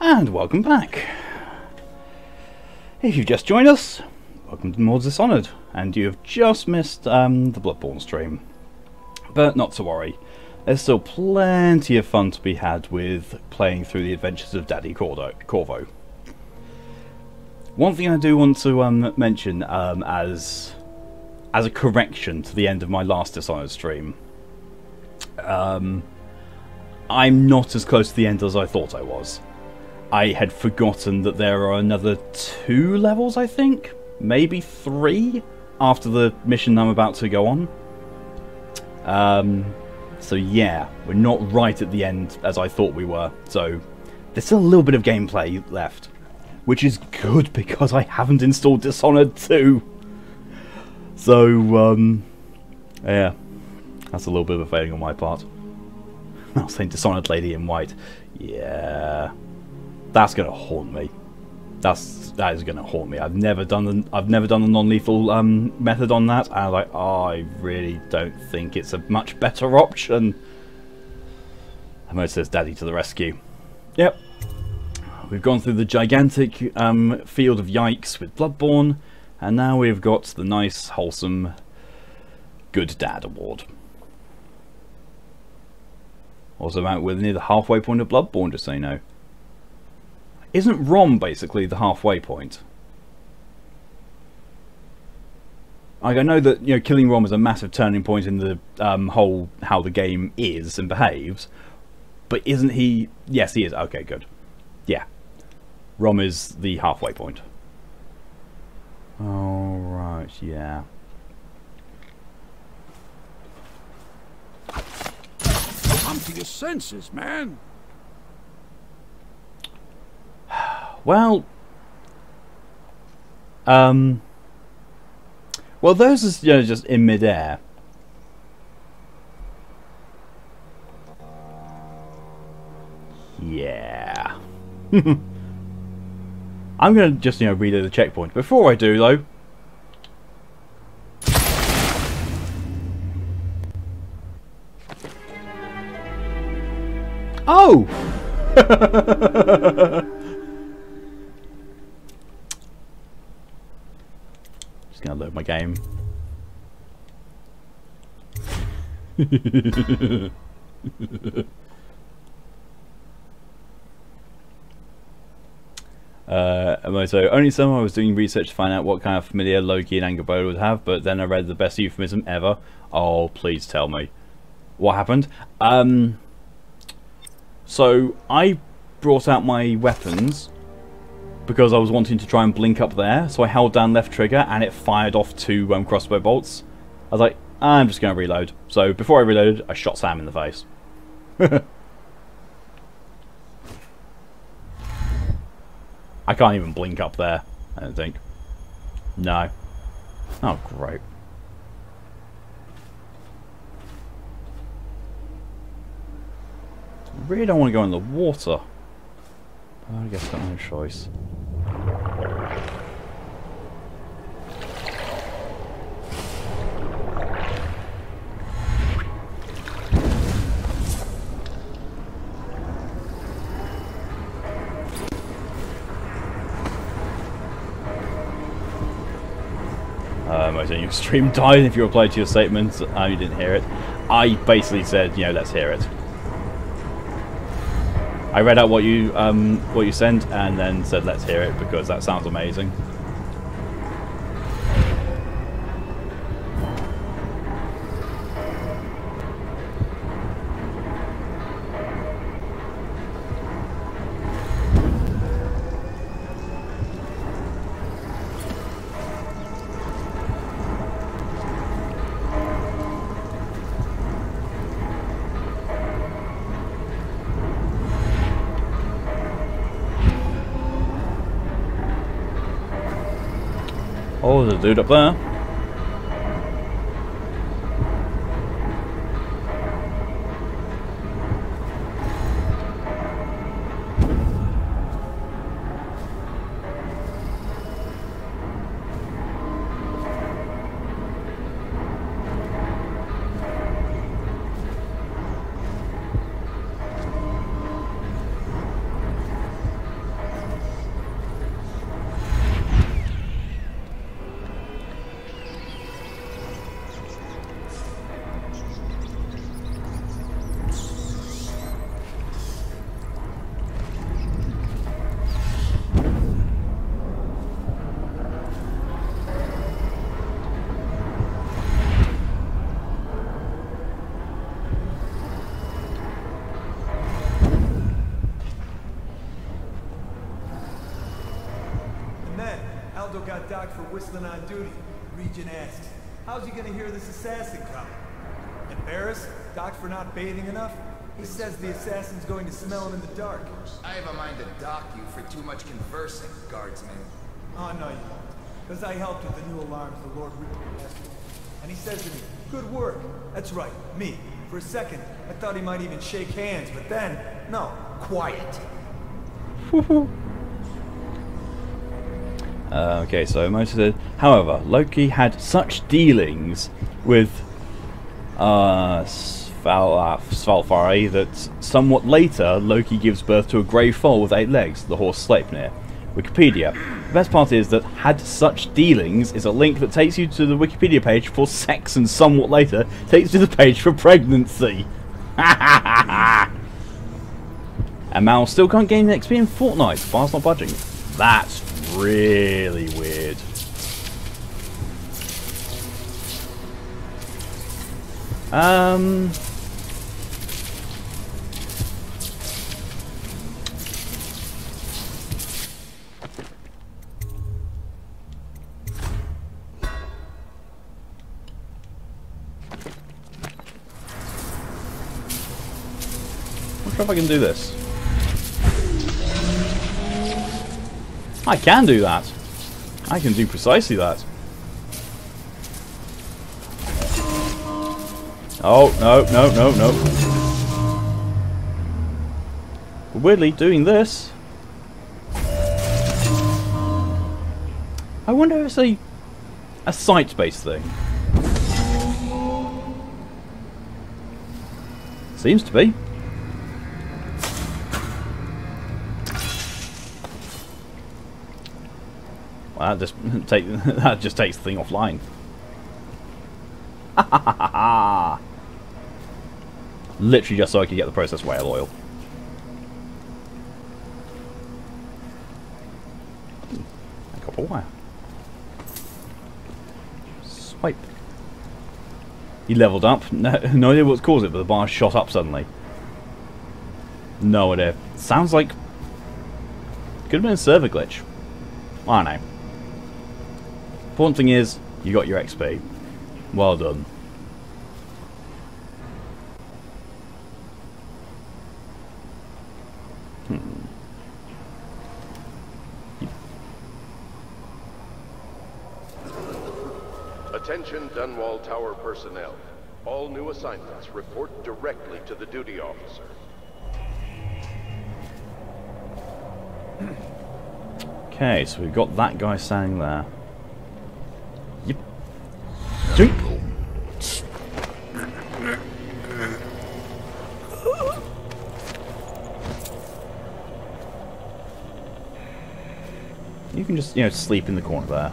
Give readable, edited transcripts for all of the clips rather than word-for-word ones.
And welcome back. If you've just joined us, welcome to more Dishonored, and you have just missed the Bloodborne stream. But not to worry, there's still plenty of fun to be had with playing through the adventures of Daddy Corvo. One thing I do want to mention as a correction to the end of my last Dishonored stream, I'm not as close to the end as I thought I was. I had forgotten that there are another 2 levels, I think? Maybe 3? After the mission I'm about to go on. So yeah, we're not right at the end as I thought we were. So there's still a little bit of gameplay left. Which is good because I haven't installed Dishonored 2. So, yeah. That's a little bit of a failing on my part. I was saying Dishonored Lady in White. Yeah. That's gonna haunt me. That is gonna haunt me. I've never done the non-lethal method on that, and I'm like, oh, I really don't think it's a much better option. And it says Daddy to the rescue. Yep. We've gone through the gigantic field of yikes with Bloodborne, and now we've got the nice, wholesome, good dad award. Also, we're near the halfway point of Bloodborne, just so you know. Isn't Rom basically the halfway point? Like, I know that, you know, killing Rom is a massive turning point in the whole how the game is and behaves, but isn't he? Yes, he is. Okay, good. Yeah, Rom is the halfway point. All right, yeah. Come to your senses, man. Well, well, those are, you know, just in midair. Yeah. I'm gonna just, you know, reload the checkpoint. Before I do, though. Oh! Just gonna load my game. So only someone was doing research to find out what kind of familiar Loki and Angerboda would have, but then I read the best euphemism ever. Oh, please tell me. What happened? So I brought out my weapons because I was wanting to try and blink up there, so I held down left trigger and it fired off 2 crossbow bolts. I was like, I'm just going to reload. So before I reloaded, I shot Sam in the face. I can't even blink up there, I don't think. No. Oh, great. I really don't want to go in the water. I guess I've got no choice. I said your stream died if you replied to your statement. You didn't hear it. I basically said, you know, let's hear it. I read out what you sent and then said let's hear it because that sounds amazing. Oh, there's a dude up there. docked for whistling on duty. Regent asks, how's he gonna hear this assassin coming? Embarrassed? Docked for not bathing enough? He says the assassin's going to smell him in the dark. I have a mind to dock you for too much conversing, guardsman. Oh, no, you won't. Because I helped with the new alarms the Lord Regent asked for. And he says to me, good work. That's right, me. For a second, I thought he might even shake hands, but then, no, quiet. Okay, so Moses said, however, Loki had such dealings with Svalfari that somewhat later Loki gives birth to a grey foal with 8 legs, the horse Sleipnir. Wikipedia. The best part is that had such dealings is a link that takes you to the Wikipedia page for sex and somewhat later takes you to the page for pregnancy. And Mal still can't gain XP in Fortnite. Bar's not budging. That's really weird. Not sure if I can do this. I can do that. I can do precisely that. Oh, no, no, no, no. But weirdly, doing this... I wonder if it's a sight-based thing. Seems to be. Well, that just takes the thing offline. Literally just so I could get the processed whale oil. A copper wire. Swipe. He leveled up. No idea what's caused it, but the bar shot up suddenly. No idea. Sounds like... could have been a server glitch. I don't know. Important thing is, you got your XP. Well done. Attention Dunwall Tower personnel. All new assignments report directly to the duty officer. Okay, so we've got that guy standing there. Yep. Joink. You can just, sleep in the corner there.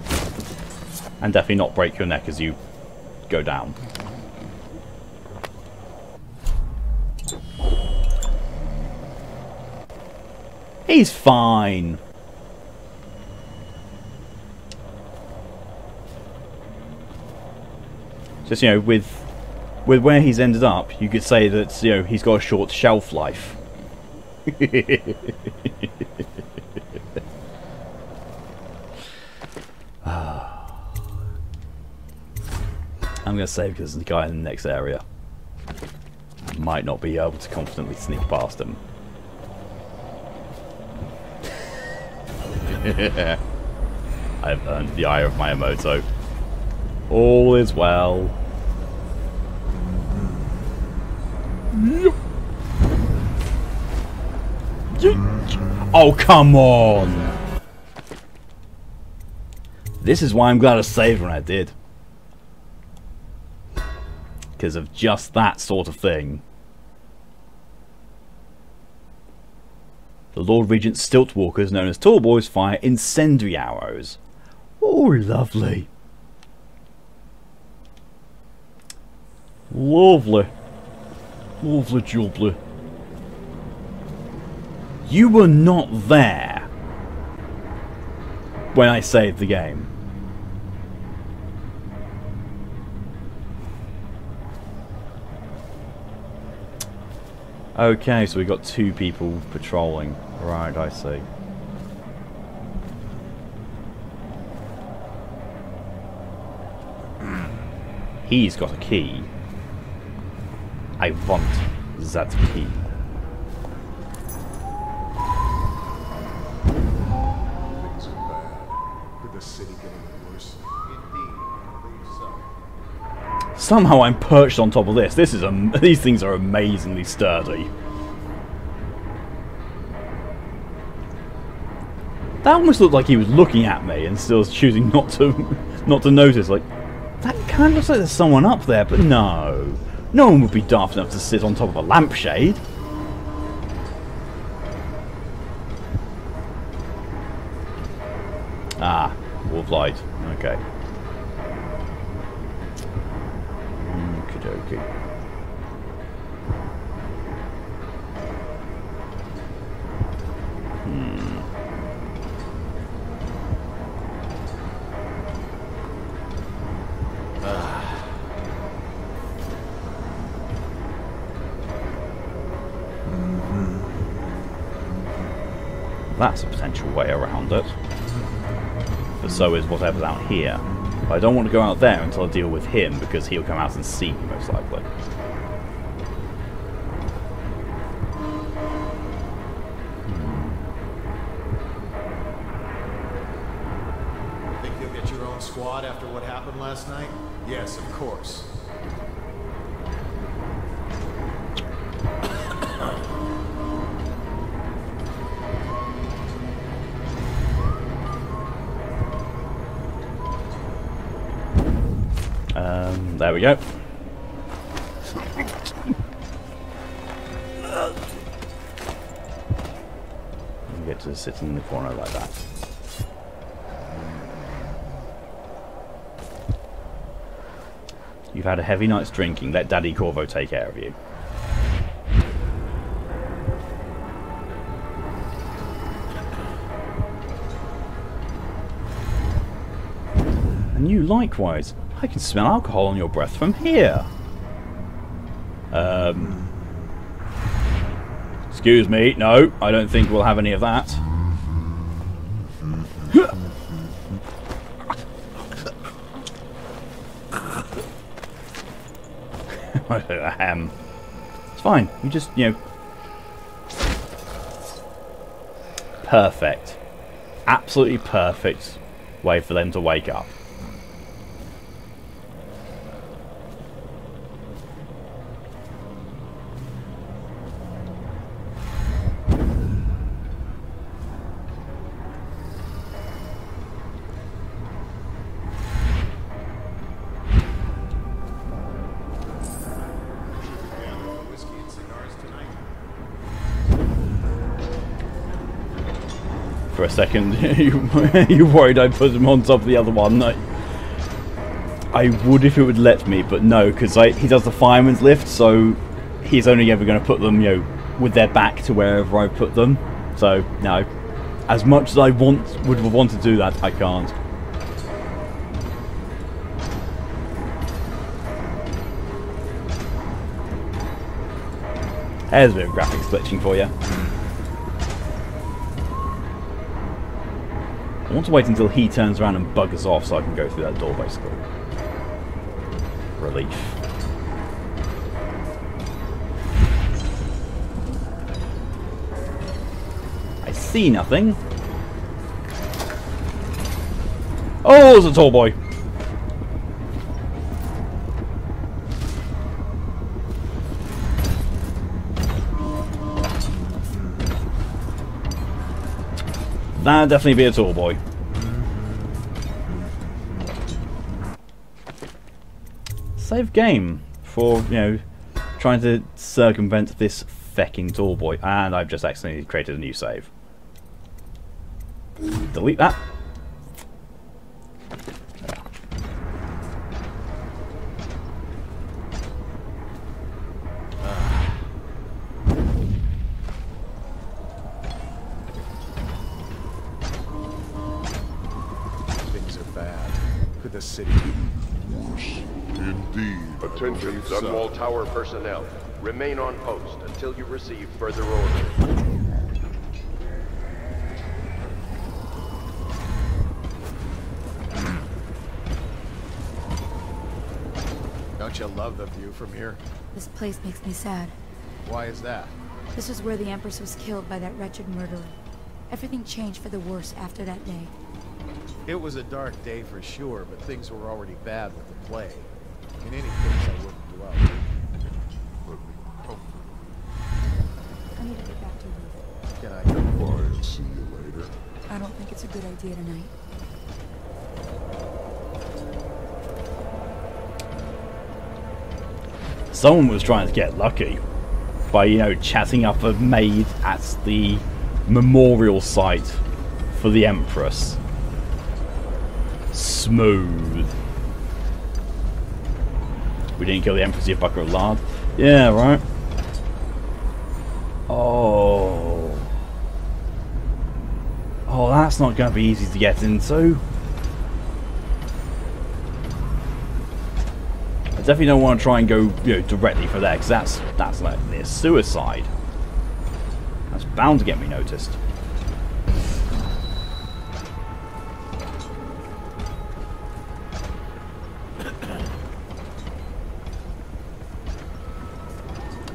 And definitely not break your neck as you go down. He's fine. Just, with where he's ended up, you could say that, he's got a short shelf life. I'm going to say because the guy in the next area might not be able to confidently sneak past him. I've earned the ire of Miyamoto. All is well. Oh, come on! This is why I'm glad I saved when I did. Because of just that sort of thing. The Lord Regent's stilt walkers, known as tall boys, fire incendiary arrows. Oh, lovely. Lovely. Lovely jubbly. You were not there when I saved the game. Okay, so we've got 2 people patrolling. Right, I see. He's got a key. I want that key. Things are bad. Could the city getting worse? Indeed, I believe so. Somehow I'm perched on top of this. This is these things are amazingly sturdy. That almost looked like he was looking at me and still choosing not to notice. Like, that kind of looks like there's someone up there, but no. No one would be daft enough to sit on top of a lampshade. Ah, wolf light. Okay. Okie dokie. That's a potential way around it. But so is whatever's out here. But I don't want to go out there until I deal with him, because he'll come out and see me, most likely. Think you'll get your own squad after what happened last night? Yes, of course. There we go. You get to sit in the corner like that. You've had a heavy night's drinking. Let Daddy Corvo take care of you. And you likewise. I can smell alcohol on your breath from here. Excuse me. No, I don't think we'll have any of that. It's fine. You just, you know... Perfect. Absolutely perfect way for them to wake up. For a second, you worried I put him on top of the other one. I would if it would let me, but no, because he does the fireman's lift, so he's only ever going to put them, you know, with their back to wherever I put them. So no, as much as I would want to do that, I can't. There's a bit of graphics glitching for you. I want to wait until he turns around and buggers off so I can go through that door, basically. Relief. I see nothing. Oh, there's a tall boy. That'd definitely be a tall boy. Save game for, you know, trying to circumvent this fecking tall boy. And I've just accidentally created a new save. Delete that. Things are bad. Could the city Indeed. Attention, Dunwall Tower personnel. Remain on post until you receive further orders. Don't you love the view from here? This place makes me sad. Why is that? This was where the Empress was killed by that wretched murderer. Everything changed for the worse after that day. It was a dark day for sure, but things were already bad with the plague. In any case, I wouldn't dwell. I need to get back to work. Can I come Bye and see you later. I don't think it's a good idea tonight. Someone was trying to get lucky by, you know, chatting up a maid at the memorial site for the Empress. Smooth. We didn't kill the Empress, you bucket of lard. Yeah, right. Oh. Oh, that's not going to be easy to get into. I definitely don't want to try and go, you know, directly for there, because that's like near suicide. That's bound to get me noticed.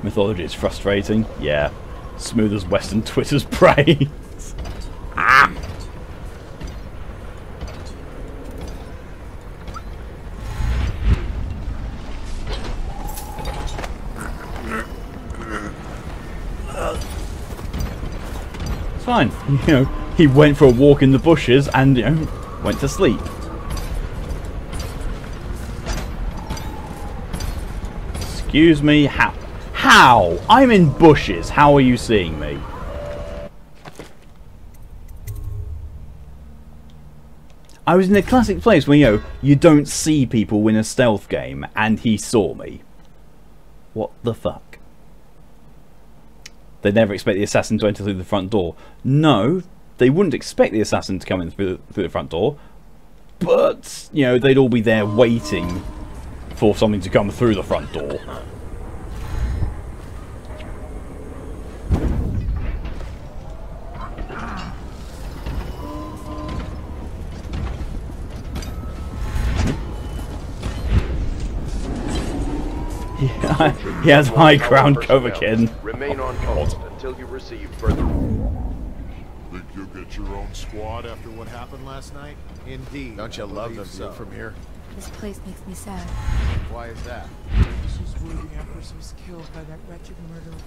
Mythology is frustrating. Yeah. Smooth as Western Twitter's praise. Ah! It's fine. You know, he went for a walk in the bushes and, you know, went to sleep. Excuse me, how? How? I'm in bushes. How are you seeing me? I was in a classic place where, you know, you don't see people in a stealth game, and he saw me. What the fuck? They'd never expect the assassin to enter through the front door. No, they wouldn't expect the assassin to come in through the front door. But, you know, they'd all be there waiting for something to come through the front door. He has high ground, Kovakin. Remain on post until you receive further. Think you'll get your own squad after what happened last night? Indeed. Don't you love the view from here? This place makes me sad. Why is that? This was where the Empress was killed by that wretched murderer.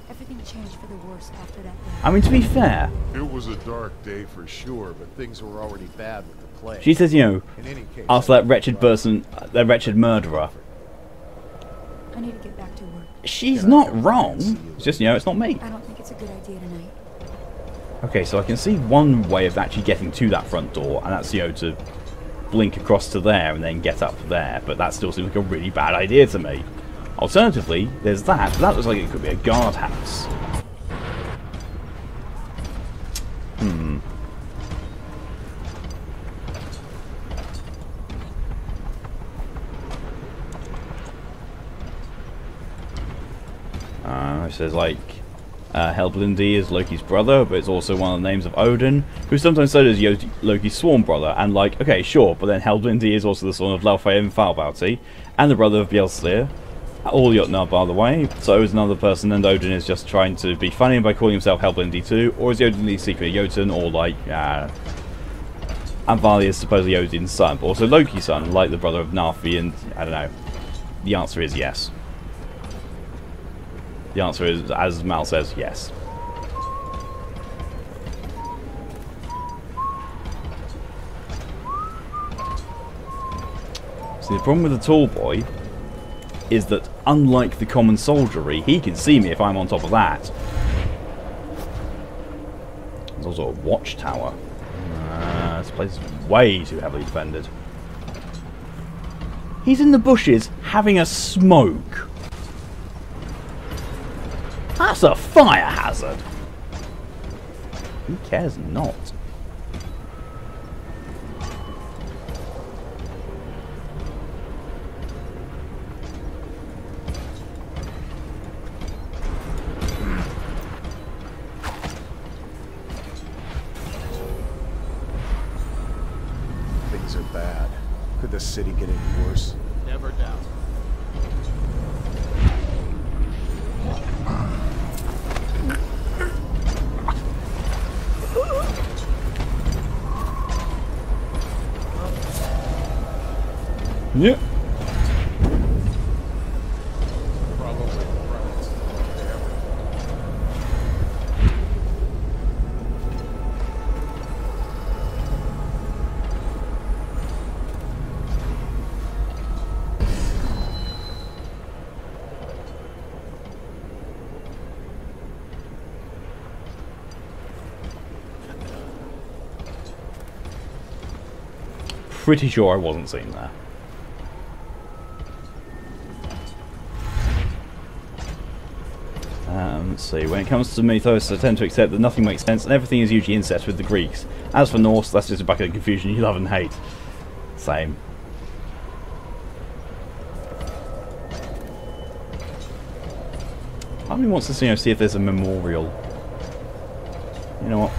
Everything changed for the worse after that day. I mean, to be fair, It was a dark day for Sure, but things were already bad with the plague. she says, you know, In any case, after that wretched person, that wretched murderer, I need to get back to work. she's not wrong. It's just, you know, it's not me. I don't think it's a good idea tonight. Okay, so I can see one way of actually getting to that front door, and that's, you know, to blink across to there and then get up there, but that still seems like a really bad idea to me. Alternatively, there's that, but that looks like it could be a guardhouse. It says, like, Helblindi is Loki's brother, but it's also one of the names of Odin, who sometimes said as Loki's sworn brother, and like, okay, sure, but then Helblindi is also the son of Laufey and Falbauti, and the brother of Bjelslir, all Jotnar, by the way, so is another person, and Odin is just trying to be funny by calling himself Helblindi too, or is Odin secretly Jotun, or like, Anvali is supposedly Odin's son, but also Loki's son, like the brother of Narfi, and I don't know. The answer is yes. The answer is, as Mal says, yes. See, the problem with the tall boy is that, unlike the common soldiery, he can see me if I'm on top of that. There's also a watchtower. This place is way too heavily defended. He's in the bushes having a smoke. That's a fire hazard. Who cares not? Things are bad. Could the city get any worse? Never doubt. Yeah. Probably runs there. Pretty sure I wasn't seen there. Let's see. When it comes to mythos, I tend to accept that nothing makes sense and everything is usually incest with the Greeks. As for Norse, that's just a bucket of confusion you love and hate. Same. Part of me wants to see if there's a memorial. You know what?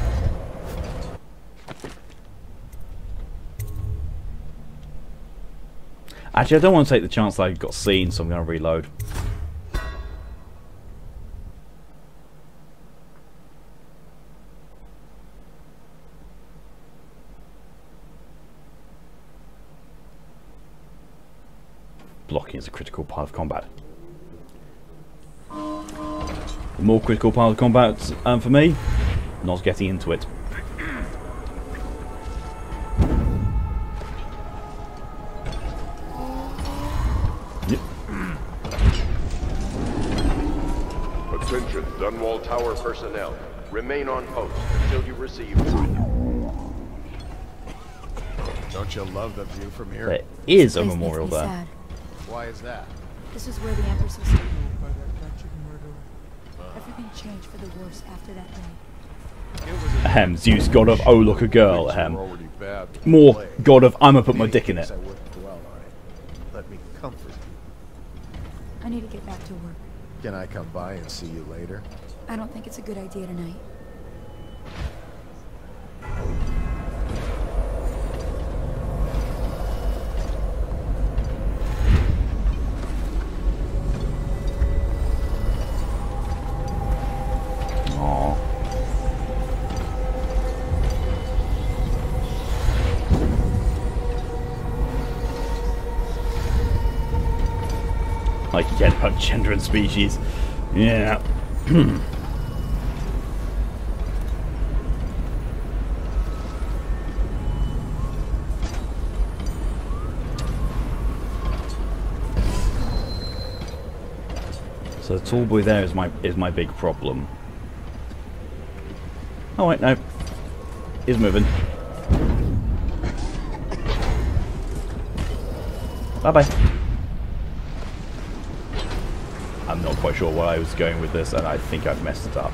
Actually, I don't want to take the chance that I got seen, so I'm going to reload. Blocking is a critical part of combat. The more critical part of combat for me, not getting into it. Attention, Dunwall Tower personnel. Remain on post until you receive... Don't you love the view from here? There is a This place memorial makes me there. sad. Why is that? This is where the Empress was killed by that wretched murderer. Everything changed for the worse after that day. Zeus, god of oh look a girl. Things were already bad with the More plague. god of I'ma put my dick in it. I wouldn't dwell on it. Let me comfort you. I need to get back to work. Can I come by and see you later? I don't think it's a good idea tonight. Aww. Like you get about gender and species. Yeah. So the tall boy there is my big problem. Oh wait, no. He's moving. Bye-bye. I'm not quite sure where I was going with this, and I think I've messed it up.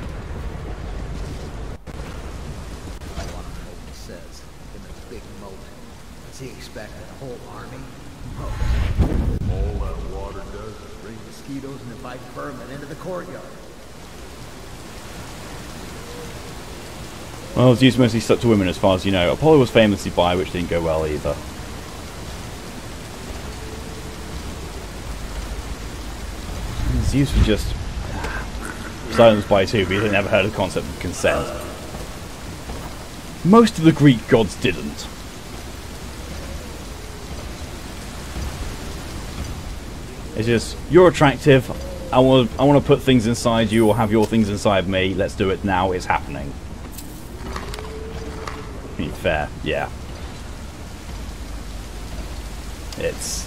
I want to know what he says in the big moat. Does he expect a whole army? No. All that water does is Bring mosquitoes and invite vermin into the courtyard. Well, Zeus mostly stuck to women as far as you know. Apollo was famously bi, which didn't go well either. Zeus was just silenced by two, but he never heard of the concept of consent. Most of the Greek gods didn't. It's just, you're attractive, I want to put things inside you or have your things inside me, let's do it now, it's happening. I mean, fair, yeah. It's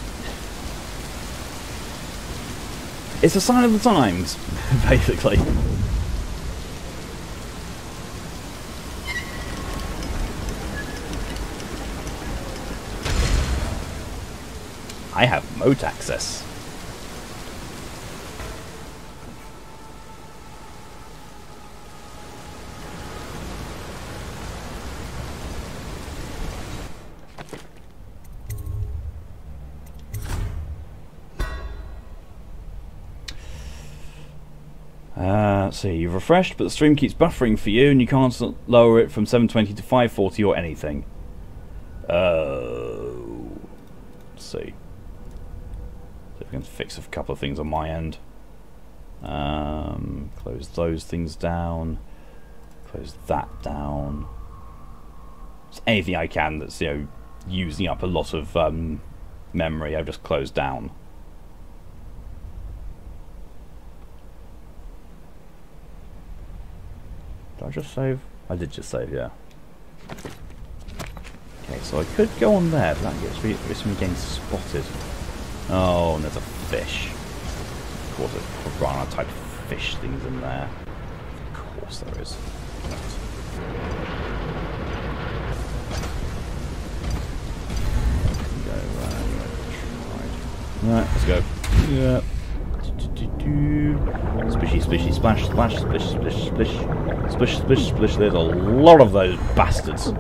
a sign of the times, basically. I have moat access. Let's see, you've refreshed, but the stream keeps buffering for you, and you can't lower it from 720 to 540 or anything. Let's see. See if we can fix a couple of things on my end. Close those things down. Close that down. Just anything I can that's, you know, using up a lot of memory I've just closed down. Did I just save? I did just save, yeah. Okay, so I could go on there, but that gets me getting spotted. Oh, and there's a fish. Of course, there's piranha type fish things in there. Of course there is. Right, let's go. Yeah. Splishy, splishy, splash, splash, splish, splish, splish, splish, splish, splish. There's a lot of those bastards.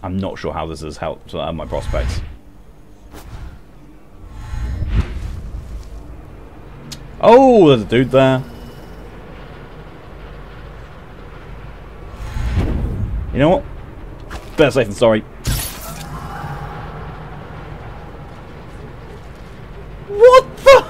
I'm not sure how this has helped my prospects. Oh, there's a dude there. You know what? Better safe than sorry. What the?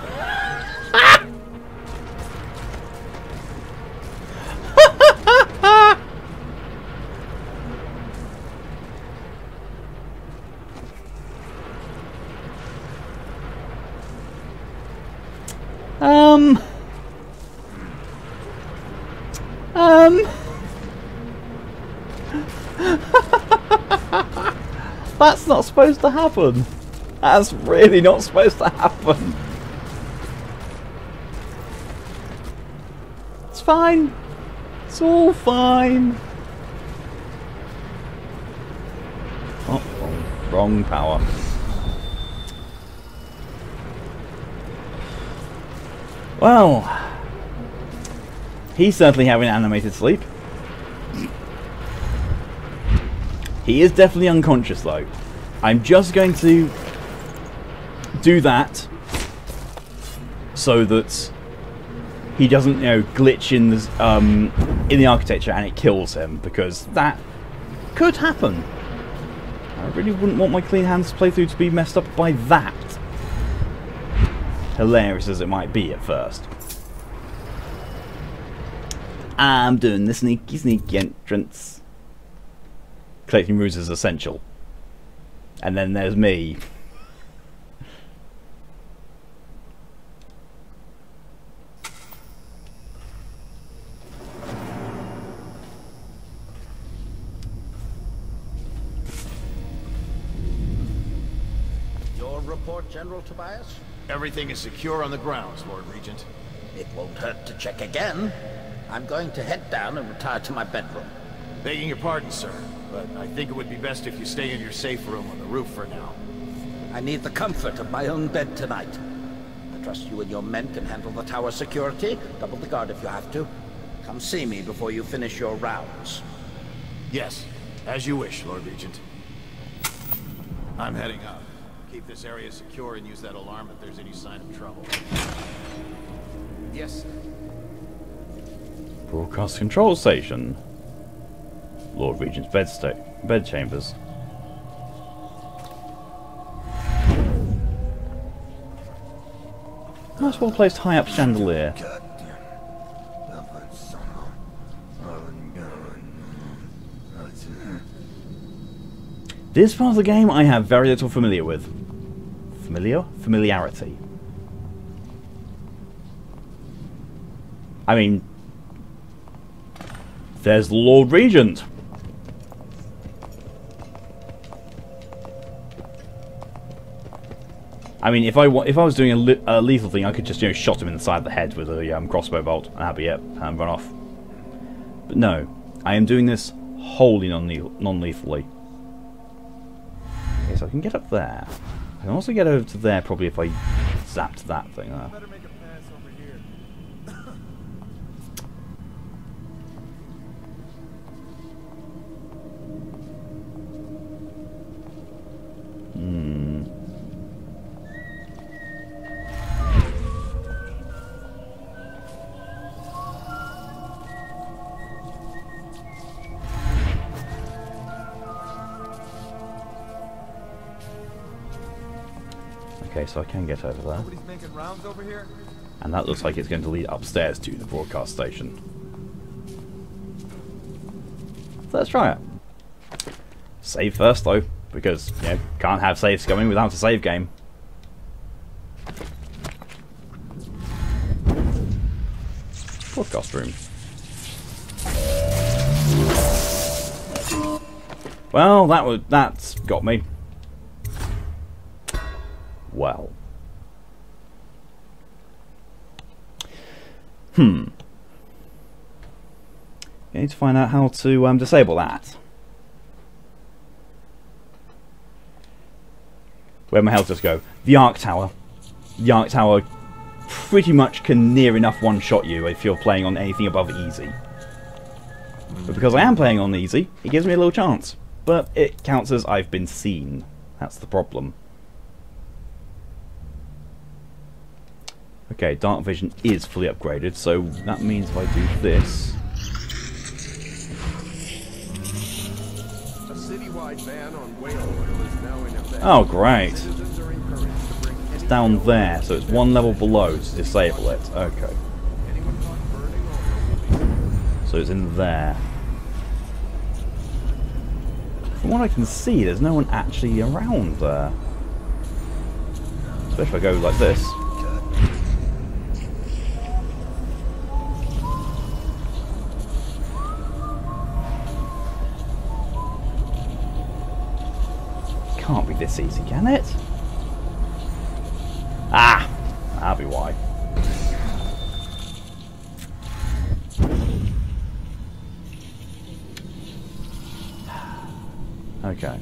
That's not supposed to happen. That's really not supposed to happen. It's fine. It's all fine. Oh, wrong power. Well, he's certainly having animated sleep. He is definitely unconscious though. I'm just going to do that so that he doesn't, you know, glitch in the architecture and it kills him, because that could happen. I really wouldn't want my Clean Hands playthrough to be messed up by that. Hilarious as it might be at first. I'm doing the sneaky, sneaky entrance. Collecting runes is essential. And then there's me. Your report, General Tobias? Everything is secure on the grounds, Lord Regent. It won't hurt to check again. I'm going to head down and retire to my bedroom. Begging your pardon, sir, but I think it would be best if you stay in your safe room on the roof for now. I need the comfort of my own bed tonight. I trust you and your men can handle the tower security. Double the guard if you have to. Come see me before you finish your rounds. Yes, as you wish, Lord Regent. I'm heading up. Keep this area secure and use that alarm if there's any sign of trouble. Yes, sir. Broadcast control station. Lord Regent's bed chambers. Nice well placed high up chandelier. This part of the game I have very little familiarity. I mean, there's the Lord Regent. I mean, if I was doing a lethal thing, I could just, you know, shot him in the side of the head with a crossbow bolt, and that'd be it, and run off. But no, I am doing this wholly non-lethally. Okay, so I can get up there. I can also get over to there probably if I zapped that thing there. Better make a pass over here. Okay, so I can get over there. Nobody's making rounds over here? And that looks like it's going to lead upstairs to the broadcast station. So let's try it. Save first though, because, you know, can't have saves going without a save game. Broadcast room. Well, that's got me. Well. I need to find out how to disable that. Where'd my health just go? The Arc Tower. The Arc Tower pretty much can near enough one-shot you if you're playing on anything above easy. But because I am playing on easy, it gives me a little chance. But it counts as I've been seen. That's the problem. Okay, dark vision is fully upgraded, so that means if I do this... A citywide ban on whale oil is now in effect. Oh, great. It's down there, so it's one level below to disable it. Okay. So it's in there. From what I can see, there's no one actually around there. Especially if I go like this. Can't be this easy, can it? Ah! That'll be why. Okay.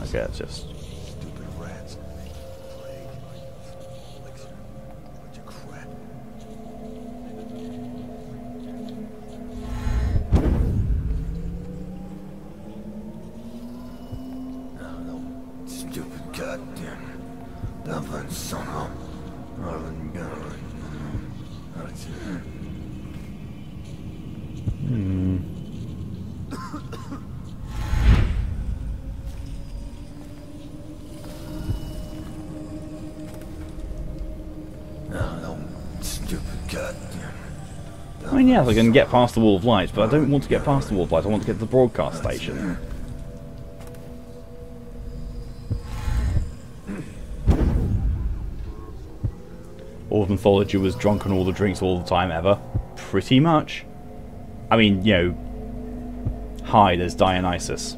Okay, it's just... Stupid rats. Plague. Elixir. Bunch of crap. No. Stupid goddamn. Nothing somehow. I mean, yes, I can get past the wall of light, but I don't want to get past the wall of light, I want to get to the broadcast station. Ornithology was drunk on all the drinks all the time ever. Pretty much. I mean, you know, hi, there's Dionysus.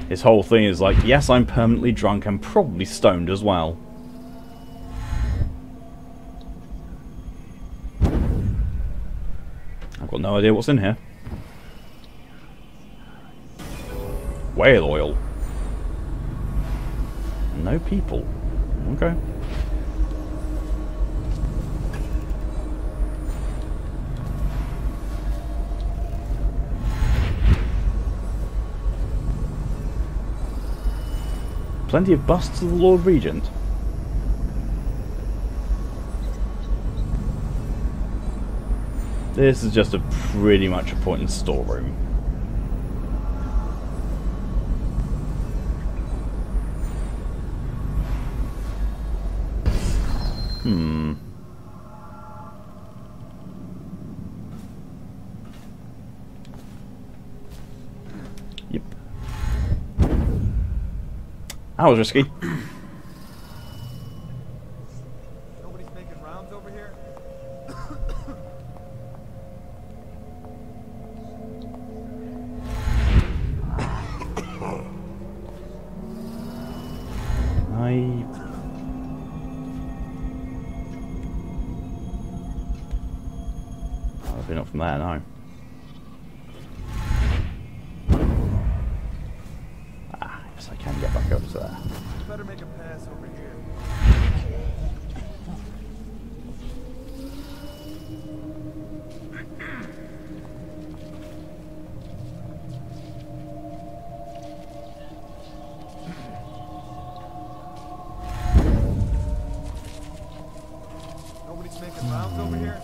His whole thing is like, yes, I'm permanently drunk and probably stoned as well. I've got no idea what's in here. Whale oil. No people. Okay. Plenty of busts of the Lord Regent. This is just a pretty much a point in storeroom. Yep. That was risky. Nobody's making rounds over here? I've been up from there now. Ah, yes, I can get back over to there. Better make a pass over here. Nobody's making rounds over here?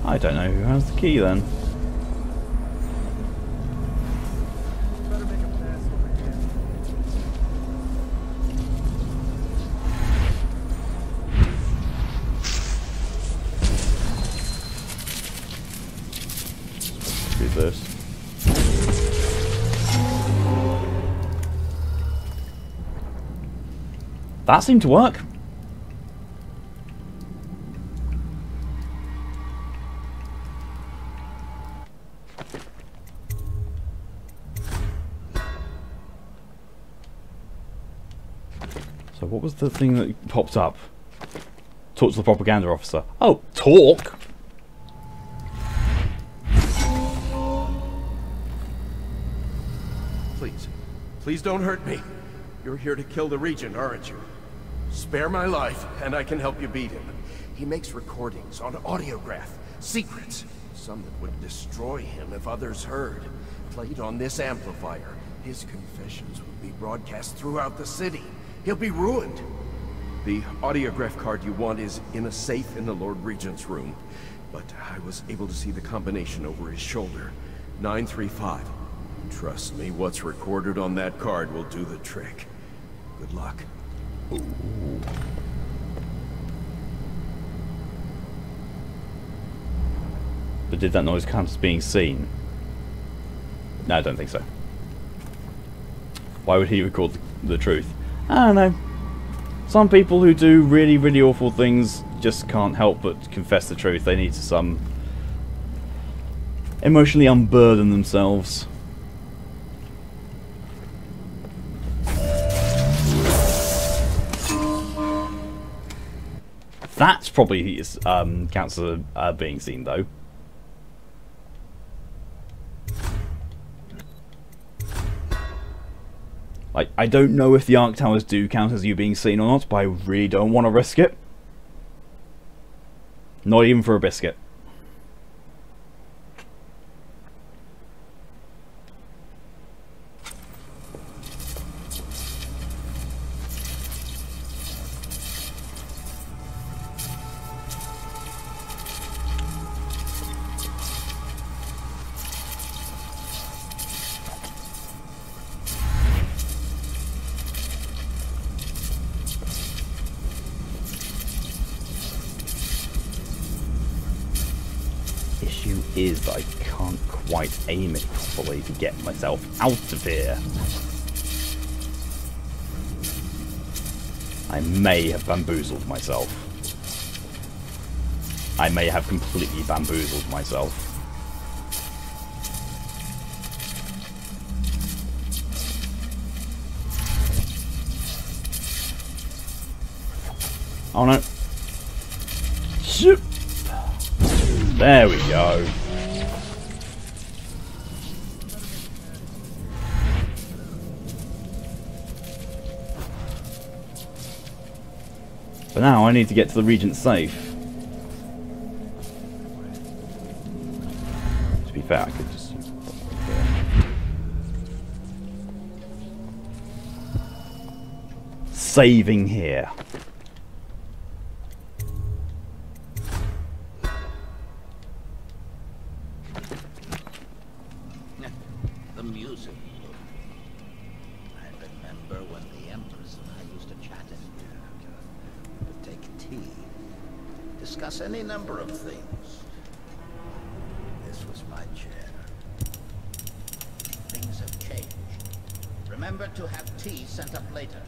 I don't know who has the key then. Better make a pass over here. Who's this? That seemed to work. So what was the thing that popped up? Talk to the propaganda officer. Oh, talk? Please. Please don't hurt me. You're here to kill the Regent, aren't you? Spare my life, and I can help you beat him. He makes recordings on audiograph. Secrets. Some that would destroy him if others heard. Played on this amplifier. His confessions would be broadcast throughout the city. He'll be ruined. The audiograph card you want is in a safe in the Lord Regent's room. But I was able to see the combination over his shoulder. 935. Trust me, what's recorded on that card will do the trick. Good luck. Ooh. But did that noise count as being seen? No, I don't think so. Why would he record the truth? I don't know. Some people who do really, really awful things just can't help but confess the truth. They need to emotionally unburden themselves. That's probably counts as being seen, though. Like, I don't know if the Arc Towers do count as you being seen or not, but I really don't want to risk it. Not even for a biscuit. Issue is that I can't quite aim it properly to get myself out of here. I may have bamboozled myself. I may have completely bamboozled myself. Oh no. Shoot. There we go. But now I need to get to the Regent's safe. To be fair, I could just... saving here. The music room. I remember when the Empress and I used to chat in here. To take tea. Discuss any number of things. This was my chair. Things have changed. Remember to have tea sent up later.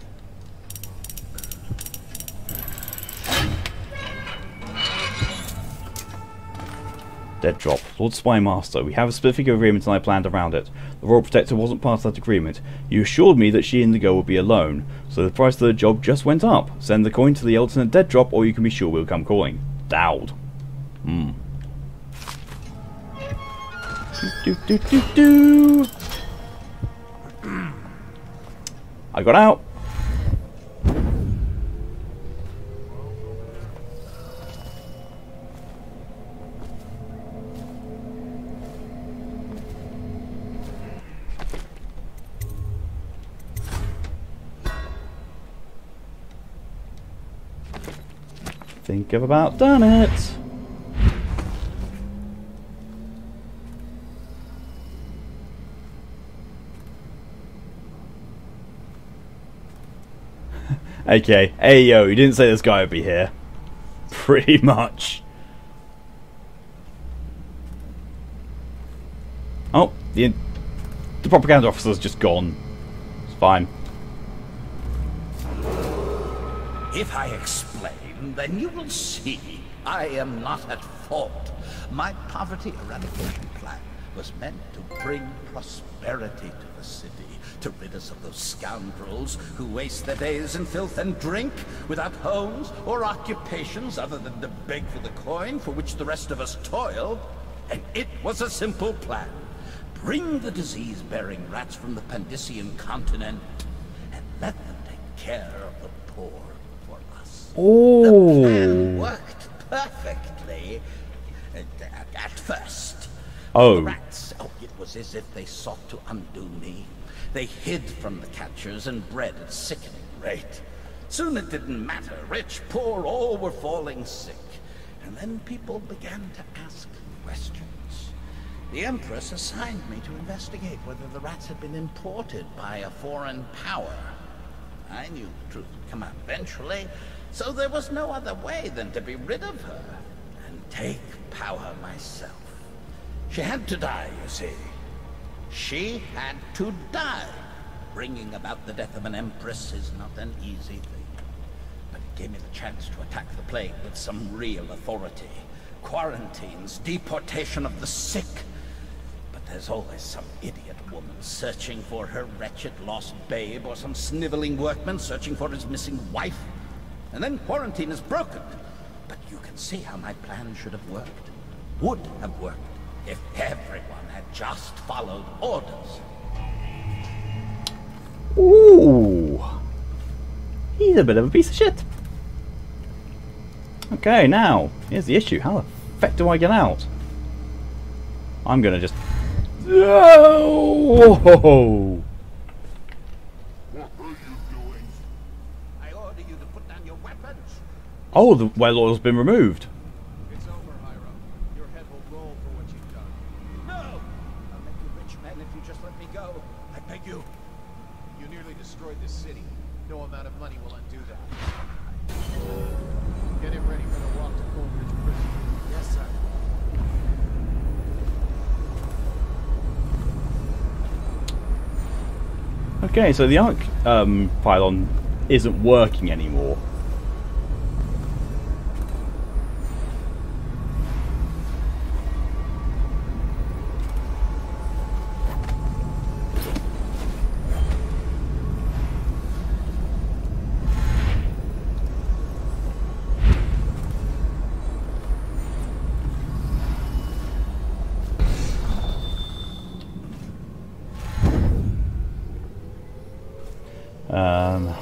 Dead drop. Lord Spymaster, we have a specific agreement and I planned around it. The Royal Protector wasn't part of that agreement. You assured me that she and the girl would be alone, so the price of the job just went up. Send the coin to the alternate dead drop or you can be sure we'll come calling. Dowd. Do. I got out. Think I've about done it. Okay, hey yo, you didn't say this guy would be here. Pretty much. Oh, the propaganda officer's just gone. It's fine. If I explain, then you will see I am not at fault. My poverty eradication plan was meant to bring prosperity to the city, to rid us of those scoundrels who waste their days in filth and drink, without homes or occupations other than to beg for the coin for which the rest of us toiled. And it was a simple plan. Bring the disease-bearing rats from the Pandician continent and let them take care of the poor for us. Oh. The plan worked perfectly at first. Oh. The rats, it was as if they sought to undo me. They hid from the catchers and bred at sickening rate. Soon it didn't matter. Rich, poor, all were falling sick. And then people began to ask questions. The Empress assigned me to investigate whether the rats had been imported by a foreign power. I knew the truth would come out eventually, so there was no other way than to be rid of her and take power myself. She had to die, you see. She had to die. Bringing about the death of an Empress is not an easy thing. But it gave me the chance to attack the plague with some real authority. Quarantines, deportation of the sick. There's always some idiot woman searching for her wretched lost babe, or some sniveling workman searching for his missing wife. And then quarantine is broken. But you can see how my plan should have worked. Would have worked if everyone had just followed orders. Ooh. He's a bit of a piece of shit. Okay, now, here's the issue. How the fuck do I get out? I'm gonna just... Oh! What are you doing? I order you to put down your weapons. Oh, the well oil's been removed. It's over, Hiro. Your head will roll for what you've done. No! I'll make you rich men if you just let me go. I beg you. You nearly destroyed this city. No amount of money will undo that. Get him ready for the walk to Coldridge Prison. Yes, sir. Okay, so the arc pylon isn't working anymore.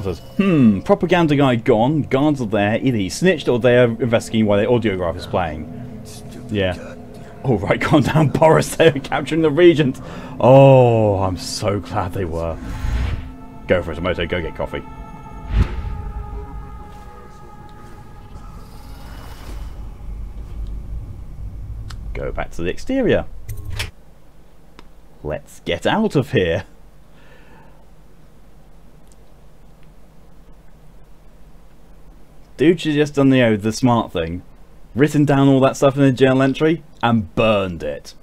Says, propaganda guy gone, guards are there, either he snitched or they are investigating while the audiograph is playing. Yeah. Alright, calm down, Boris, they are capturing the Regent. Oh, I'm so glad they were. Go for it, Tomoto, go get coffee. Go back to the exterior. Let's get out of here. Dude should just done the smart thing, written down all that stuff in a journal entry and burned it.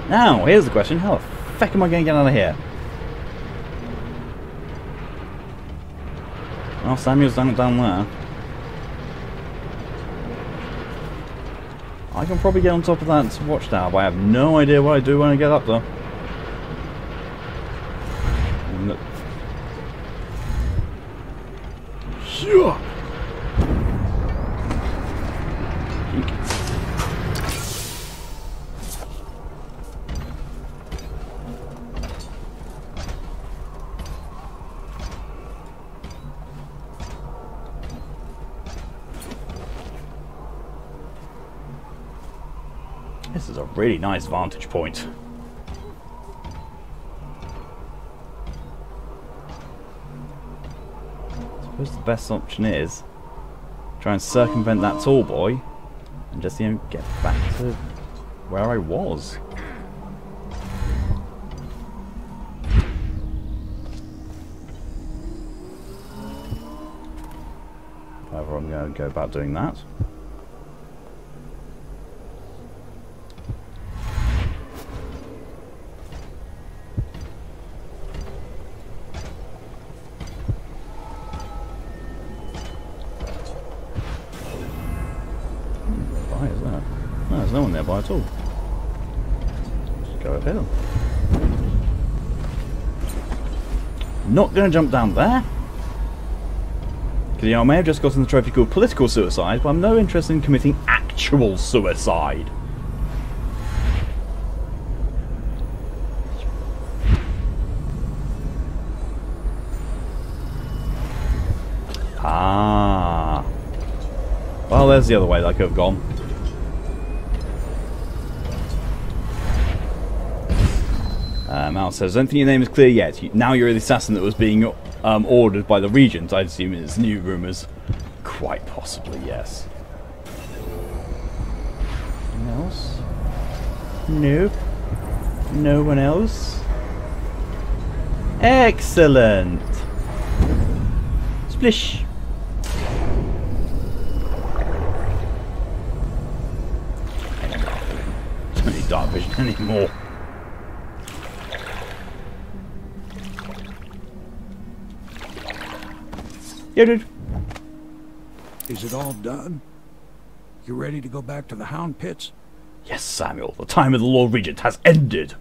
Now, here's the question: how the feck am I going to get out of here? Well, Samuel's down there. I can probably get on top of that watchtower, but I have no idea what I do when I get up there. Sure. This is a really nice vantage point. I suppose the best option is try and circumvent that tall boy and just get back to where I was. However, I'm going to go about doing that. Why is that? No, there's no one nearby at all. Just go uphill. Not going to jump down there. Because, you know, I may have just gotten the trophy called political suicide, but I'm no interest in committing actual suicide. Ah. Well, there's the other way that I could have gone. Mal says, I don't think your name is clear yet. Now you're the assassin that was being ordered by the Regent. I'd assume it's new rumours. Quite possibly, yes. Anyone else? Nope. No one else? Excellent! Splish! Don't need dark vision anymore. Yeah, dude. Is it all done? You ready to go back to the Hound Pits? Yes, Samuel. The time of the Lord Regent has ended.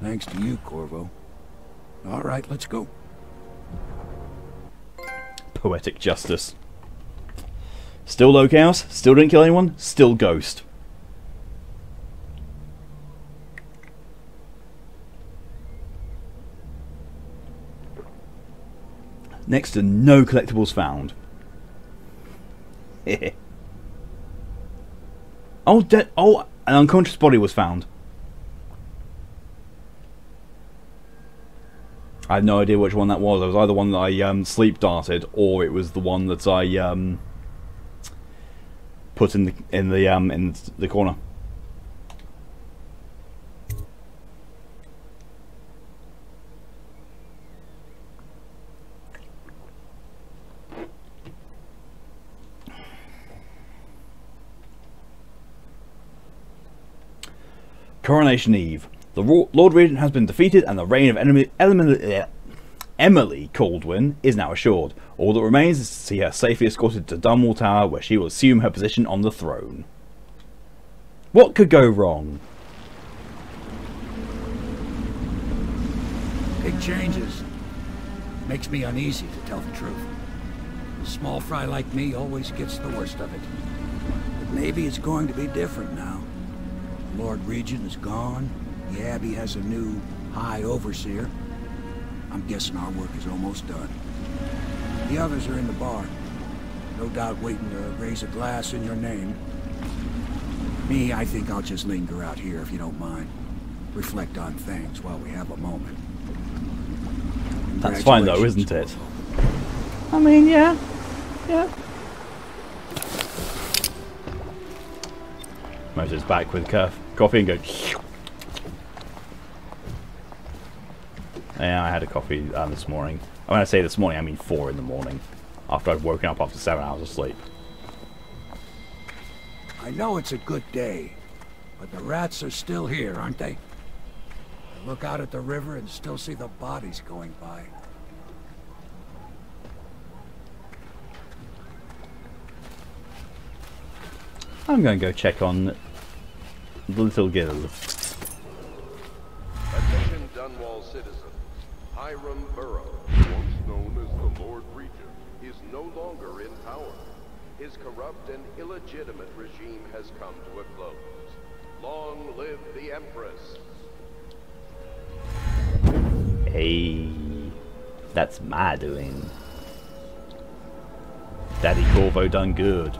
Thanks to you, Corvo. All right, let's go. Poetic justice. Still low chaos. Still didn't kill anyone. Still ghost. Next to no collectibles found. Oh, an unconscious body was found. I had no idea which one that was. It was either one that I sleep darted, or it was the one that I put in the corner. Coronation Eve. The Lord Regent has been defeated and the reign of Emily Caldwin is now assured. All that remains is to see her safely escorted to Dunwall Tower, where she will assume her position on the throne. What could go wrong? Big changes. Makes me uneasy, to tell the truth. A small fry like me always gets the worst of it. But maybe it's going to be different now. Lord Regent is gone. The Abbey has a new High Overseer. I'm guessing our work is almost done. The others are in the bar. No doubt waiting to raise a glass in your name. Me, I think I'll just linger out here if you don't mind. Reflect on things while we have a moment. That's fine though, isn't it? I mean, yeah. Yeah. Moses back with coffee and go. Yeah, I had a coffee this morning. When I say this morning, I mean 4 in the morning. After I'd woken up after 7 hours of sleep. I know it's a good day, but the rats are still here, aren't they? I look out at the river and still see the bodies going by. I'm going to go check on the little girl. Attention Dunwall citizens. Hiram Burrow, once known as the Lord Regent, is no longer in power. His corrupt and illegitimate regime has come to a close. Long live the Empress. Hey, that's my doing. Daddy Corvo done good.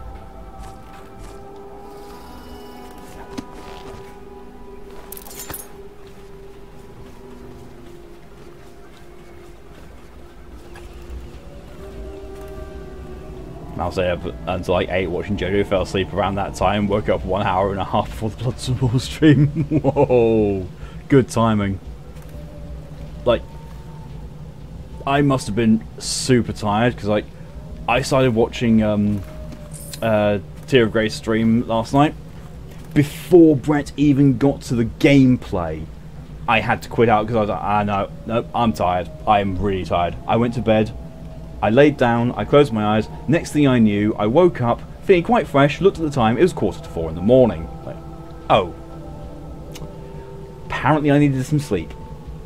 And I was there until like 8 watching JoJo, fell asleep around that time, woke up 1 hour and a half before the Bloods and Balls stream. Whoa, good timing. Like, I must have been super tired because like I started watching Tear of Grace stream last night. Before Brett even got to the gameplay, I had to quit out because I was like, no, I'm tired. I am really tired. I went to bed. I laid down, I closed my eyes, next thing I knew, I woke up, feeling quite fresh, looked at the time, it was 3:45 in the morning. Like, oh. Apparently I needed some sleep.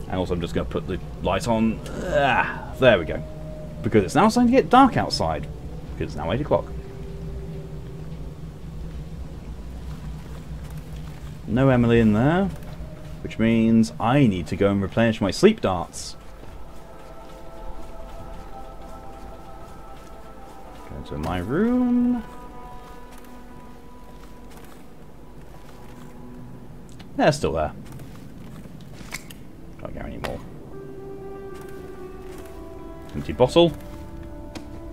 And also I'm just going to put the light on. There we go. Because it's now starting to get dark outside. Because it's now 8 o'clock. No Emily in there. Which means I need to go and replenish my sleep darts. To my room. They're still there. Can't go anymore. Empty bottle.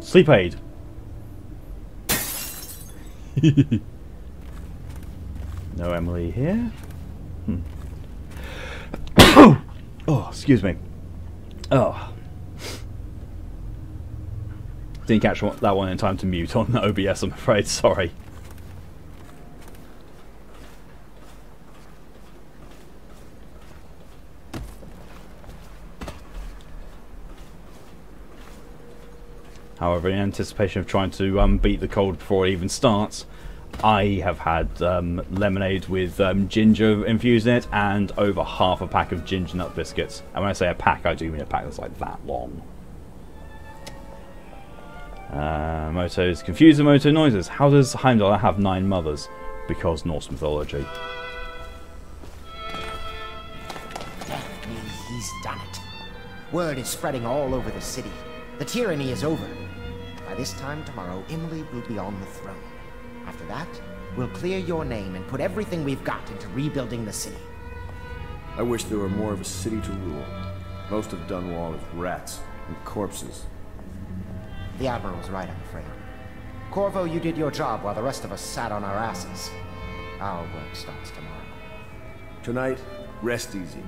Sleep aid. No Emily here. Oh, excuse me. Oh. Didn't catch that one in time to mute on OBS, I'm afraid. Sorry. However, in anticipation of trying to beat the cold before it even starts, I have had lemonade with ginger infused in it and over half a pack of ginger nut biscuits. And when I say a pack, I do mean a pack that's like that long. Moto's confused the Moto noises. How does Heimdall have 9 mothers? Because Norse mythology. He's done it. Word is spreading all over the city. The tyranny is over. By this time tomorrow, Emily will be on the throne. After that, we'll clear your name and put everything we've got into rebuilding the city. I wish there were more of a city to rule. Most of Dunwall is rats and corpses. The Admiral's right, I'm afraid. Corvo, you did your job while the rest of us sat on our asses. Our work starts tomorrow. Tonight, rest easy.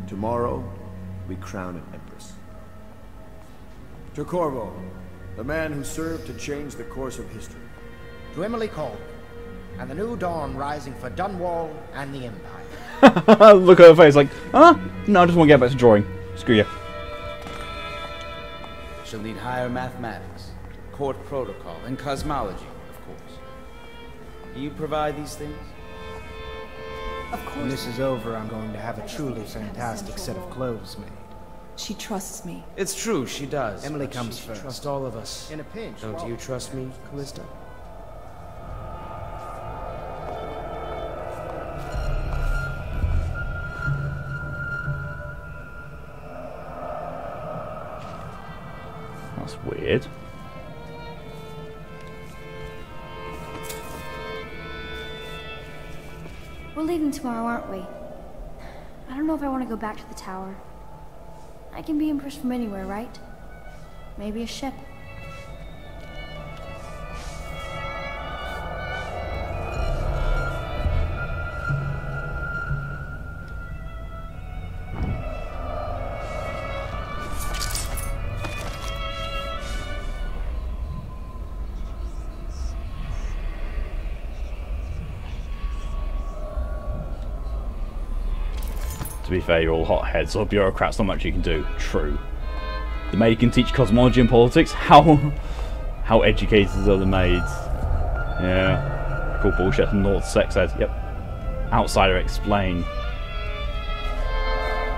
Tomorrow, we crown an empress. To Corvo, the man who served to change the course of history. To Emily Colm, and the new dawn rising for Dunwall and the Empire. Look at her face like, huh? No, I just want to get back to drawing. Screw you. She'll need higher mathematics, court protocol, and cosmology, of course. Do you provide these things? Of course. When this is over, I'm going to have a truly fantastic set of clothes made. She trusts me. It's true, she does. Emily comes first. Trust all of us. In a pinch. Don't you trust me, Callisto? That's weird. We're leaving tomorrow, aren't we? I don't know if I want to go back to the tower. I can be impressed from anywhere, right? Maybe a ship. To be fair, you're all hotheads or bureaucrats, not much you can do. True. The maid can teach cosmology and politics? How educated are the maids? Yeah. Cool bullshit from North Sex Ed. Yep. Outsider explain.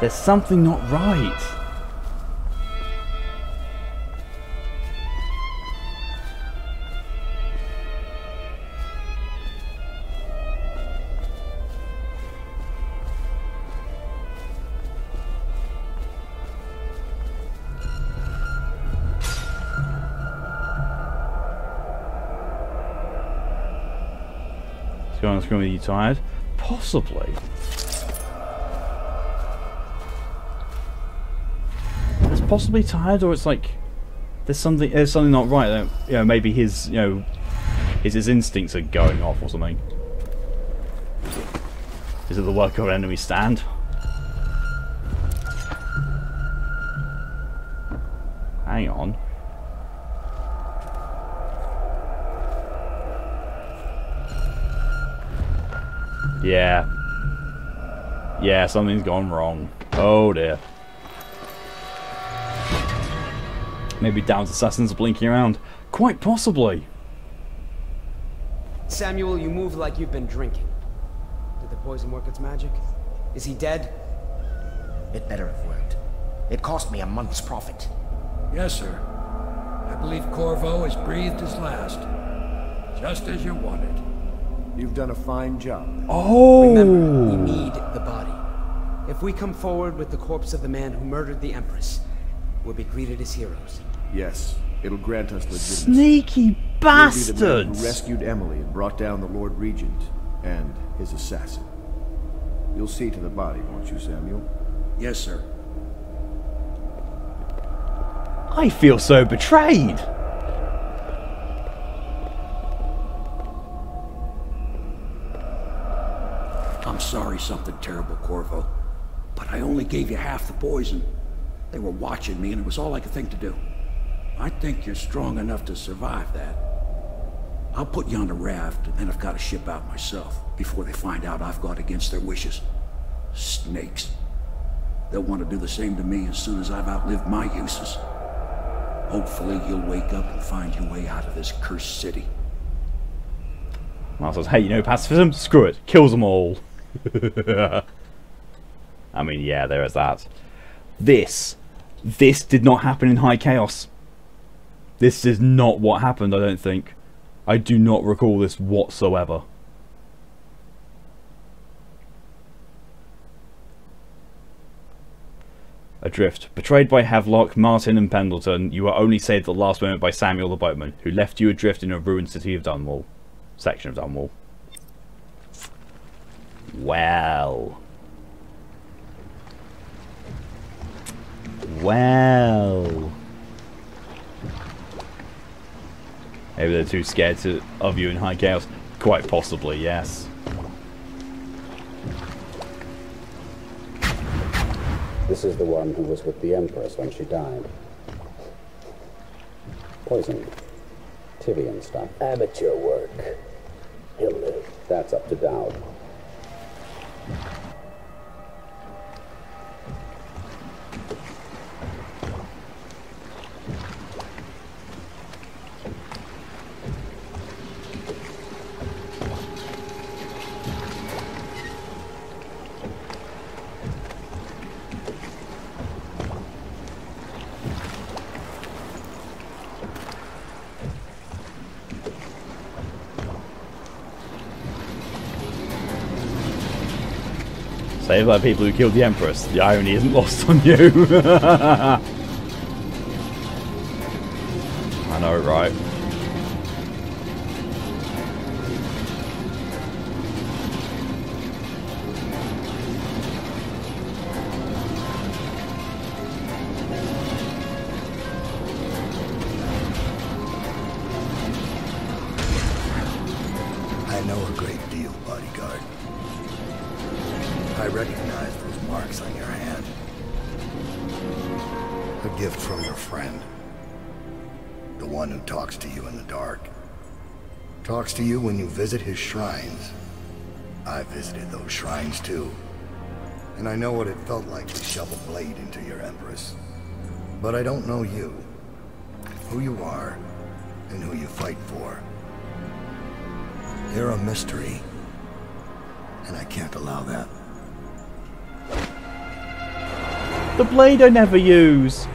There's something not right. On screen with you tired? Possibly. It's possibly tired, or it's like There's something not right. You know, maybe his his instincts are going off or something. Is it the work of an enemy stand? Hang on. Yeah. Yeah, something's gone wrong. Oh dear. Maybe Dowd's assassins are blinking around. Quite possibly. Samuel, you move like you've been drinking. Did the poison work its magic? Is he dead? It better have worked. It cost me a month's profit. Yes, sir. I believe Corvo has breathed his last. Just as you wanted. You've done a fine job. Oh! Remember, we need the body. If we come forward with the corpse of the man who murdered the Empress, we'll be greeted as heroes. Yes, it'll grant us legitimacy. Sneaky bastards! You'll be the man who rescued Emily and brought down the Lord Regent and his assassin. You'll see to the body, won't you, Samuel? Yes, sir. I feel so betrayed. I'm sorry something terrible, Corvo. But I only gave you half the poison. They were watching me and it was all I could think to do. I think you're strong enough to survive that. I'll put you on the raft and then I've got to ship out myself before they find out I've gone against their wishes. Snakes. They'll want to do the same to me as soon as I've outlived my uses. Hopefully you'll wake up and find your way out of this cursed city. Miles says, hey, you know pacifism? Screw it. Kills them all. I mean, yeah, there is that. This did not happen in High Chaos. This is not what happened, I don't think. I do not recall this whatsoever. Adrift. Betrayed by Havelock, Martin and Pendleton, you were only saved at the last moment by Samuel the boatman, who left you adrift in a ruined city of Dunwall. Section of Dunwall. Well. Well. Maybe they're too scared of you in High Chaos. Quite possibly, yes. This is the one who was with the Empress when she died. Poison. Tivian stuff. Amateur work. He'll live. That's up to Dowd. Saved by people who killed the Empress. The irony isn't lost on you. I know, right? I know a great deal, bodyguard. I recognize those marks on your hand. A gift from your friend. The one who talks to you in the dark. Talks to you when you visit his shrines. I visited those shrines too. And I know what it felt like to shove a blade into your Empress. But I don't know you. Who you are, and who you fight for. You're a mystery. And I can't allow that. The blade I never use.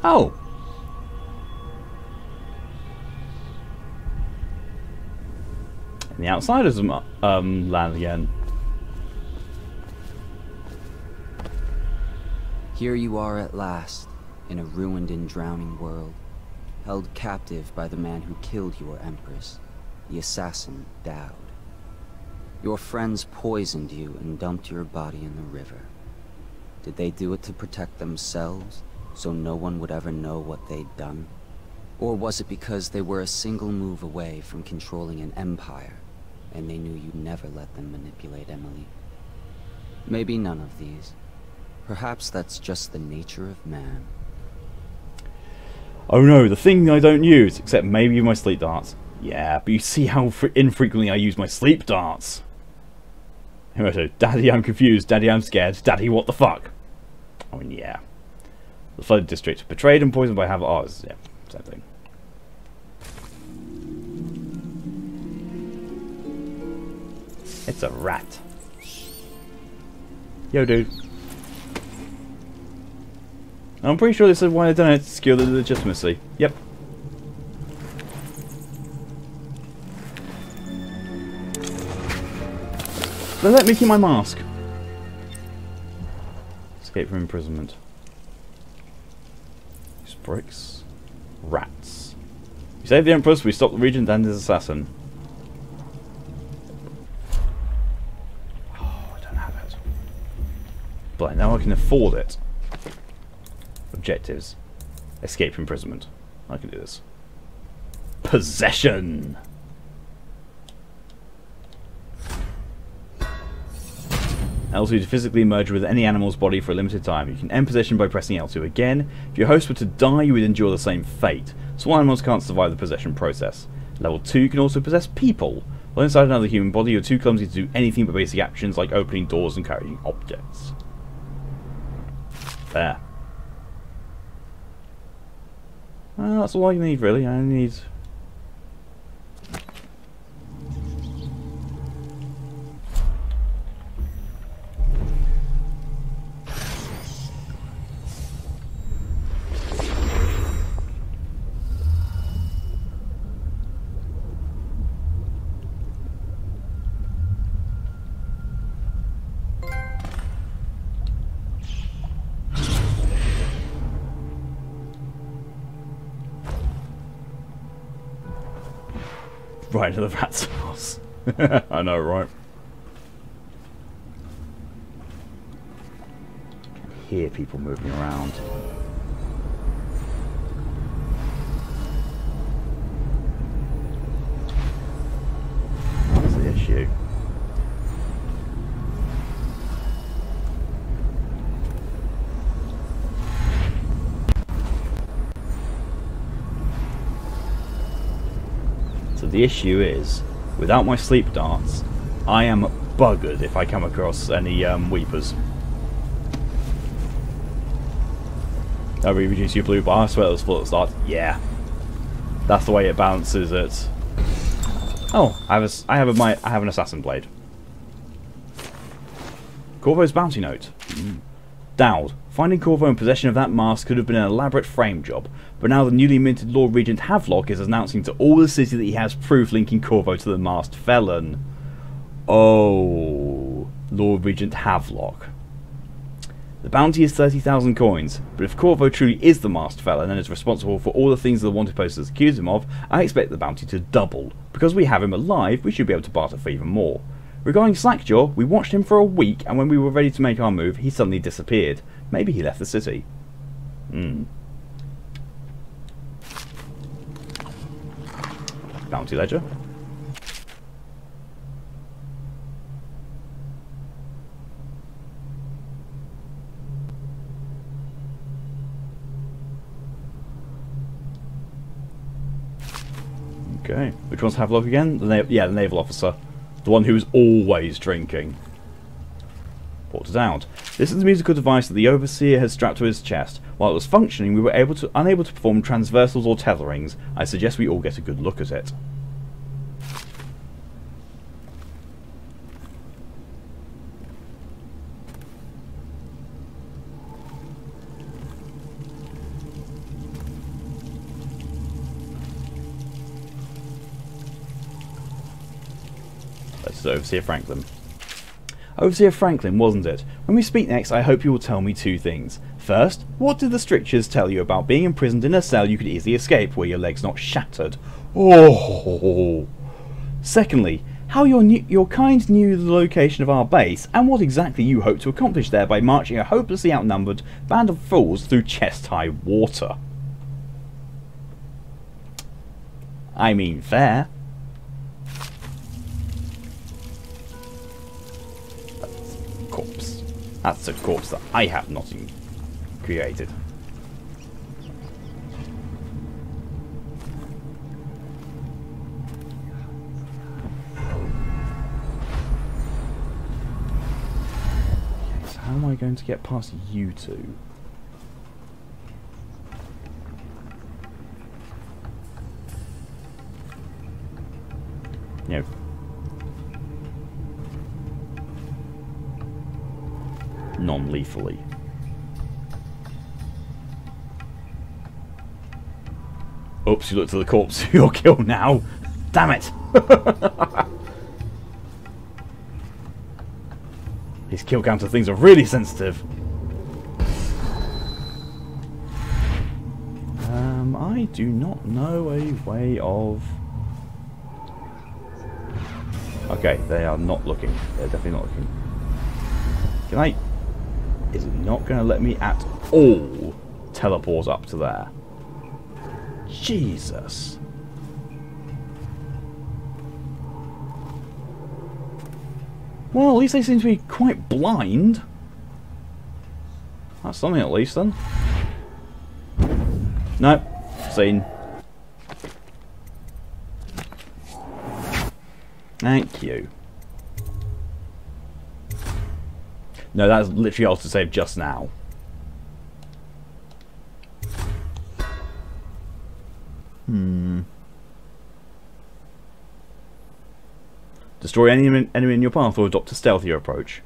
Oh. And the outsiders land again. Here you are at last, in a ruined and drowning world. Held captive by the man who killed your Empress, the assassin, Dowd. Your friends poisoned you and dumped your body in the river. Did they do it to protect themselves, so no one would ever know what they'd done? Or was it because they were a single move away from controlling an empire, and they knew you'd never let them manipulate Emily? Maybe none of these. Perhaps that's just the nature of man. Oh no, the thing I don't use, except maybe my sleep darts. Yeah, but you see how infrequently I use my sleep darts. So, Daddy, I'm confused. Daddy, I'm scared. Daddy, what the fuck? I mean, yeah. The flooded district. Betrayed and poisoned by Havoc. Oh, yeah, same thing. It's a rat. Yo, dude. I'm pretty sure this is why I've done it, to secure the legitimacy. Yep. Now let me keep my mask. Escape from imprisonment. Use bricks. Rats. We saved the Empress, we stopped the Regent and his assassin. Oh, I don't have it. But now I can afford it. Objectives. Escape from imprisonment. I can do this. Possession! L2 to physically merge with any animal's body for a limited time. You can end possession by pressing L2 again. If your host were to die, you would endure the same fate. Small animals can't survive the possession process. Level 2 can also possess people. While inside another human body, you're too clumsy to do anything but basic actions like opening doors and carrying objects. There. That's all I need, really. I need... Right into the rat's house. I know, right? I can hear people moving around. That's the issue. The issue is, without my sleep darts, I am buggered if I come across any weepers. I'll reduce your blue bar. I swear it was full at the start. Yeah, that's the way it balances it. Oh, I have an assassin blade. Corvo's bounty note. Dowd. Finding Corvo in possession of that mask could have been an elaborate frame job, but now the newly minted Lord Regent Havelock is announcing to all the city that he has proof linking Corvo to the masked felon. Oh, Lord Regent Havelock. The bounty is 30,000 coins, but if Corvo truly is the masked felon and is responsible for all the things the wanted posters accuse him of, I expect the bounty to double. Because we have him alive, we should be able to barter for even more. Regarding Slackjaw, we watched him for a week, and when we were ready to make our move, he suddenly disappeared. Maybe he left the city. Bounty ledger. Okay, which one's Havelock again? The naval officer. The one who's always drinking. Ported out. This is the musical device that the Overseer has strapped to his chest. While it was functioning, we were unable to perform transversals or tetherings. I suggest we all get a good look at it. This is Overseer Franklin. Overseer Franklin, wasn't it? When we speak next, I hope you will tell me two things. First, what did the strictures tell you about being imprisoned in a cell you could easily escape where your leg's not shattered? Oh! Secondly, how your kind knew the location of our base, and what exactly you hope to accomplish there by marching a hopelessly outnumbered band of fools through chest-high water. I mean, fair. That's a corpse. That's a corpse that I have not even created. How am I going to get past you two? You know. Non-lethally. Oops, you look to the corpse. You're killed now. Damn it. These kill counter things are really sensitive. I do not know a way of... Okay, they are not looking. They're definitely not looking. Can I... Is it not going to let me at all teleport up to there? Jesus. Well, at least they seem to be quite blind. That's something at least then. Nope. Seen. Thank you. No, that's literally all to save just now. Destroy any enemy in your path or adopt a stealthier approach.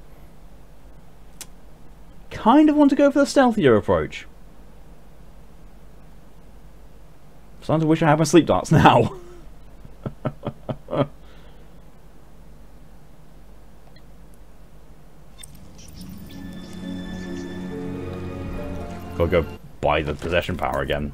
Kind of want to go for the stealthier approach. Starting to wish I had my sleep darts now. Gotta go buy the possession power again.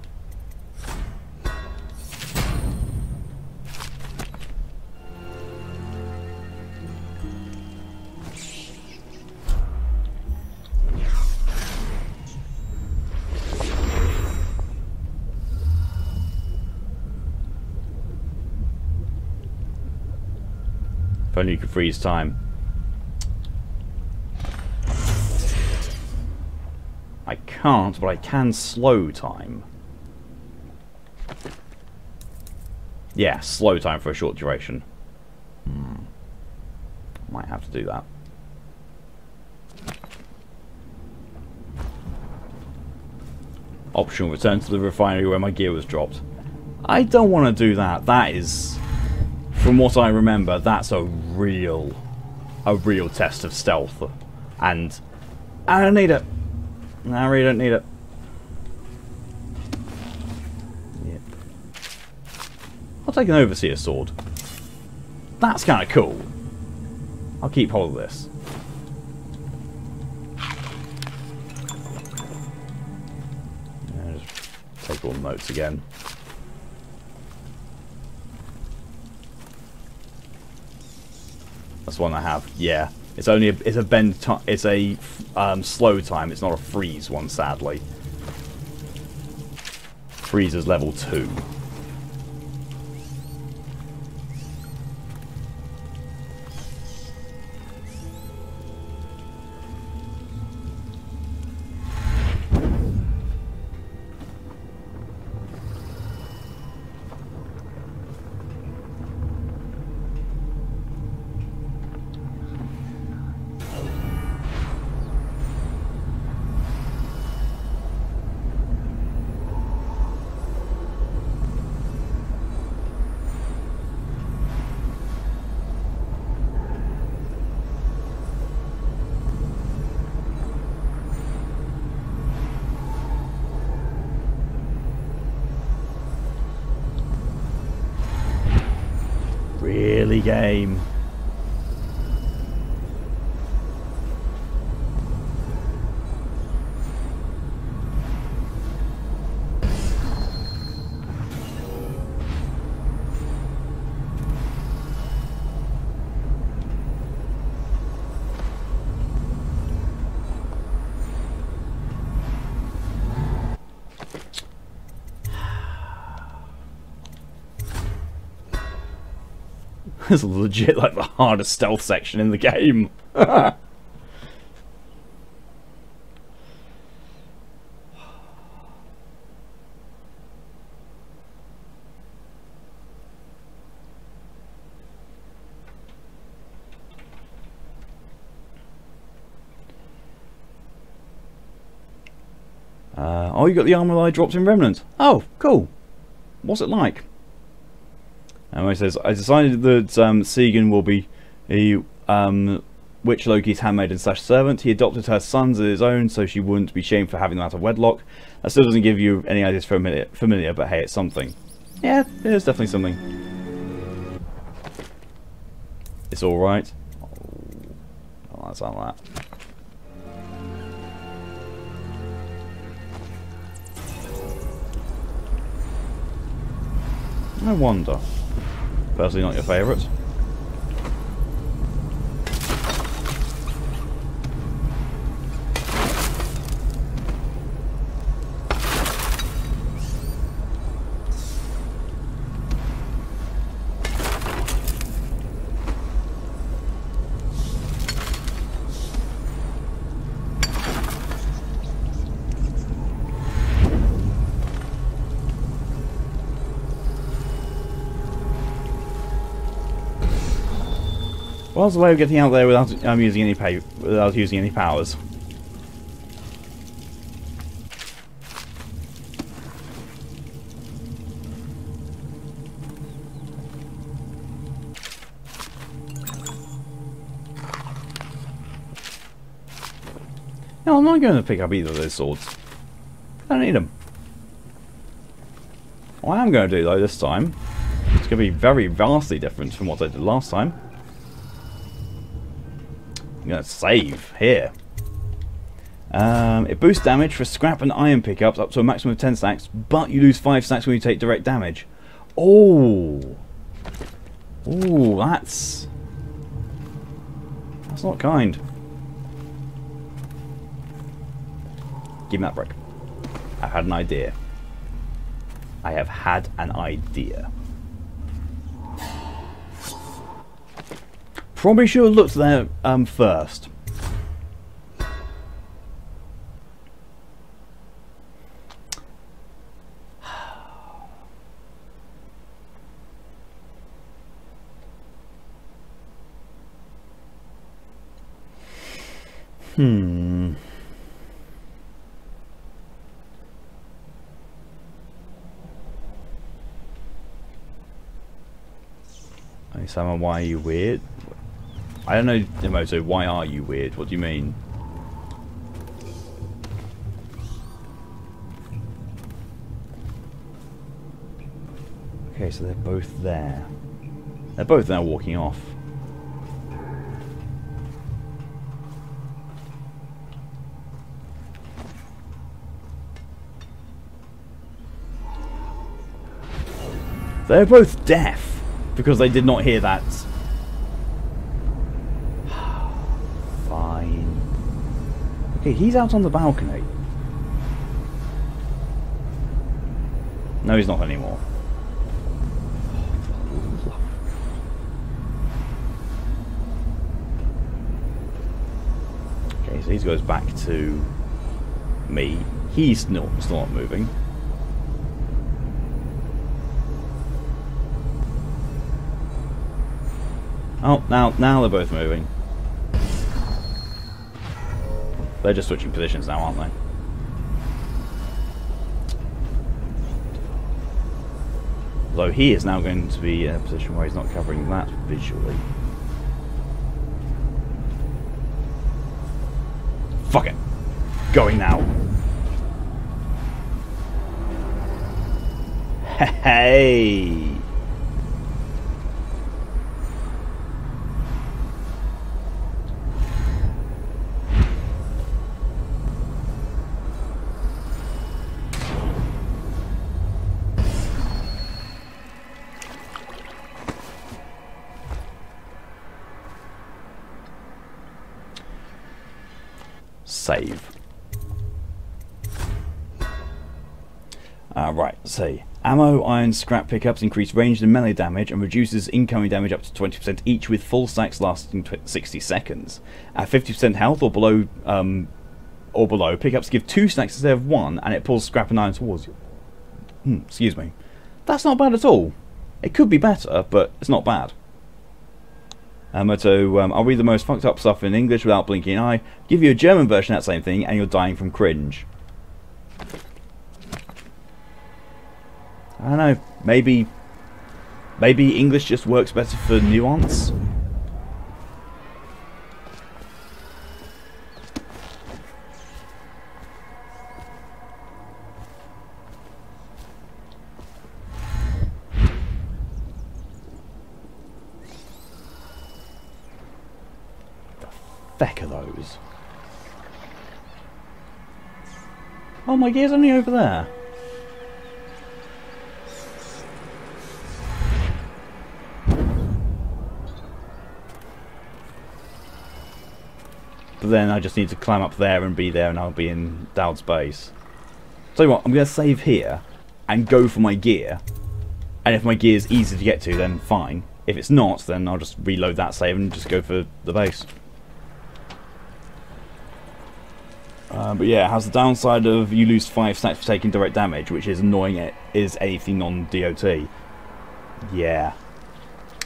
If only you could freeze time. I can't, but I can slow time. Yeah, slow time for a short duration. Might have to do that. Optional return to the refinery where my gear was dropped. I don't want to do that. That is... From what I remember, that's a real test of stealth, and I don't need it. I really don't need it. Yep. I'll take an overseer sword. That's kind of cool. I'll keep hold of this. Yeah, just take all the notes again. That's one I have. Yeah, it's only it's a bend. It's a slow time. It's not a freeze one, sadly. Freeze is level 2. Really, game? This is legit like the hardest stealth section in the game. Oh, you got the armor that I dropped in Remnant. Oh, cool. What's it like? And it says, I decided that Segan will be a Witch Loki's handmaiden slash servant. He adopted her sons as his own so she wouldn't be shamed for having them out of wedlock. That still doesn't give you any ideas familiar, but hey, it's something. Yeah, it is definitely something. It's alright. Oh, that's not that. I wonder. Personally, not your favourite. What's the way of getting out there without using any powers? No, I'm not going to pick up either of those swords. I don't need them. What I am going to do though this time, it's going to be very vastly different from what I did last time. I'm going to save here. It boosts damage for scrap and iron pickups up to a maximum of 10 stacks, but you lose 5 stacks when you take direct damage. Oh, that's not kind. Give me that brick. I've had an idea. I have had an idea. Probably should have looked there first. Hey, Simon, why are you weird? I don't know, Demoto, why are you weird? What do you mean? Okay, so they're both there. They're both now walking off. They're both deaf because they did not hear that. Fine. Okay, he's out on the balcony. No, he's not anymore. Okay, so he goes back to me. He's still not moving. Oh, now they're both moving. They're just switching positions now, aren't they? Although he is now going to be in a position where he's not covering that visually. Fuck it. Going now. Hey. Save. Right, let's see. Ammo iron scrap pickups increase range and melee damage and reduces incoming damage up to 20% each, with full stacks lasting 60 seconds. At 50% health or below, pickups give 2 stacks instead of 1, and it pulls scrap and iron towards you. Excuse me. That's not bad at all. It could be better, but it's not bad. I'll read the most fucked up stuff in English without blinking an eye. Give you a German version of that same thing, and you're dying from cringe. I don't know. Maybe English just works better for nuance. Feck are those? Oh, my gear's only over there. But then I just need to climb up there and be there, and I'll be in Dowd's base. Tell you what, I'm going to save here and go for my gear. And if my gear is easy to get to, then fine. If it's not, then I'll just reload that save and just go for the base. But yeah, it has the downside of you lose 5 stacks for taking direct damage, which is annoying. It is anything on DOT. Yeah,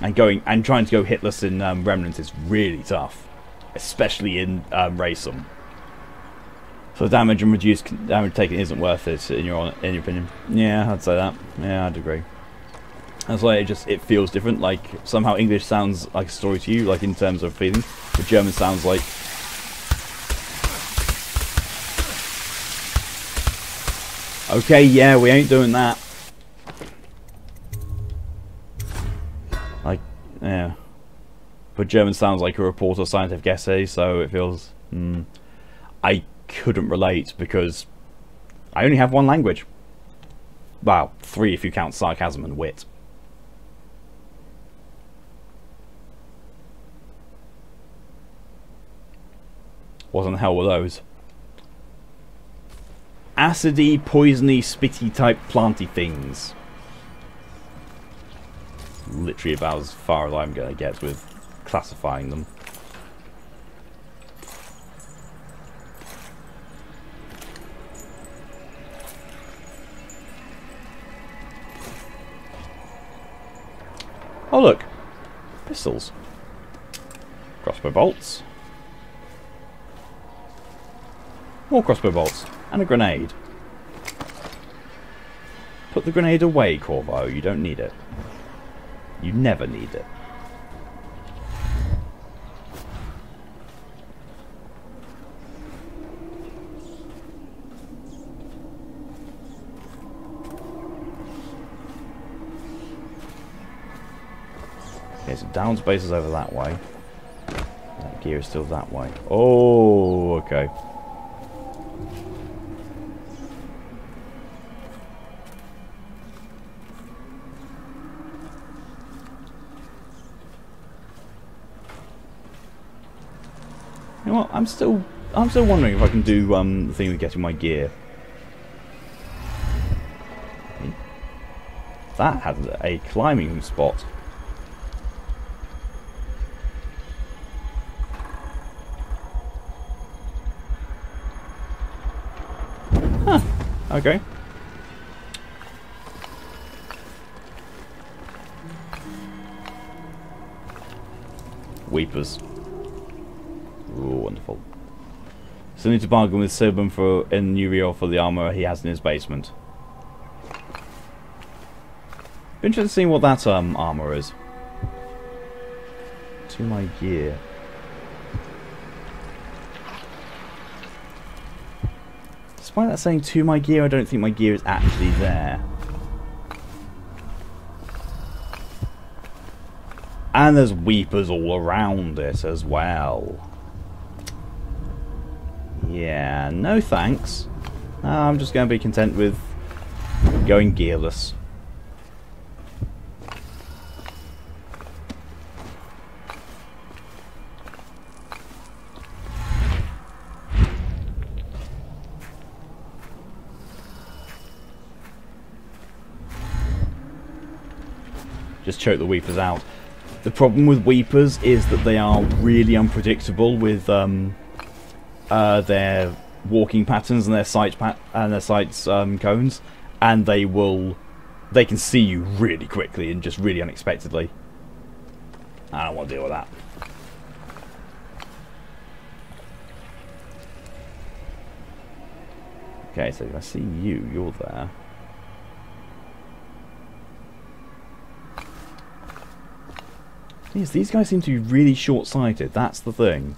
and trying to go hitless in Remnant is really tough, especially in Racem. So damage and reduced damage taken isn't worth it in your opinion. Yeah, I'd say that. Yeah, I'd agree. That's why it feels different. Like somehow English sounds like a story to you, like in terms of feeling, but German sounds like. Okay, yeah, we ain't doing that. Like, yeah. But German sounds like a report or scientific essay, so it feels... I couldn't relate because I only have one language. Well, 3 if you count sarcasm and wit. What in the hell were those? Acidy, poisony, spitty type planty things. Literally about as far as I'm going to get with classifying them. Oh look, pistols, crossbow bolts, more crossbow bolts. And a grenade. Put the grenade away, Corvo. You don't need it. You never need it. Okay, so Down's base is over that way. That gear is still that way. Oh, okay. You know what? I'm still wondering if I can do the thing with getting my gear. That had a climbing spot. Huh. Okay. Weepers. Ooh, wonderful. Still need to bargain with Silban in New York for the armor he has in his basement. Be interested to see what that armor is. To my gear. Despite that saying to my gear, I don't think my gear is actually there. And there's weepers all around it as well. Yeah, no thanks. I'm just going to be content with going gearless. just choke the Weepers out. The problem with Weepers is that they are really unpredictable with their walking patterns and their sight cones, and they can see you really quickly and just really unexpectedly. I don't want to deal with that. Okay, so if I see you, you're there. Yes, these guys seem to be really short-sighted, that's the thing.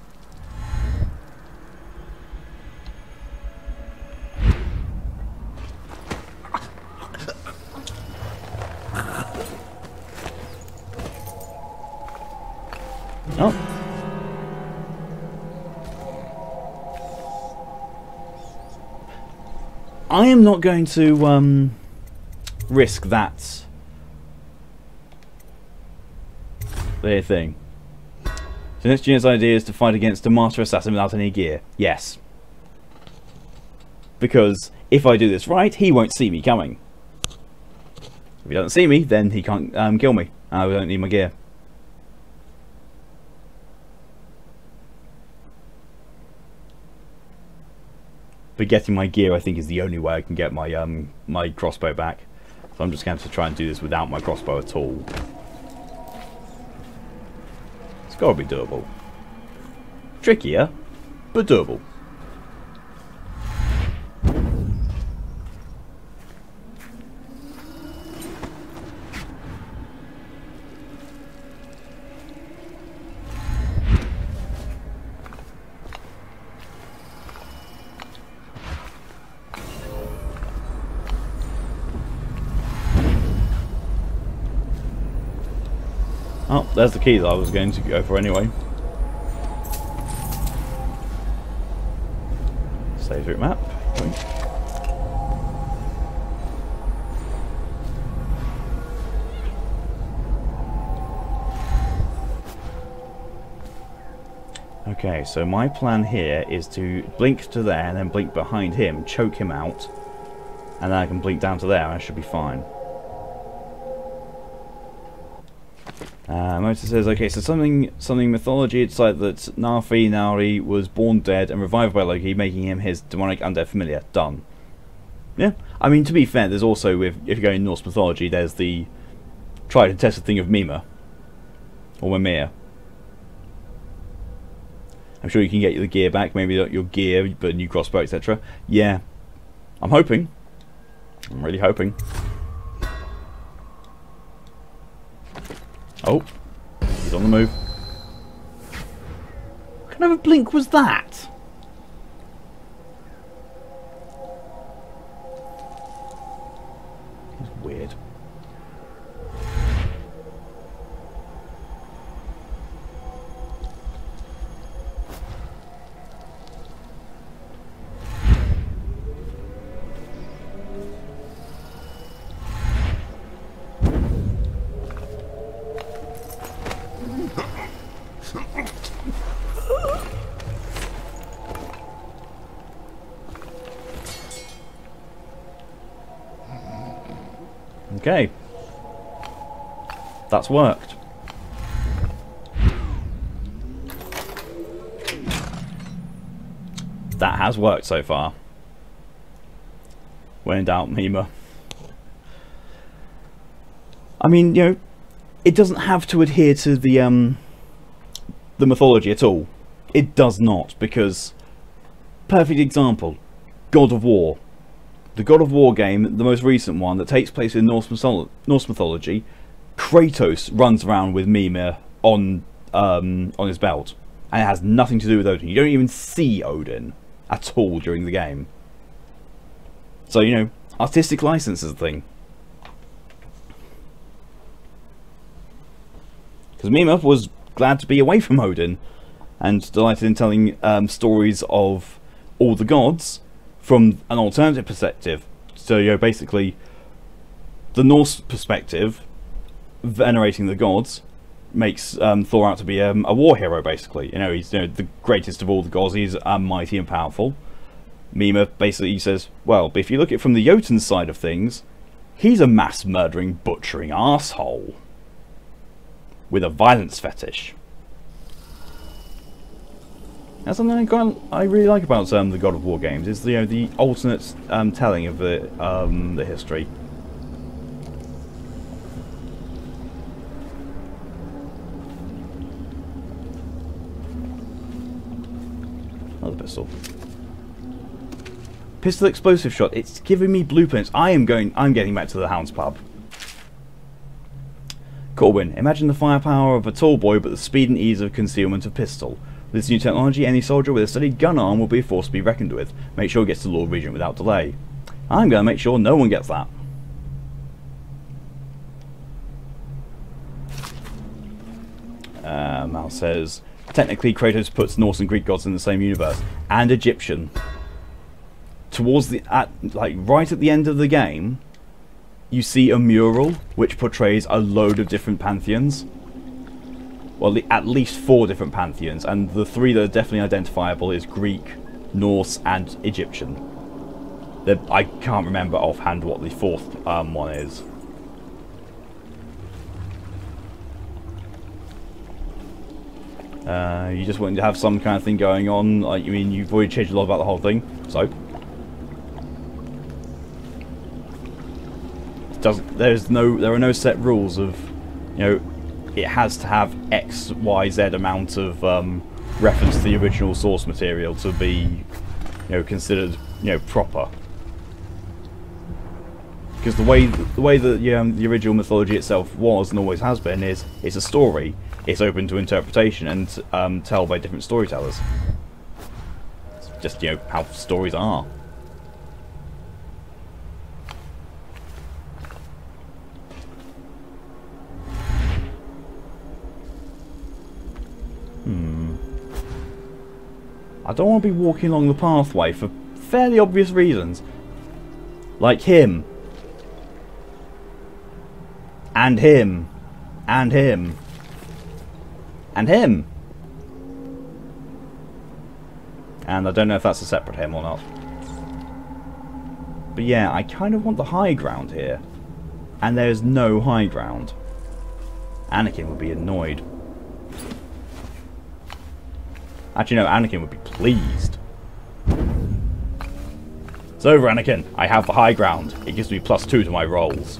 Oh. I am not going to risk that their thing. So next gen's idea is to fight against a master assassin without any gear. Yes. Because if I do this right, he won't see me coming. If he doesn't see me, then he can't kill me. I don't need my gear. But getting my gear, I think, is the only way I can get my my crossbow back. So I'm just going to try and do this without my crossbow at all. It's got to be doable. Trickier, but doable. Oh, there's the key that I was going to go for anyway. Save route map. Okay, so my plan here is to blink to there and then blink behind him, choke him out, and then I can blink down to there and I should be fine. Motor says, okay, so something mythology decided that Nari was born dead and revived by Loki, making him his demonic undead familiar. Done. Yeah, I mean, to be fair, there's also, if you go in Norse mythology, there's the tried and tested thing of Mima. Or Mimir. I'm sure you can get the gear back, maybe not your gear, but a new crossbow, etc. Yeah, I'm hoping. I'm really hoping. Oh, he's on the move. What kind of a blink was that? It's weird. Okay, that's worked. That has worked so far. When in doubt, Mima. I mean, you know, it doesn't have to adhere to the mythology at all. It does not, because perfect example, God of War. The God of War game, the most recent one that takes place in Norse mythology, Kratos runs around with Mima on his belt, and it has nothing to do with Odin. You don't even see Odin at all during the game. So, you know, artistic license is a thing. Because Mima was glad to be away from Odin, and delighted in telling stories of all the gods from an alternative perspective. So, you know, basically, the Norse perspective, venerating the gods, makes Thor out to be a war hero, basically. You know, he's the greatest of all the gods, he's mighty and powerful. Mima basically says, well, but if you look at it from the Jotun side of things, he's a mass-murdering, butchering arsehole. with a violence fetish. That's something I really like about the God of War games, is the alternate telling of the history. Another pistol. Pistol explosive shot. It's giving me blueprints. I'm getting back to the Hound's pub. Corwin, imagine the firepower of a tall boy, but the speed and ease of concealment of pistol. With this new technology, any soldier with a steady gun arm will be a force to be reckoned with. Make sure it gets to Lord Regent without delay. I'm going to make sure no one gets that. Mal says, technically Kratos puts Norse and Greek gods in the same universe, and Egyptian. Towards the right at the end of the game, you see a mural which portrays a load of different pantheons. Well, at least 4 different pantheons, and the 3 that are definitely identifiable is Greek, Norse, and Egyptian. I can't remember offhand what the 4th one is. You just want to have some kind of thing going on. Like, I mean, you've already changed a lot about the whole thing, so there are no set rules of, it has to have X, Y, Z amount of reference to the original source material to be, considered, proper. Because the way that the original mythology itself was and always has been is it's a story. It's open to interpretation and told by different storytellers. It's just how stories are. I don't want to be walking along the pathway for fairly obvious reasons. Like him. And him. And him. And him. And I don't know if that's a separate him or not. But yeah, I kind of want the high ground here. And there's no high ground. Anakin would be annoyed. Actually, no, Anakin would be pleased. It's over, Anakin. I have the high ground. It gives me +2 to my rolls.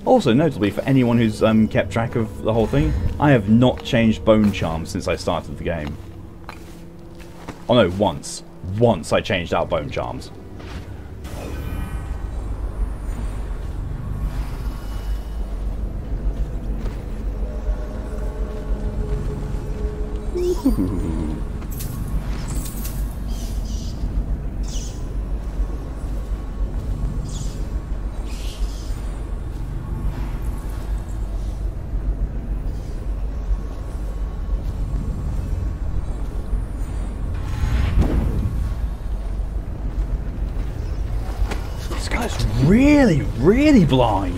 Also, notably, for anyone who's kept track of the whole thing, I have not changed bone charms since I started the game. Oh no, once. Once I changed out bone charms. This guy's really, really blind.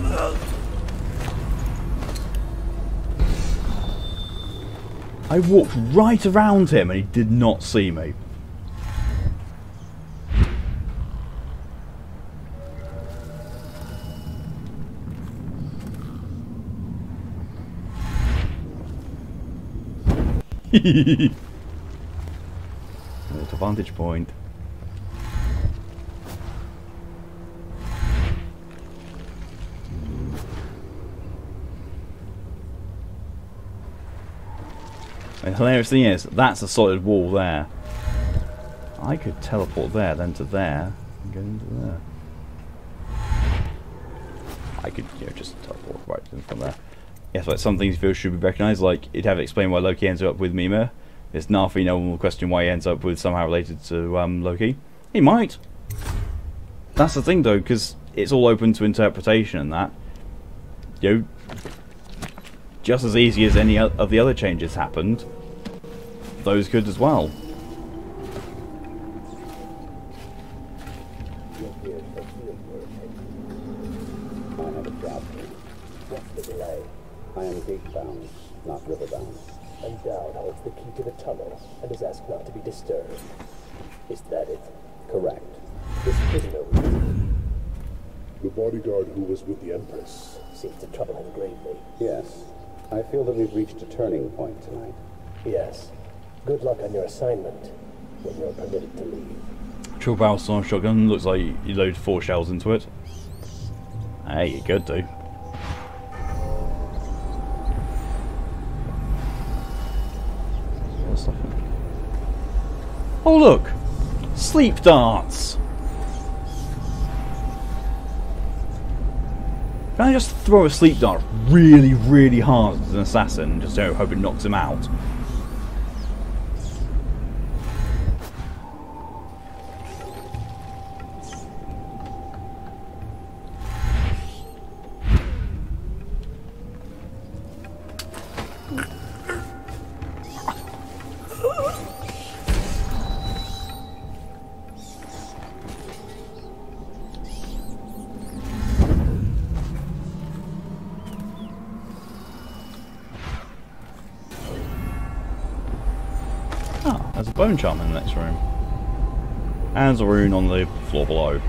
I walked right around him and he did not see me. There's a vantage point. And the hilarious thing is, that's a solid wall there. I could teleport there, then to there, and get into there. I could, just teleport right in from there. Yes, like some things feel should be recognised, like it'd have explained why Loki ends up with Mima. It's Nafi, no one will question why he ends up with somehow related to Loki. He might. That's the thing though, because it's all open to interpretation and that. Just as easy as any of the other changes happened, those could as well. I have a job. What's the delay? I am gate-bound, not river-bound. And Dowd holds the key to the tunnel and is asked not to be disturbed. Is that it? Correct. This prisoner The bodyguard who was with the Empress seems to trouble him greatly. Yes. I feel that we've reached a turning point tonight. Yes. Good luck on your assignment when you're permitted to leave. Triple barrel storm shotgun. Looks like you load 4 shells into it. Hey, you could do. Oh look! Sleep darts! Can I just throw a sleep dart really, really hard at an assassin and just hope it knocks him out? There's a bone charm in the next room. And there's a rune on the floor below.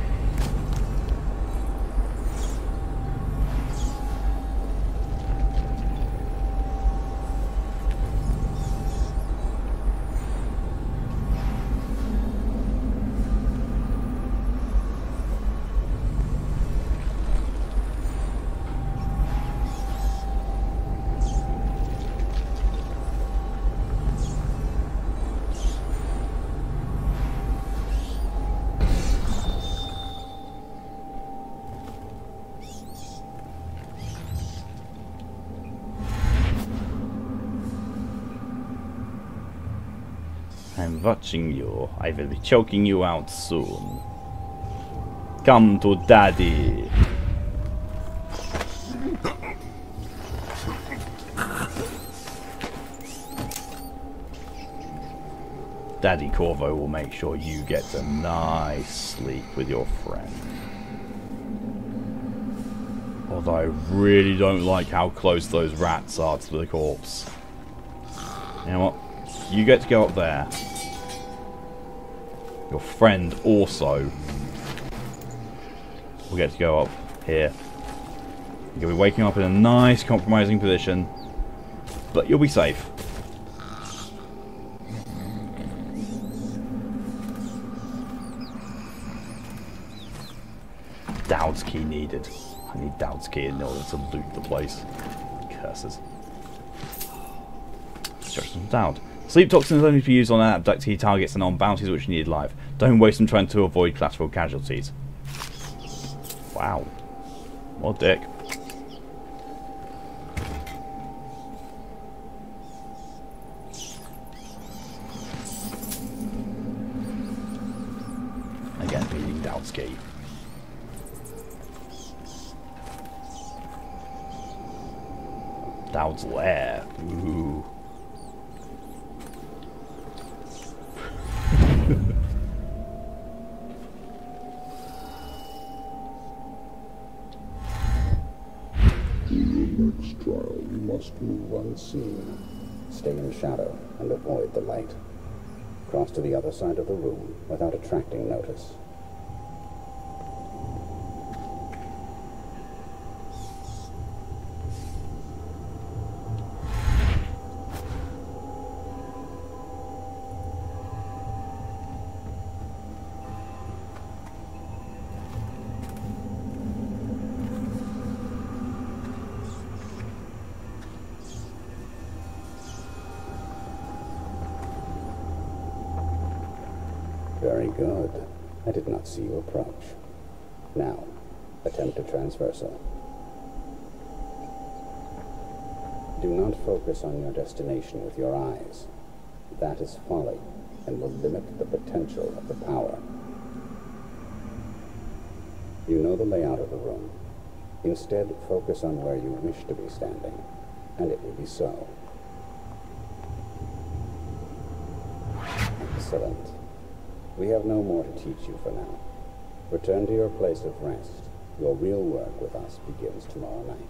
I'm watching you. I will be choking you out soon. Come to daddy. Daddy Corvo will make sure you get a nice sleep with your friend. Although I really don't like how close those rats are to the corpse. You know what? You get to go up there. Your friend also will get to go up here. You'll be waking up in a nice compromising position, but you'll be safe. Dowd's key needed. I need Dowd's key in order to loot the place. Curses. Instructions from Dowd. Sleep toxins only to be used on abductee targets and on bounties which you need alive. Don't waste them trying to avoid collateral casualties. Wow. What a dick. Again, reading Dowd's key. Dowd's lair. Ooh. Next trial, you must move unseen. Stay in shadow and avoid the light. Cross to the other side of the room without attracting notice. Very good. I did not see you approach. Now, attempt a transversal. Do not focus on your destination with your eyes. That is folly, and will limit the potential of the power. You know the layout of the room. Instead, focus on where you wish to be standing, and it will be so. Excellent. We have no more to teach you for now. Return to your place of rest. Your real work with us begins tomorrow night.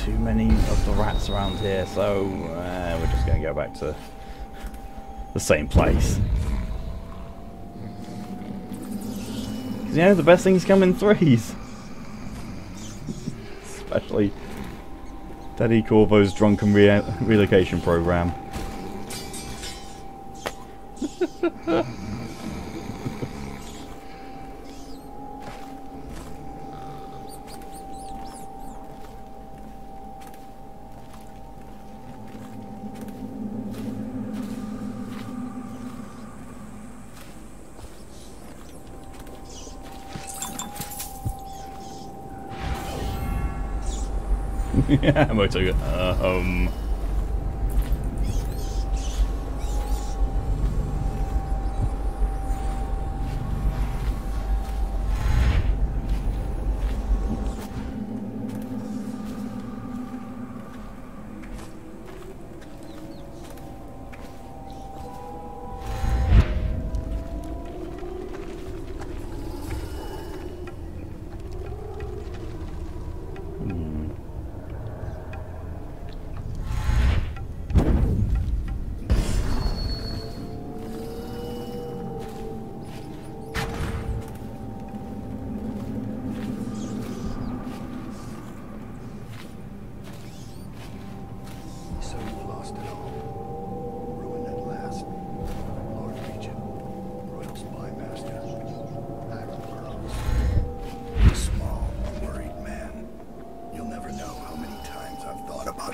too many of the rats around here, so we're just going to go back to the same place. Because, you know, the best things come in threes. Especially Daddy Corvo's drunken relocation program. Yeah, Moto.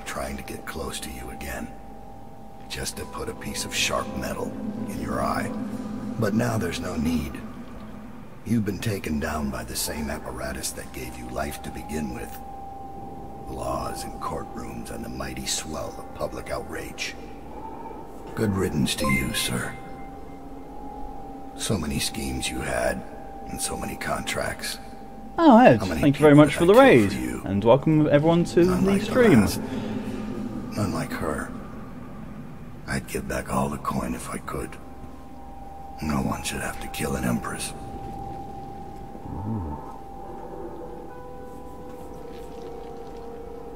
Trying to get close to you again, just to put a piece of sharp metal in your eye. But now there's no need. You've been taken down by the same apparatus that gave you life to begin with. Laws and courtrooms and the mighty swell of public outrage. Good riddance to you, sir. So many schemes you had, and so many contracts. Oh, Ed, thank you very much for the raid, and welcome everyone to the stream. None like her. I'd give back all the coin if I could. No one should have to kill an empress.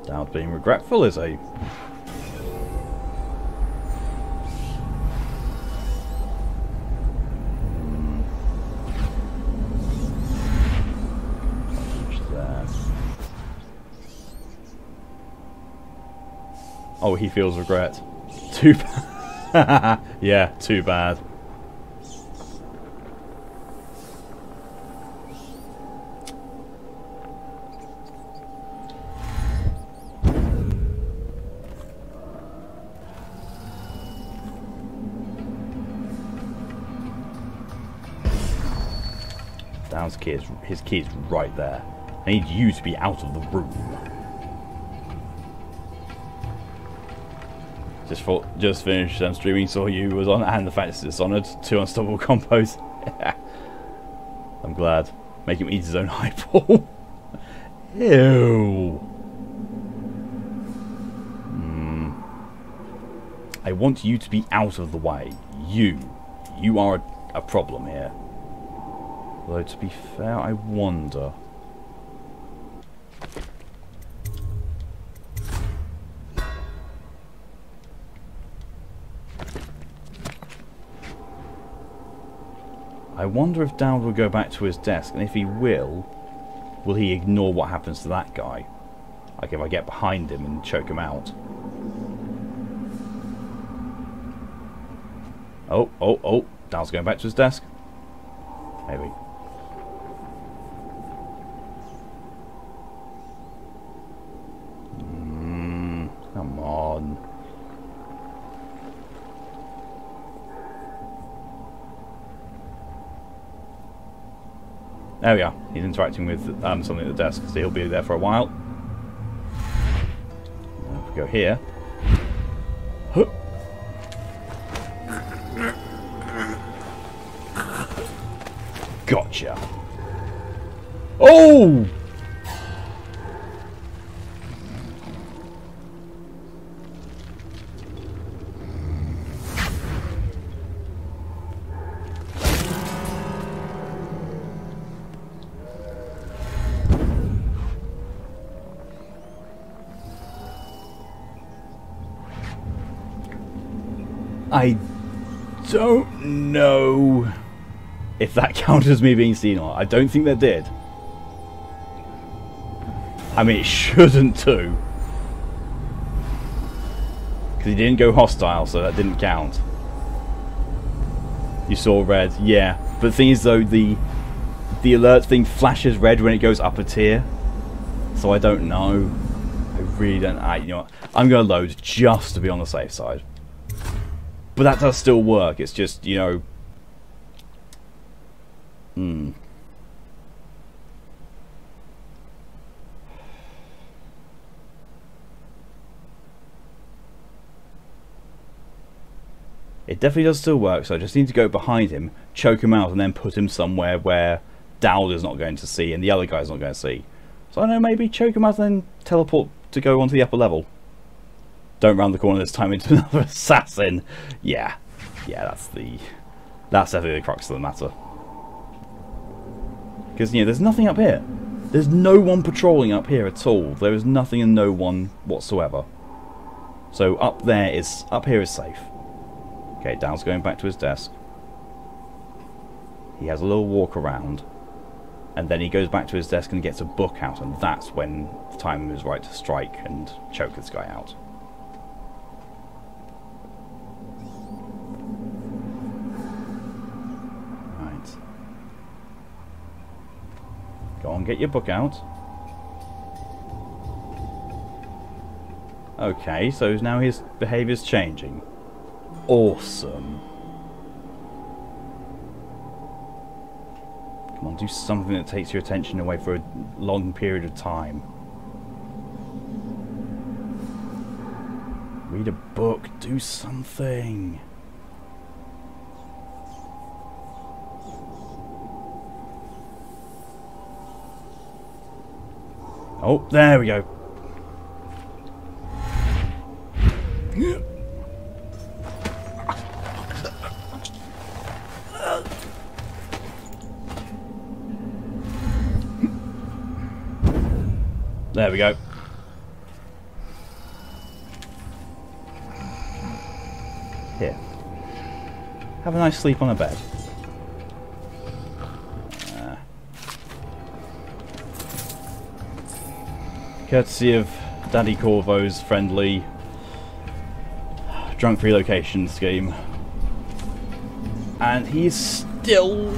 Dowd being regretful, is he? Oh, he feels regret. Too bad. Yeah, too bad. Dowd's key is, his key is right there. I need you to be out of the room. Just finished streaming, saw you was on, and the fact it's Dishonored, 2 unstoppable combos. I'm glad. Make him eat his own eyeball. Ew. I want you to be out of the way. You are a problem here. Although, to be fair, I wonder. I wonder if Dowd will go back to his desk, and if he will he ignore what happens to that guy? Like if I get behind him and choke him out. Oh, Dowd's going back to his desk. Maybe. Come on. There we are. He's interacting with something at the desk, so he'll be there for a while. Now if we go here. Gotcha. Oh! I don't know if that counts as me being senile. I don't think that did. I mean, it shouldn't do. Because he didn't go hostile, so that didn't count. You saw red, yeah. But the thing is, though, the alert thing flashes red when it goes up a tier. So I don't know. I really don't. You know what? I'm going to load just to be on the safe side. But that does still work. It's just, you know... It definitely does still work, so I just need to go behind him, choke him out, and then put him somewhere where Dowler's not going to see and the other guy's not going to see. So I don't know, maybe choke him out and then teleport to go onto the upper level. Don't round the corner this time into another assassin. Yeah, that's definitely the crux of the matter. Because, you know, there's nothing up here. There's no one patrolling up here at all. There is nothing and no one whatsoever. So up here is safe. Okay, Dow's going back to his desk. He has a little walk around. And then he goes back to his desk and gets a book out. And that's when the time is right to strike and choke this guy out. Right. Go on, get your book out. Okay, so now his behaviour's changing. Awesome. Come on, do something that takes your attention away for a long period of time. Read a book, do something. Oh, there we go. There we go. Here. Have a nice sleep on a bed. Courtesy of Daddy Corvo's friendly drunk relocation scheme. And he's still...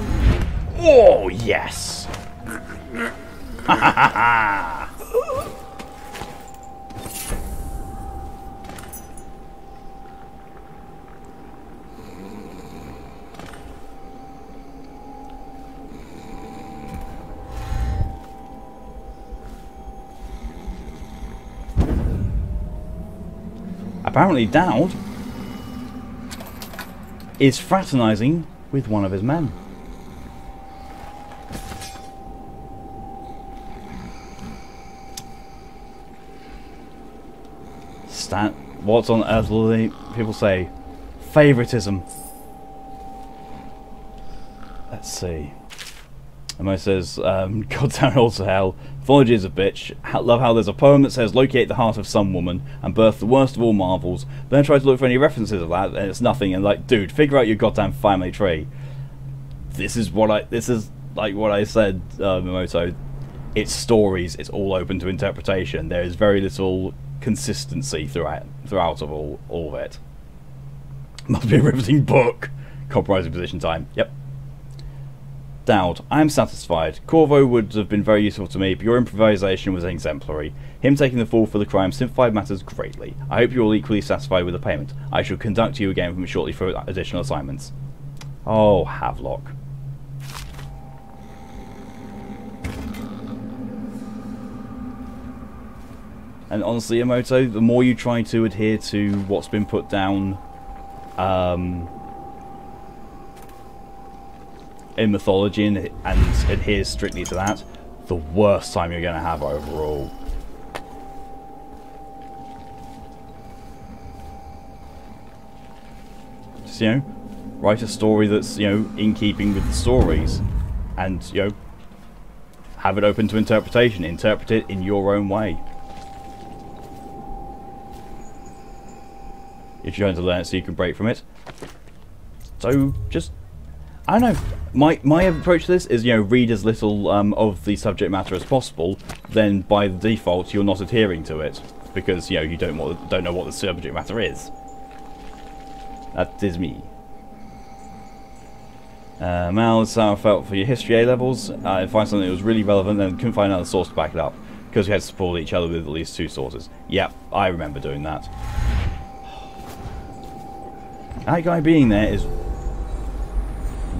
Oh, yes! Ha ha ha ha! Apparently Dowd is fraternizing with one of his men. What on earth will people say? Favoritism. Let's see. Emo says, Goddamn also hell. Mythology is a bitch. Love how there's a poem that says locate the heart of some woman and birth the worst of all marvels. Then I try to look for any references of that and it's nothing. And like, dude, figure out your goddamn family tree. This is like what I said, Mimoto. It's stories. It's all open to interpretation. There is very little consistency throughout of all of it. Must be a riveting book. Compromising position time. Yep. Dowd, I am satisfied. Corvo would have been very useful to me, but your improvisation was exemplary. Him taking the fall for the crime simplified matters greatly. I hope you're all equally satisfied with the payment. I shall conduct you again shortly for additional assignments. Oh, Havelock. And honestly, Emoto, the more you try to adhere to what's been put down in mythology and adhere strictly to that, the worst time you're going to have overall. Just, you know, write a story that's, you know, in keeping with the stories, and, you know, have it open to interpretation. Interpret it in your own way. You're trying to learn it so you can break from it. So just, I don't know. My approach to this is, you know, read as little of the subject matter as possible. Then by default, you're not adhering to it because, you know, you don't know what the subject matter is. That is me. Mal, this is how I felt for your history A levels. I find something that was really relevant and couldn't find another source to back it up because we had to support each other with at least 2 sources. Yep, I remember doing that. That guy being there is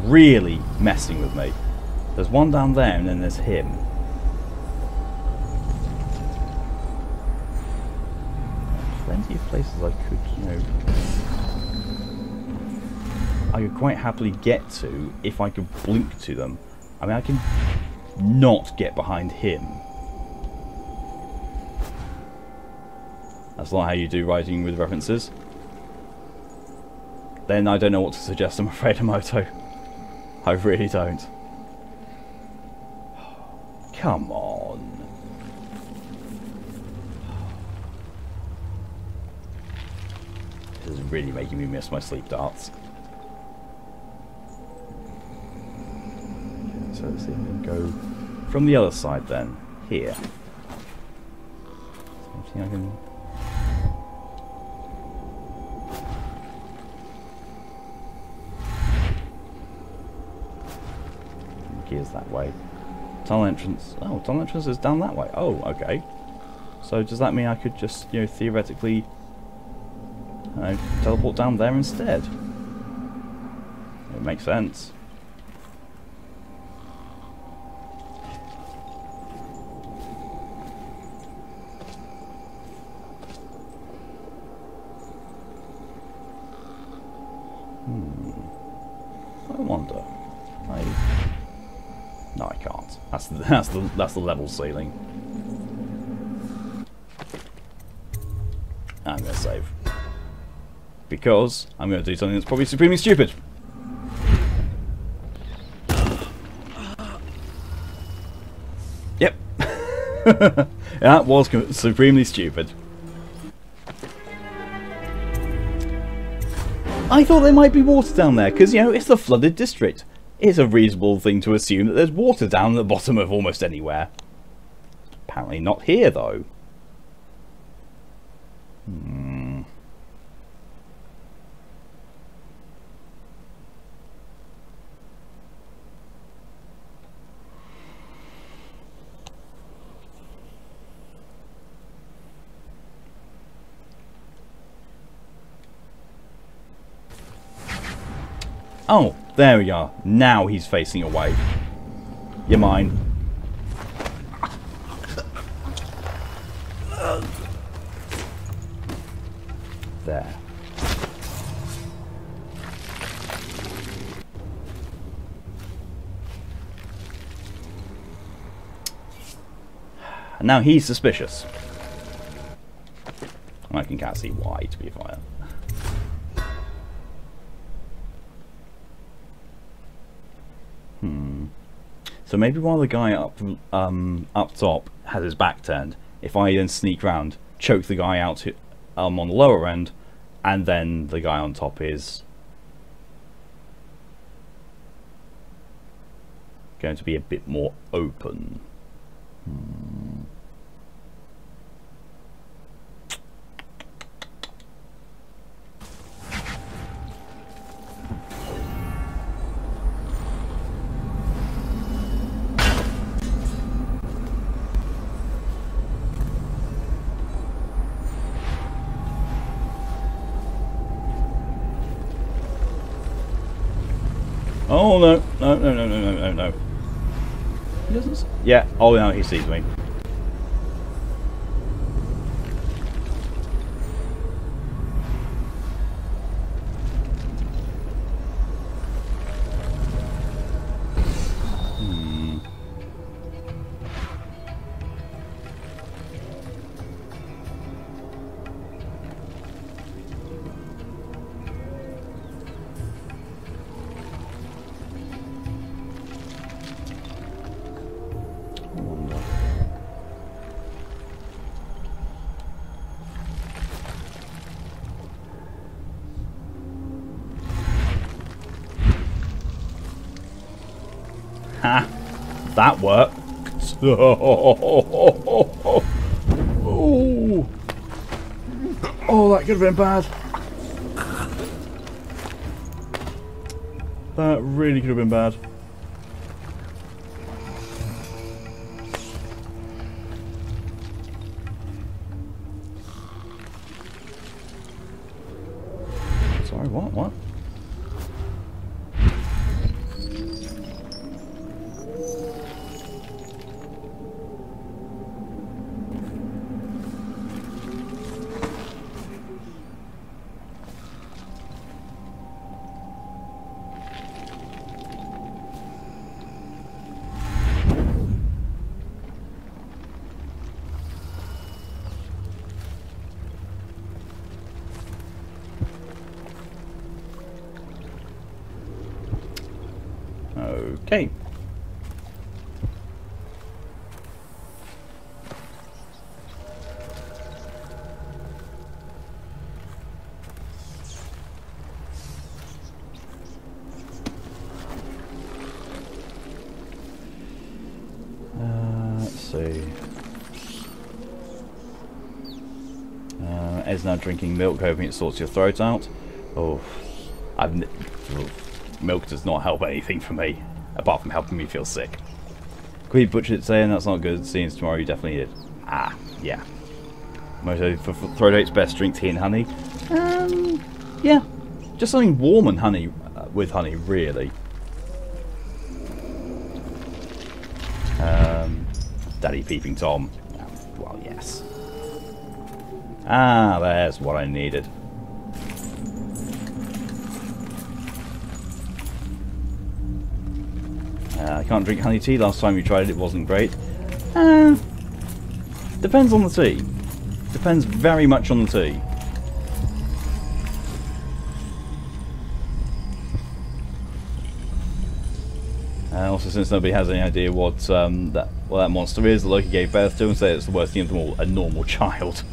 really messing with me. There's one down there and then there's him. Plenty of places I could, you know, I could quite happily get to if I could blink to them. I mean, I can not get behind him. That's not how you do writing with references. Then I don't know what to suggest, I'm afraid, Emoto. I really don't. Come on. This is really making me miss my sleep darts. So let's see if we can go from the other side then. Here. Something I can... Gears that way. Tunnel entrance. Oh, tunnel entrance is down that way. Oh, okay. So does that mean I could just, you know, theoretically teleport down there instead? It makes sense. I wonder. No, I can't. That's the level ceiling. I'm gonna save because I'm gonna do something that's probably supremely stupid. Yep. That was supremely stupid. I thought there might be water down there because, you know, it's the flooded district. It's a reasonable thing to assume that there's water down at the bottom of almost anywhere. Apparently not here, though. Oh, there we are. Now he's facing away. You're mine. There. And now he's suspicious. I can can't see why, to be fair. So maybe while the guy up top has his back turned, if I then sneak round, choke the guy out on the lower end, and then the guy on top is going to be a bit more open. Oh no, no, no, no, no, no, no, no. He doesn't. Yeah, oh no, he sees me. Ha! That worked. Oh, that could have been bad. That really could have been bad. Sorry, what? Okay. Let's see. Ed's now drinking milk, hoping it sorts your throat out. Oh, milk does not help anything for me, apart from helping me feel sick. Queen Butchered saying that's not good. Seems tomorrow you definitely did. Ah, yeah. Most for throat aches, best drink tea and honey. Yeah, just something warm and honey with honey, really. Daddy Peeping Tom. Well, yes. Ah, there's what I needed. I can't drink honey tea. Last time you tried it, it wasn't great. Depends on the tea. Depends very much on the tea. Also, since nobody has any idea what that monster is, Loki gave birth to and said it's the worst thing of them all, a normal child.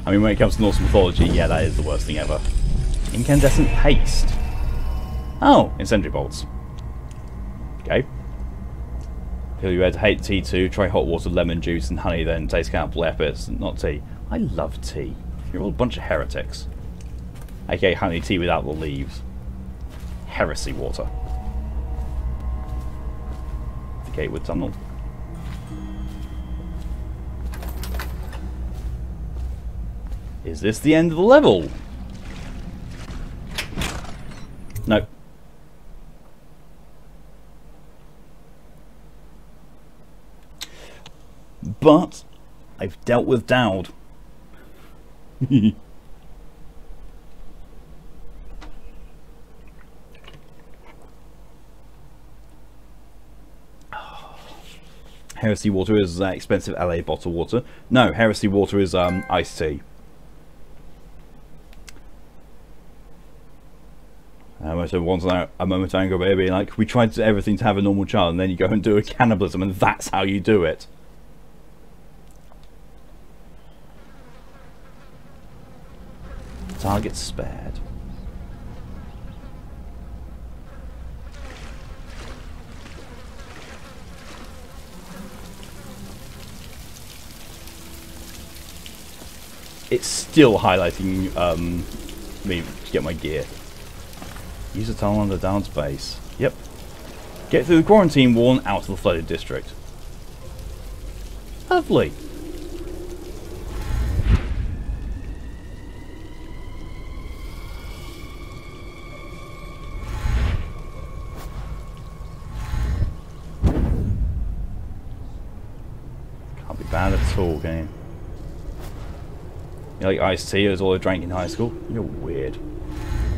I mean, when it comes to Norse mythology, yeah, that is the worst thing ever. Incandescent paste. Oh, incendiary bolts. Okay. Feel you had hate tea too. Try hot water, lemon juice, and honey, then taste apple lepers, not tea. I love tea. You're all a bunch of heretics. aka honey tea without the leaves. Heresy water. The Gatewood Tunnel. Is this the end of the level? No. But I've dealt with Dowd. Heresy water is expensive LA bottled water. No, Heresy water is iced tea. So once a moment ago, baby, like we tried everything to have a normal child, and then you go and do a cannibalism, and that's how you do it. Target spared. It's still highlighting me to get my gear. Use the tunnel under Dowd's base. Yep. Get through the quarantine wall and out to the flooded district. Lovely. Can't be bad at all, can you? You like iced tea as all I drank in high school? You're weird.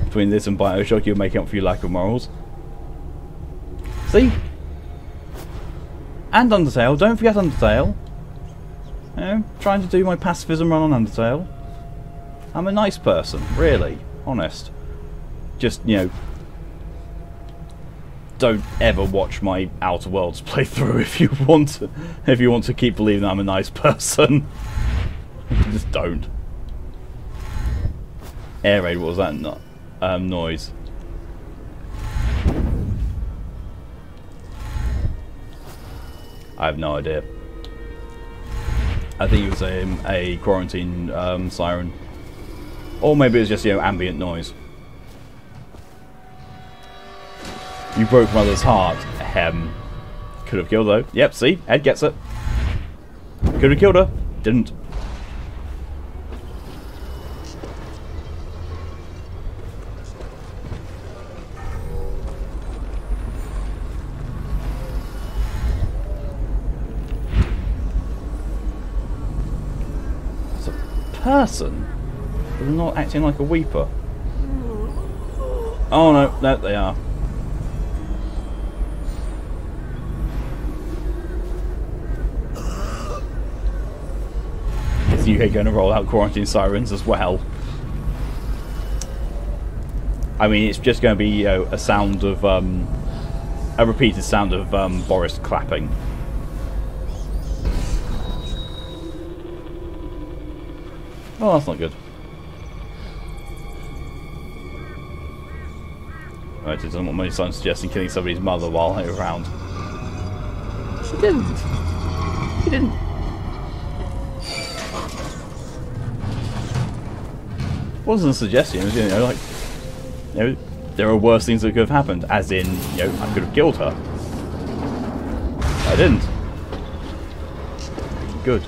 Between this and Bioshock, you're making up for your lack of morals. See? And Undertale. Don't forget Undertale. You know, trying to do my pacifism run on Undertale. I'm a nice person, really. Honest. Just, you know, don't ever watch my Outer Worlds playthrough if you want to keep believing I'm a nice person. Just don't. Air raid, what was that noise? I have no idea. I think it was a quarantine siren. Or maybe it was just, you know, ambient noise. You broke Mother's heart. Could have killed her. Yep, see? Ed gets it. Could have killed her. Didn't. It's a person. They're not acting like a weeper. Oh no, they are. Is UK going to roll out quarantine sirens as well? I mean, it's just going to be, you know, a sound of a repeated sound of Boris clapping. Oh, that's not good. Right, it doesn't want my son suggesting killing somebody's mother while they're around. He didn't. He didn't. Wasn't a suggestion. It was, you know, like, you know, there are worse things that could have happened. As in, you know, I could have killed her. I didn't. Good.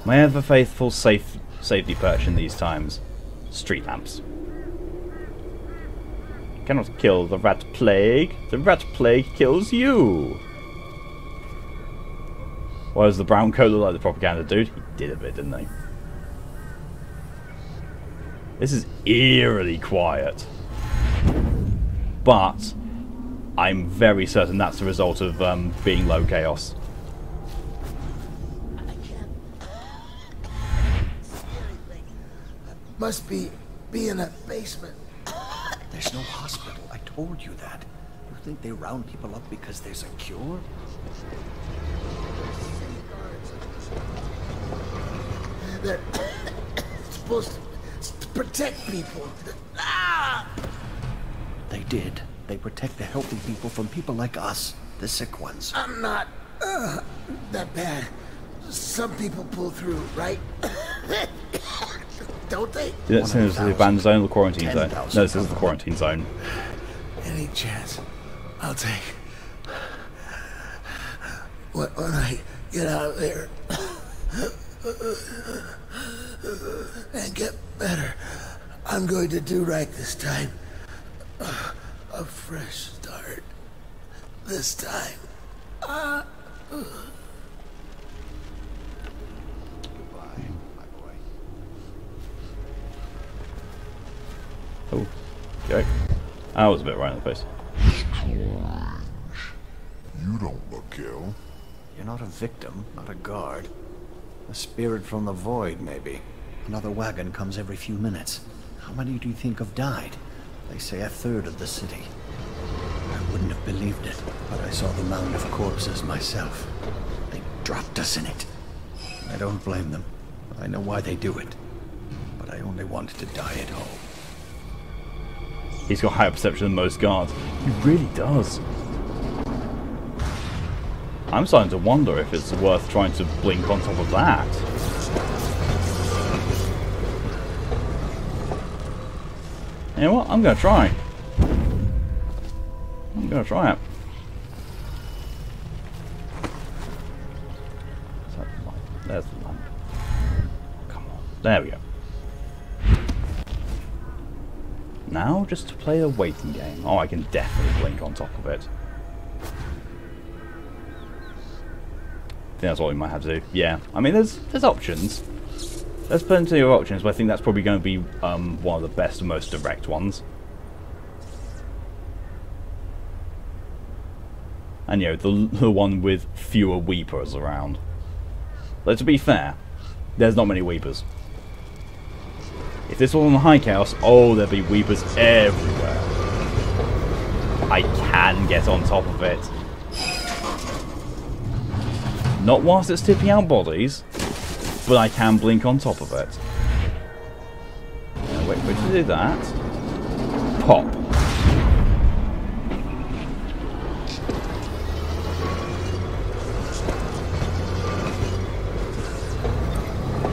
My ever faithful safety perch in these times. Street lamps. Cannot kill the rat plague. The rat plague kills you. Why does the brown coat look like the propaganda dude? He did a bit, didn't he? This is eerily quiet. But I'm very certain that's the result of being low chaos. Must be in a basement. There's no hospital. I told you that. You think they round people up because there's a cure? They're supposed to protect people. Ah! They did. They protect the healthy people from people like us, the sick ones. I'm not that bad. Some people pull through, right? Don't they? This is the abandoned zone or the quarantine zone? No, this is the quarantine zone. Any chance I'll take. When I get out of there and get better, I'm going to do right this time. A fresh start. This time. Oh, okay. I was a bit right in the face. You don't look ill. You're not a victim, not a guard. A spirit from the void, maybe. Another wagon comes every few minutes. How many do you think have died? They say a third of the city. I wouldn't have believed it, but I saw the mound of corpses myself. They dropped us in it. I don't blame them. I know why they do it. But I only wanted to die at home. He's got higher perception than most guards. He really does. I'm starting to wonder if it's worth trying to blink on top of that. You know what? I'm going to try. I'm going to try it. There's the lamp. Come on. There we go. Now, just to play a waiting game. Oh, I can definitely blink on top of it. I think that's what we might have to do. Yeah, I mean, there's options. There's plenty of options, but I think that's probably going to be one of the best and most direct ones. And, you know, the one with fewer weepers around. But to be fair, there's not many weepers. If this was on High Chaos, oh, there'd be weepers everywhere. I can get on top of it. Not whilst it's tipping out bodies, but I can blink on top of it. Wait for it to do that. pop.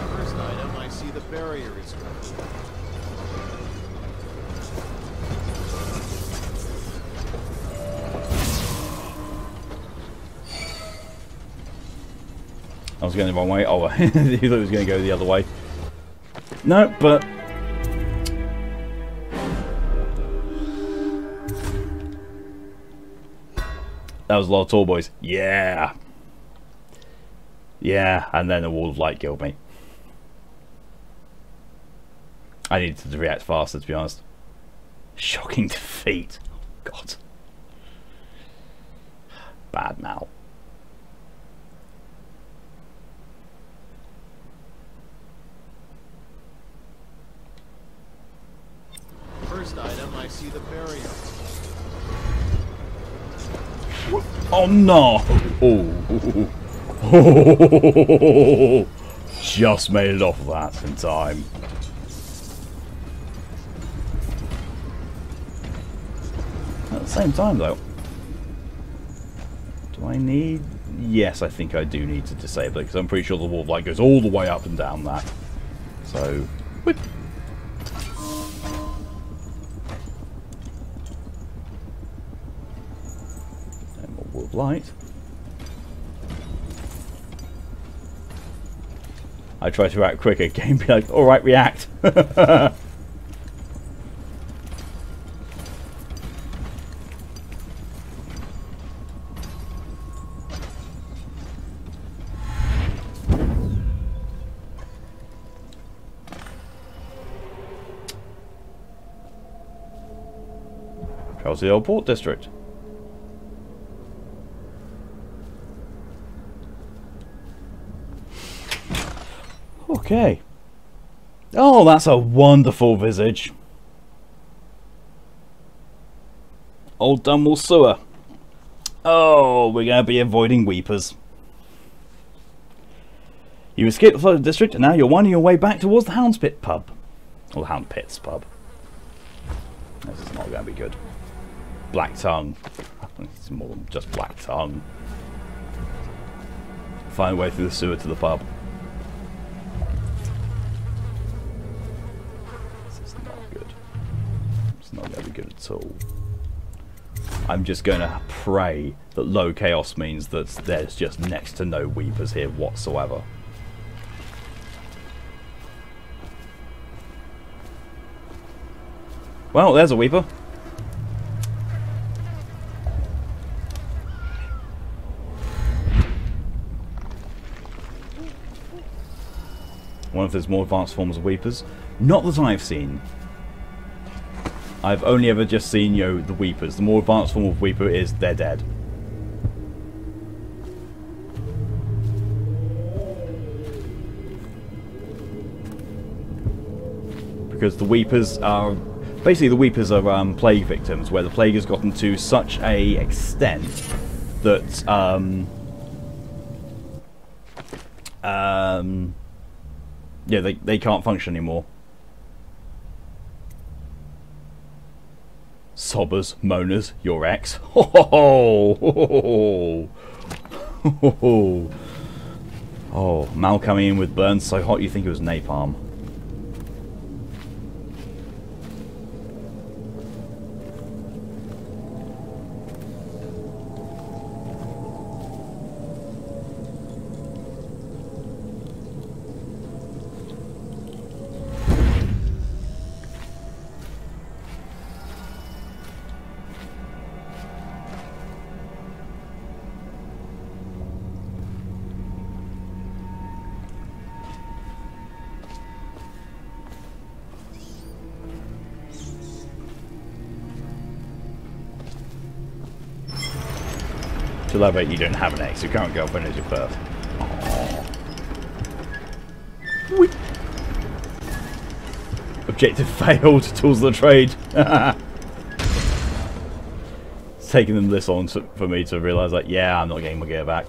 First item, I see the barrier is complete. I was going the wrong way. Oh, he thought it was going to go the other way. No, but... that was a lot of tall boys. Yeah! Yeah, and then a wall of light killed me. I needed to react faster, to be honest. Shocking defeat. Oh, God. Bad now. First item, I see the barrier. Oh no! Oh. Just made it off of that in time. At the same time though, do I need... yes, I think I do need to disable it, because I'm pretty sure the wall of light goes all the way up and down that. So, whip. And more wall of light. I try to react quicker, game be like, alright, react. Travels to the old port district. Okay. Oh, that's a wonderful visage. Old Dunwall Sewer. Oh, we're going to be avoiding Weepers. You escaped the flooded district and now you're winding your way back towards the Hound's Pit pub. Or the Hound Pit's pub. This is not going to be good. Black Tongue. It's more than just Black Tongue. Find a way through the sewer to the pub. This is not good. It's not going to be good at all. I'm just going to pray that low chaos means that there's just next to no Weepers here whatsoever. Well, there's a Weeper. One of those more advanced forms of Weepers. Not that I've seen. I've only ever just seen, you know, the Weepers. The more advanced form of Weeper is they're dead. Because the Weepers are... basically the Weepers are plague victims, where the plague has gotten to such a extent that... yeah, they can't function anymore. Sobbers, moaners, your ex. Ho ho ho! Ho ho ho! Oh, Mal coming in with burns so hot you think it was napalm. To elaborate, you don't have an ex. Your current girlfriend is your first. Objective failed. Tools of the trade. It's taking them this long for me to realise that, yeah, I'm not getting my gear back.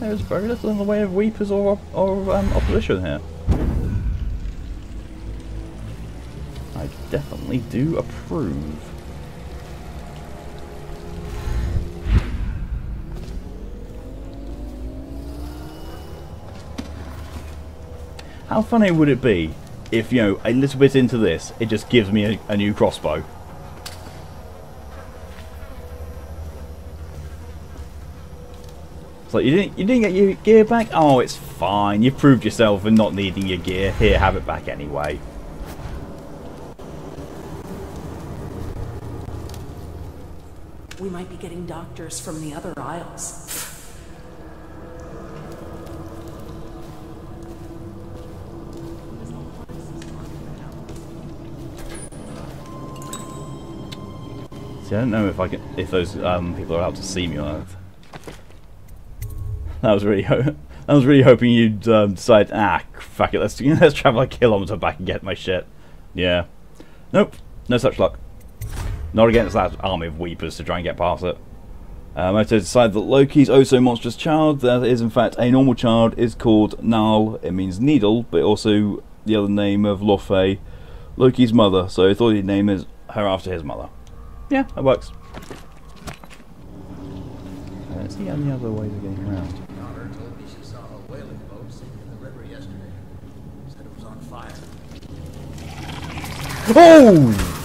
There's very little in the way of weepers or opposition here. I definitely do approve. How funny would it be if, you know, a little bit into this, it just gives me a new crossbow? It's like, you didn't get your gear back? Oh, it's fine. You've proved yourself in not needing your gear. Here, have it back anyway. We might be getting doctors from the other aisles. See, I don't know if those people are out to see me or not. I was really hoping you'd decide, fuck it, let's travel a kilometre back and get my shit. Yeah. Nope. No such luck. Not against that army of weepers to try and get past it. I had to decide that Loki's oh-so-monstrous child, that is in fact a normal child, is called Nal. It means needle, but also the other name of Lofe, Loki's mother, so I thought he'd name her after his mother. Yeah, that works. I don't see any other ways of getting around. Daughter told me she saw a whaling boat sink in the river yesterday. Said it was on fire. Oh!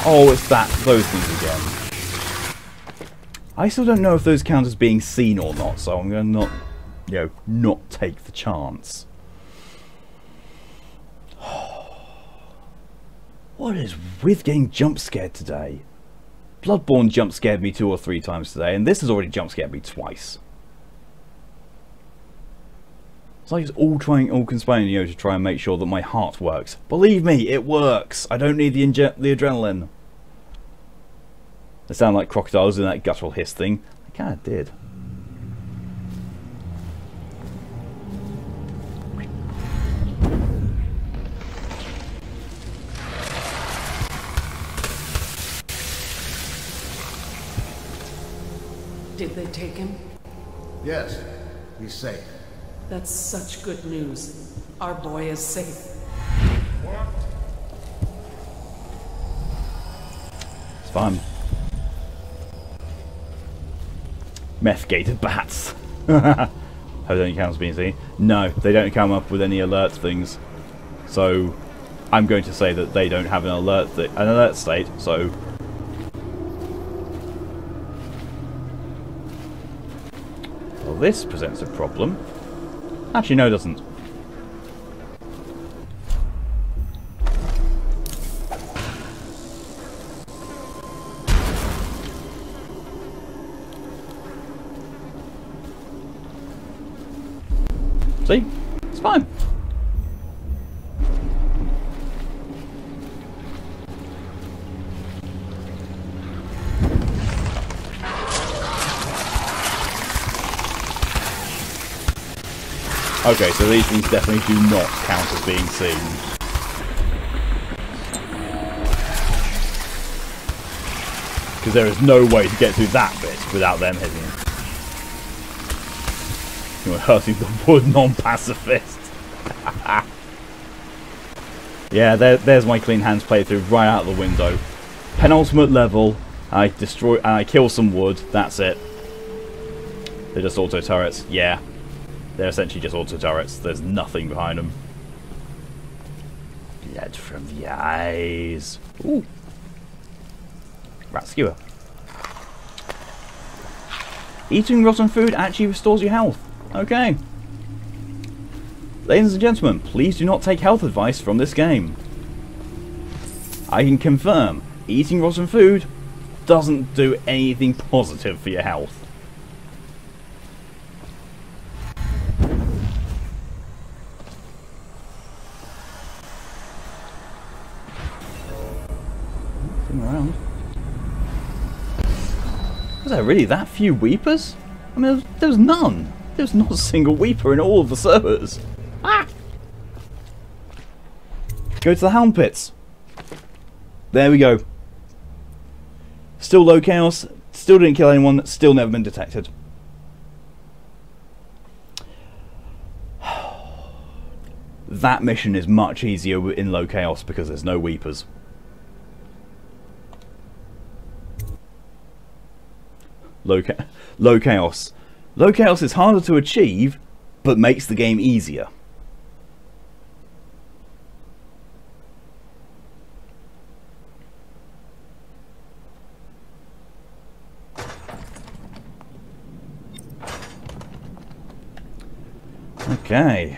Oh, it's those things again. I still don't know if those count as being seen or not, so I'm going to not take the chance. What is with getting jump scared today? Bloodborne jump scared me 2 or 3 times today, and this has already jump scared me twice. It's like it's all conspiring, to try and make sure that my heart works. Believe me, it works. I don't need the adrenaline. They sound like crocodiles in that guttural hiss thing. I kind of did. Did they take him? Yes, he's safe. That's such good news. Our boy is safe. It's fine. Meth-gated bats. Hope they don't count as being seen. No, they don't come up with any alert things. So I'm going to say that they don't have an alert state. So well, this presents a problem. Actually, no, it doesn't. See? It's fine. Okay, so these things definitely do not count as being seen. Because there is no way to get through that bit without them hitting it. You're hurting the wood non-pacifist. Yeah, there's my clean hands playthrough right out the window. Penultimate level, I destroy and I kill some wood, that's it. They're just auto turrets, yeah. They're essentially just auto turrets, there's nothing behind them. Blood from the eyes. Ooh. Rat skewer. Eating rotten food actually restores your health. Okay. Ladies and gentlemen, please do not take health advice from this game. I can confirm, eating rotten food doesn't do anything positive for your health. Nothing around. Was there really that few weepers? I mean, there was none. There's not a single weeper in all of the servers. Ah! Go to the Hound Pits. There we go. Still low chaos. Still didn't kill anyone, still never been detected. That mission is much easier in low chaos because there's no weepers. Low chaos. Low chaos is harder to achieve, but makes the game easier. Okay.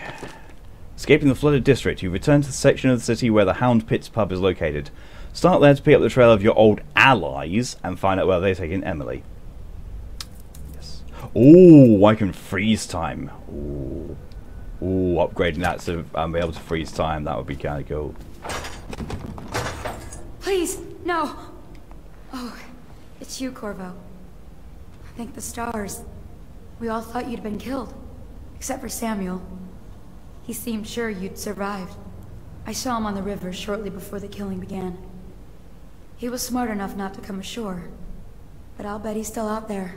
Escaping the flooded district, you return to the section of the city where the Hound Pits pub is located. Start there to pick up the trail of your old allies and find out where they're taking Emily. Yes. Ooh, I can freeze time. Ooh. Ooh, upgrading that to be able to freeze time, that would be kind of cool. Please, no. Oh, it's you, Corvo. Thank the stars. We all thought you'd been killed. Except for Samuel. He seemed sure you'd survived. I saw him on the river shortly before the killing began. He was smart enough not to come ashore. But I'll bet he's still out there.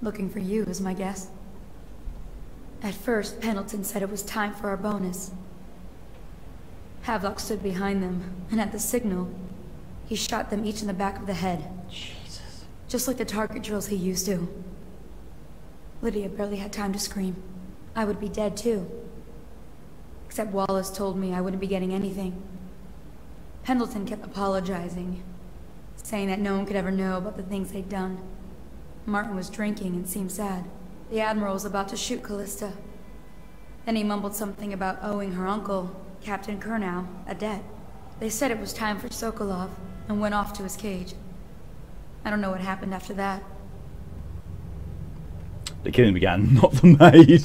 Looking for you is my guess. At first, Pendleton said it was time for our bonus. Havelock stood behind them, and at the signal, he shot them each in the back of the head. Jesus. Just like the target drills he used to. Lydia barely had time to scream. I would be dead too. Except Wallace told me I wouldn't be getting anything. Pendleton kept apologizing, saying that no one could ever know about the things they'd done. Martin was drinking and seemed sad. The Admiral was about to shoot Callista. Then he mumbled something about owing her uncle, Captain Kurnow, a debt. They said it was time for Sokolov, and went off to his cage. I don't know what happened after that. The killing began, not the maid.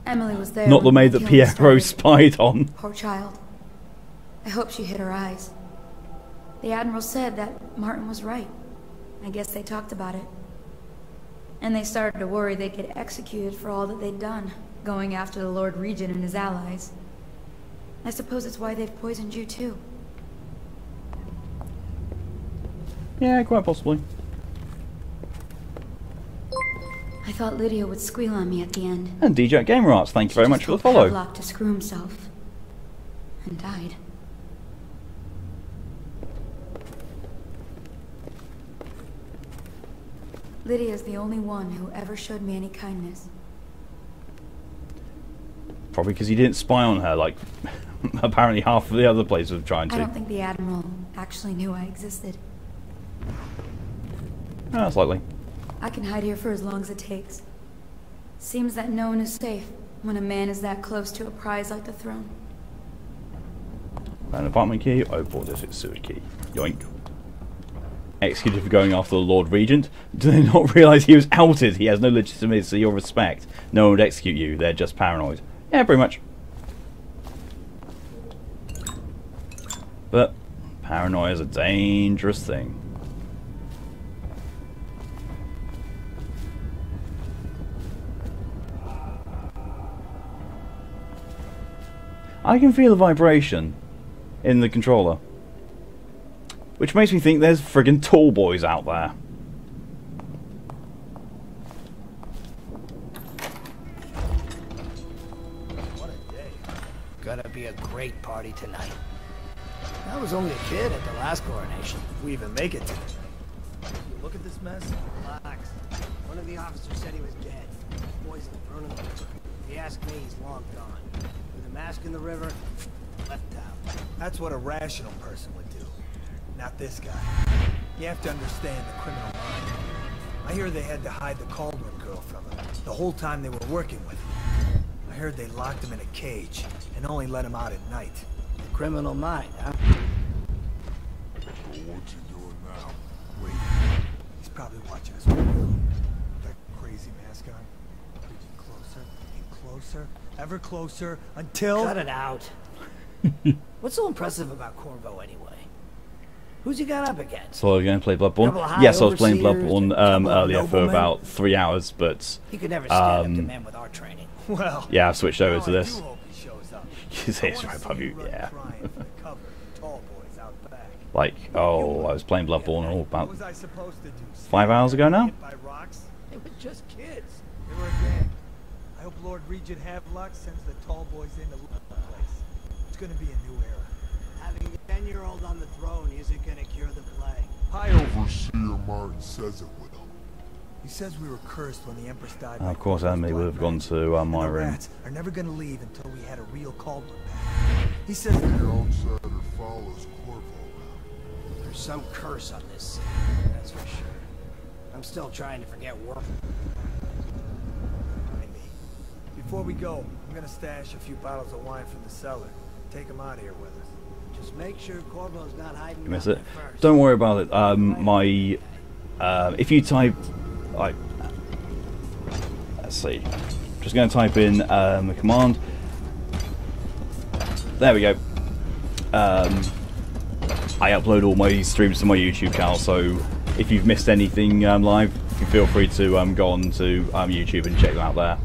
Emily was there. Not the maid that Piero spied on. Poor child. I hope she hid her eyes. The Admiral said that Martin was right. I guess they talked about it. And they started to worry they'd get executed for all that they'd done, going after the Lord Regent and his allies. I suppose it's why they've poisoned you too. Yeah, quite possibly. I thought Lydia would squeal on me at the end. And DJ Gamer Arts, thank you very much for the follow. Havelock to screw himself. And died. Lydia's the only one who ever showed me any kindness. Probably because you didn't spy on her like apparently half of the other players were trying to. I don't think the Admiral actually knew I existed. Ah, slightly. I can hide here for as long as it takes. Seems that no one is safe when a man is that close to a prize like the throne. An apartment key, oh 4-digit suit key. Yoink. Executed for going after the Lord Regent. Do they not realise he was outed? He has no legitimacy or respect. No one would execute you, they're just paranoid. Yeah, pretty much. But paranoia is a dangerous thing. I can feel a vibration in the controller, which makes me think there's friggin' tall boys out there. What a day. Gonna be a great party tonight. I was only a kid at the last coronation, if we even make it to it. You look at this mess, relax. One of the officers said he was dead. Poison thrown in the river. If you ask me, he's long gone. With a mask in the river, left out. That's what a rational person would do. Not this guy. You have to understand the criminal mind. I hear they had to hide the Cauldron girl from him the whole time they were working with him. I heard they locked him in a cage and only let him out at night. The criminal mind, huh? What you doing now? Wait. He's probably watching us. That crazy mask on. Reaching closer and closer, ever closer, until... Cut it out. What's so impressive about Corvo anyway? Who's he got up against? So are you going to play Bloodborne? Yes, I was playing Bloodborne earlier for about 3 hours, but he could never stand up to men with our training. Well, yeah, I've switched over to this. hope he shows up. He's right above you, yeah. Tall boys out back. Like, oh, I was playing Bloodborne about What was I supposed to do? 5 hours ago now. Hit by rocks? They were just kids. They were a gang. I hope Lord Regent Havelock sends the tall boys in to loot the place. It's gonna be a new era. Having a 10-year-old on the throne isn't gonna cure the plague. High Overseer Martin says it will. He says we were cursed when the Empress died. Of course, Emily would have gone to my room. Rats are never gonna leave until we had a real Caldwell back. He says the outsider follows Corvo around. There's some curse on this city, that's for sure. I'm still trying to forget work. Before we go, I'm gonna stash a few bottles of wine from the cellar. Take them out of here with us. Just make sure Corvo's not hiding. You miss it? Don't worry about it. If you type, let's see. Just going to type in the command. There we go. I upload all my streams to my YouTube channel, so if you've missed anything live, you feel free to go on to YouTube and check them out there.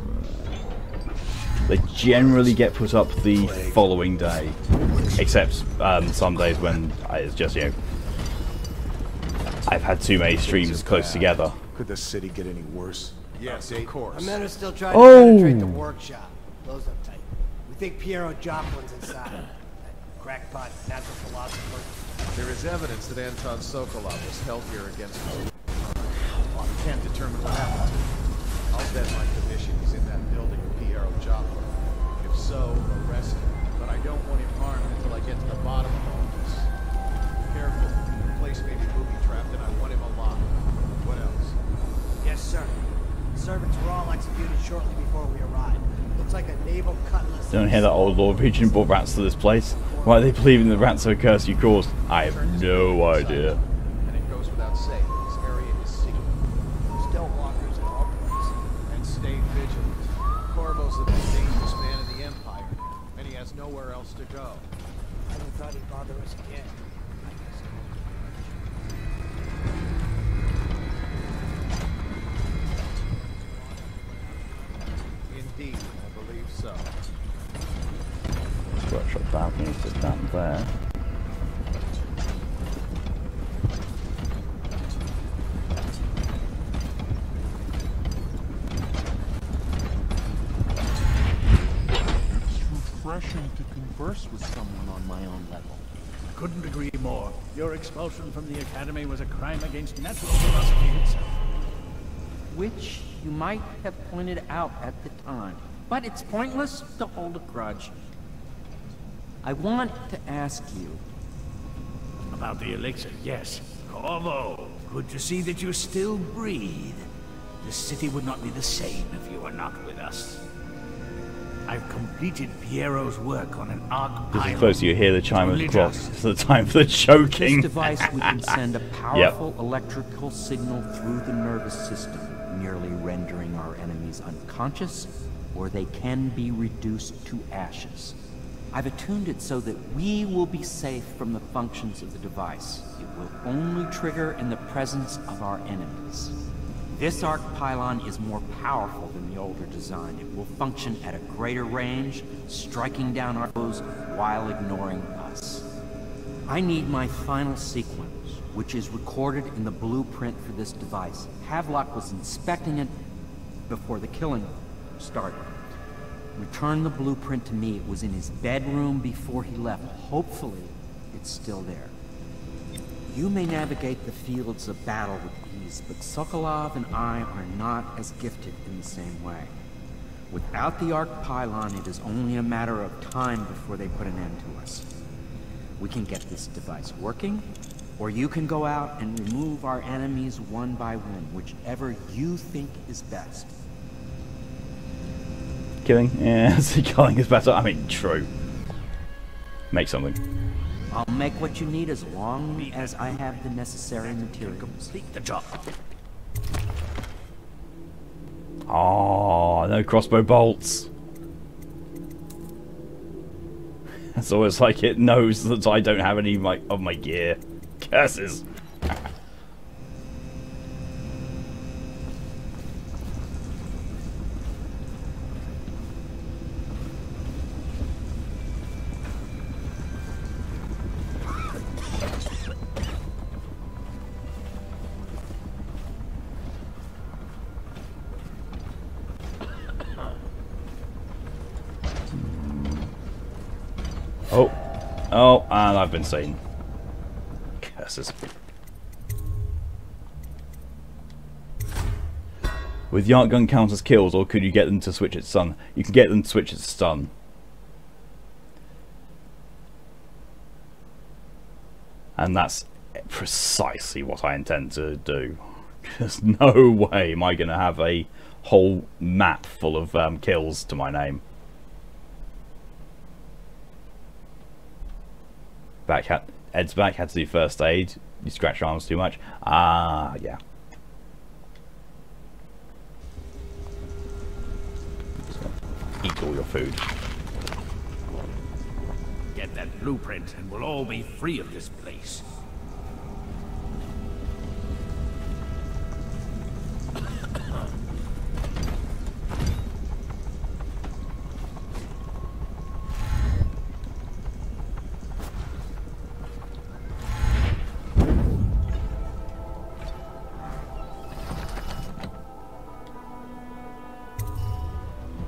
They generally get put up the following day, except some days when it's just, you know, I've had too many streams close together. Could the city get any worse? Yes, of course. Our men are still trying to penetrate the workshop. Close up tight. We think Piero Joplin's inside. That crackpot natural philosopher. There is evidence that Anton Sokolov was held here against him. We can't determine what happened to him. I'll bet my commission he's in that building with Piero Joplin. If so, arrest him. But I don't want him harmed until I get to the bottom of all this. Careful. The place may be booby-trapped and I want him alive. What else? Yes, sir. The servants were all executed shortly before we arrived. Looks like a naval cutlass. Don't hear that old Lord Regent brought rats to this place. Why are they believing the rats are a curse you caused? I have no idea. And it goes without saying, this area is secret. Still walkers at all points. And stay vigilant. Corvo's the most dangerous man in the Empire, and he has nowhere else to go. I never thought he'd bother us again. Indeed, I believe so. This workshop balcony is just down there. Refreshing to converse with someone on my own level. Couldn't agree more. Your expulsion from the Academy was a crime against natural philosophy itself. Which you might have pointed out at the time. But it's pointless to hold a grudge. I want to ask you... About the elixir, yes. Corvo, good to see that you still breathe. The city would not be the same if you were not with us. I've completed Piero's work on an arc This pylon. is close, you hear the chime of the clock. It's the time for the choking. This device we can send a powerful electrical signal through the nervous system, merely rendering our enemies unconscious, or they can be reduced to ashes. I've attuned it so that we will be safe from the functions of the device. It will only trigger in the presence of our enemies. This arc pylon is more powerful than the older design. It will function at a greater range, striking down our foes while ignoring us. I need my final sequence, which is recorded in the blueprint for this device. Havelock was inspecting it before the killing started. Return the blueprint to me. It was in his bedroom before he left. Hopefully, it's still there. You may navigate the fields of battle with ease, but Sokolov and I are not as gifted in the same way. Without the arc pylon, it is only a matter of time before they put an end to us. We can get this device working, or you can go out and remove our enemies one by one, whichever you think is best. Killing? Yeah, see, killing is better. I mean, true. Make something. I'll make what you need as long as I have the necessary materials. Complete the job. Oh, no crossbow bolts. It's almost like it knows that I don't have any of my gear. Curses. Oh. Oh, and I've been seen. Curses. With Yart gun count as kills, or could you get them to switch its stun? You can get them to switch its stun. And that's precisely what I intend to do. There's no way am I going to have a whole map full of kills to my name. Ed's back, had to do first aid. You scratch your arms too much. Ah, yeah. Eat all your food. Get that blueprint and we'll all be free of this place.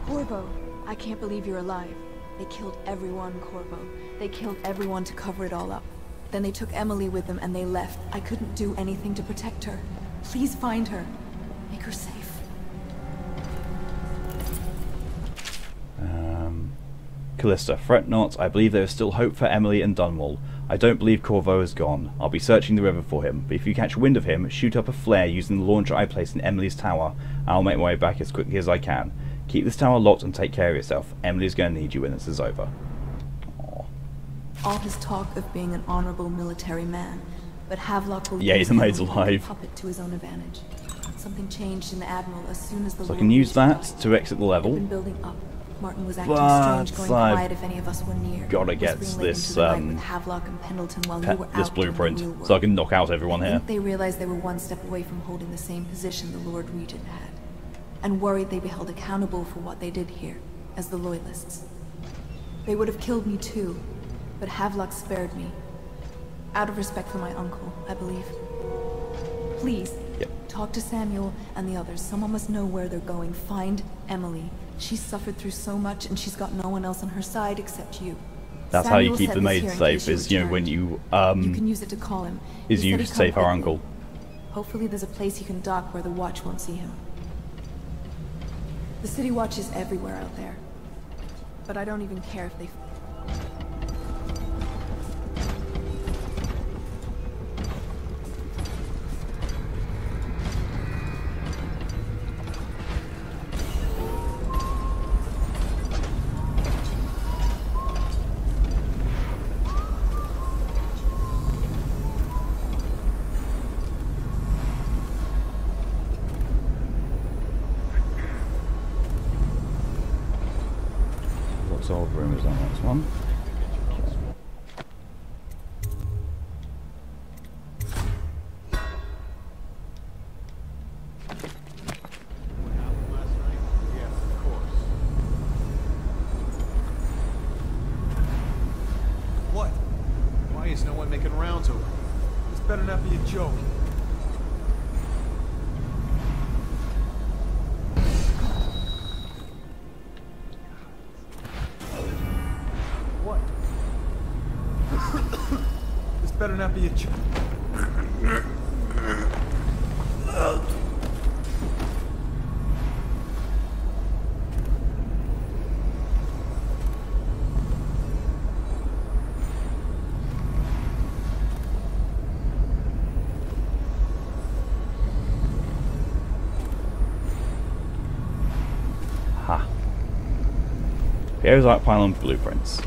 Corvo, I can't believe you're alive. They killed everyone, Corvo. They killed everyone to cover it all up. Then they took Emily with them and they left. I couldn't do anything to protect her. Please find her. Make her safe. Callista, fret not. I believe there is still hope for Emily and Dunwall. I don't believe Corvo is gone. I'll be searching the river for him, but if you catch wind of him, shoot up a flare using the launcher I placed in Emily's tower, and I'll make my way back as quickly as I can. Keep this tower locked and take care of yourself. Emily's going to need you when this is over. Aww. All his talk of being an honorable military man, but Havelock will Yeah, the maid's alive. puppet to his own advantage. Something changed in the Admiral as soon as the So I can use that to exit the level. been building up. Martin was acting strange, going quiet if any of us were near. Gotta get this Havelock and Pendleton while you were this out blueprint, in the real so I can knock out everyone I here. think they realized they were one step away from holding the same position the Lord Regent had, and worried they'd be held accountable for what they did here, as the Loyalists. They would have killed me too, but Havelock spared me. Out of respect for my uncle, I believe. Please, talk to Samuel and the others. Someone must know where they're going. Find Emily. She's suffered through so much, and she's got no one else on her side except you. That's Samuel how you keep said the this maid here in safe, case you is, you know, when returned. you You can use it to call him. is He you said he'd save come our quickly. uncle. Hopefully there's a place he can dock where the Watch won't see him. The City Watch is everywhere out there. But I don't even care if they... Solve room is on this one. What? Why is no one making rounds over? This better not be a joke. What? This better not be a joke. Ha. Here's our pile of blueprints.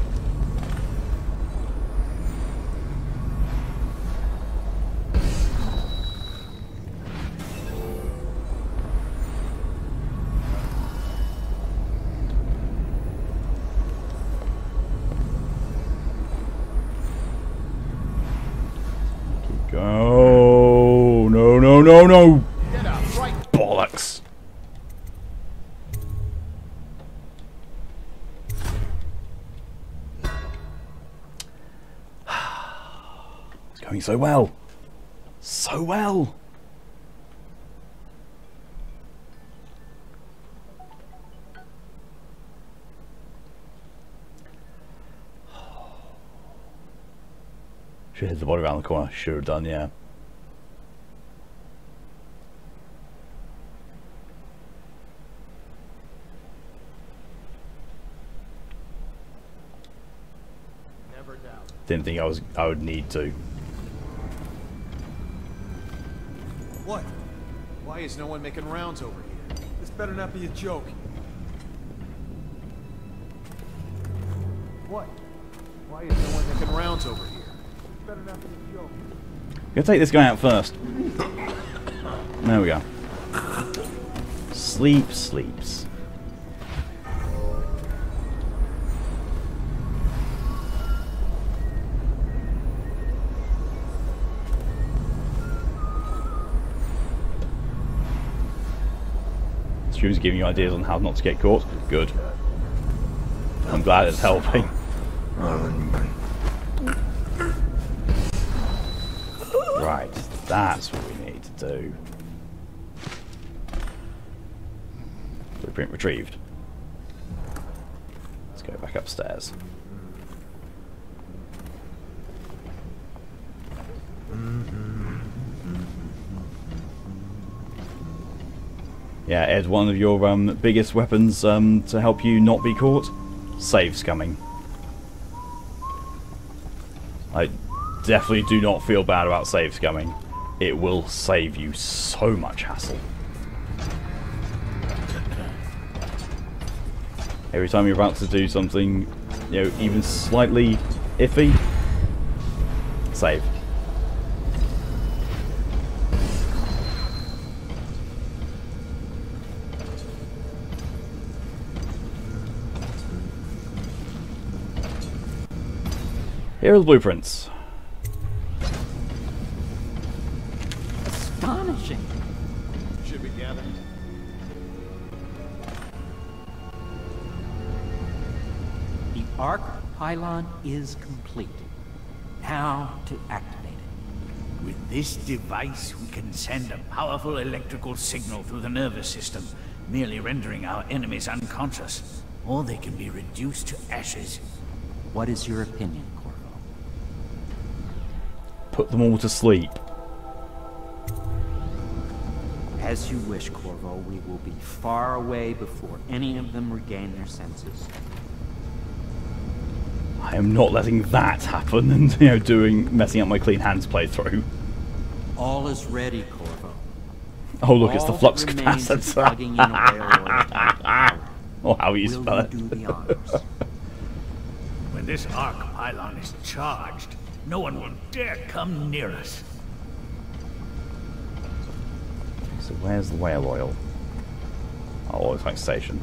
Go! No, no, no, no! Get out, right? Bollocks! It's going so well. So well. Should hit the body around the corner. Should have done, yeah. Never doubt. Didn't think I would need to. What? Why is no one making rounds over here? This better not be a joke. What? Why is no one making rounds over here? This better not be a joke. I'm gonna take this guy out first. There we go. Sleep sleeps. Stream's giving you ideas on how not to get caught. Good. I'm glad it's helping. Right, that's what we need to do. Blueprint retrieved. Let's go back upstairs. Yeah, Ed, one of your biggest weapons to help you not be caught? Saves coming. I definitely do not feel bad about saves coming. It will save you so much hassle. Every time you're about to do something, you know, even slightly iffy, save. Here are the blueprints. Astonishing. Should we gather? The arc pylon is complete. Now to activate it. With this device, we can send a powerful electrical signal through the nervous system, merely rendering our enemies unconscious, or they can be reduced to ashes. What is your opinion, Corvo? Put them all to sleep. As you wish, Corvo. We will be far away before any of them regain their senses. I am not letting that happen and, you know, messing up my clean hands playthrough. All is ready, Corvo. Oh look, it's the flux capacitor. Or how you spell it. When this arc pylon is charged, no one will dare come near us. So where's the whale oil? Oh, it's like station.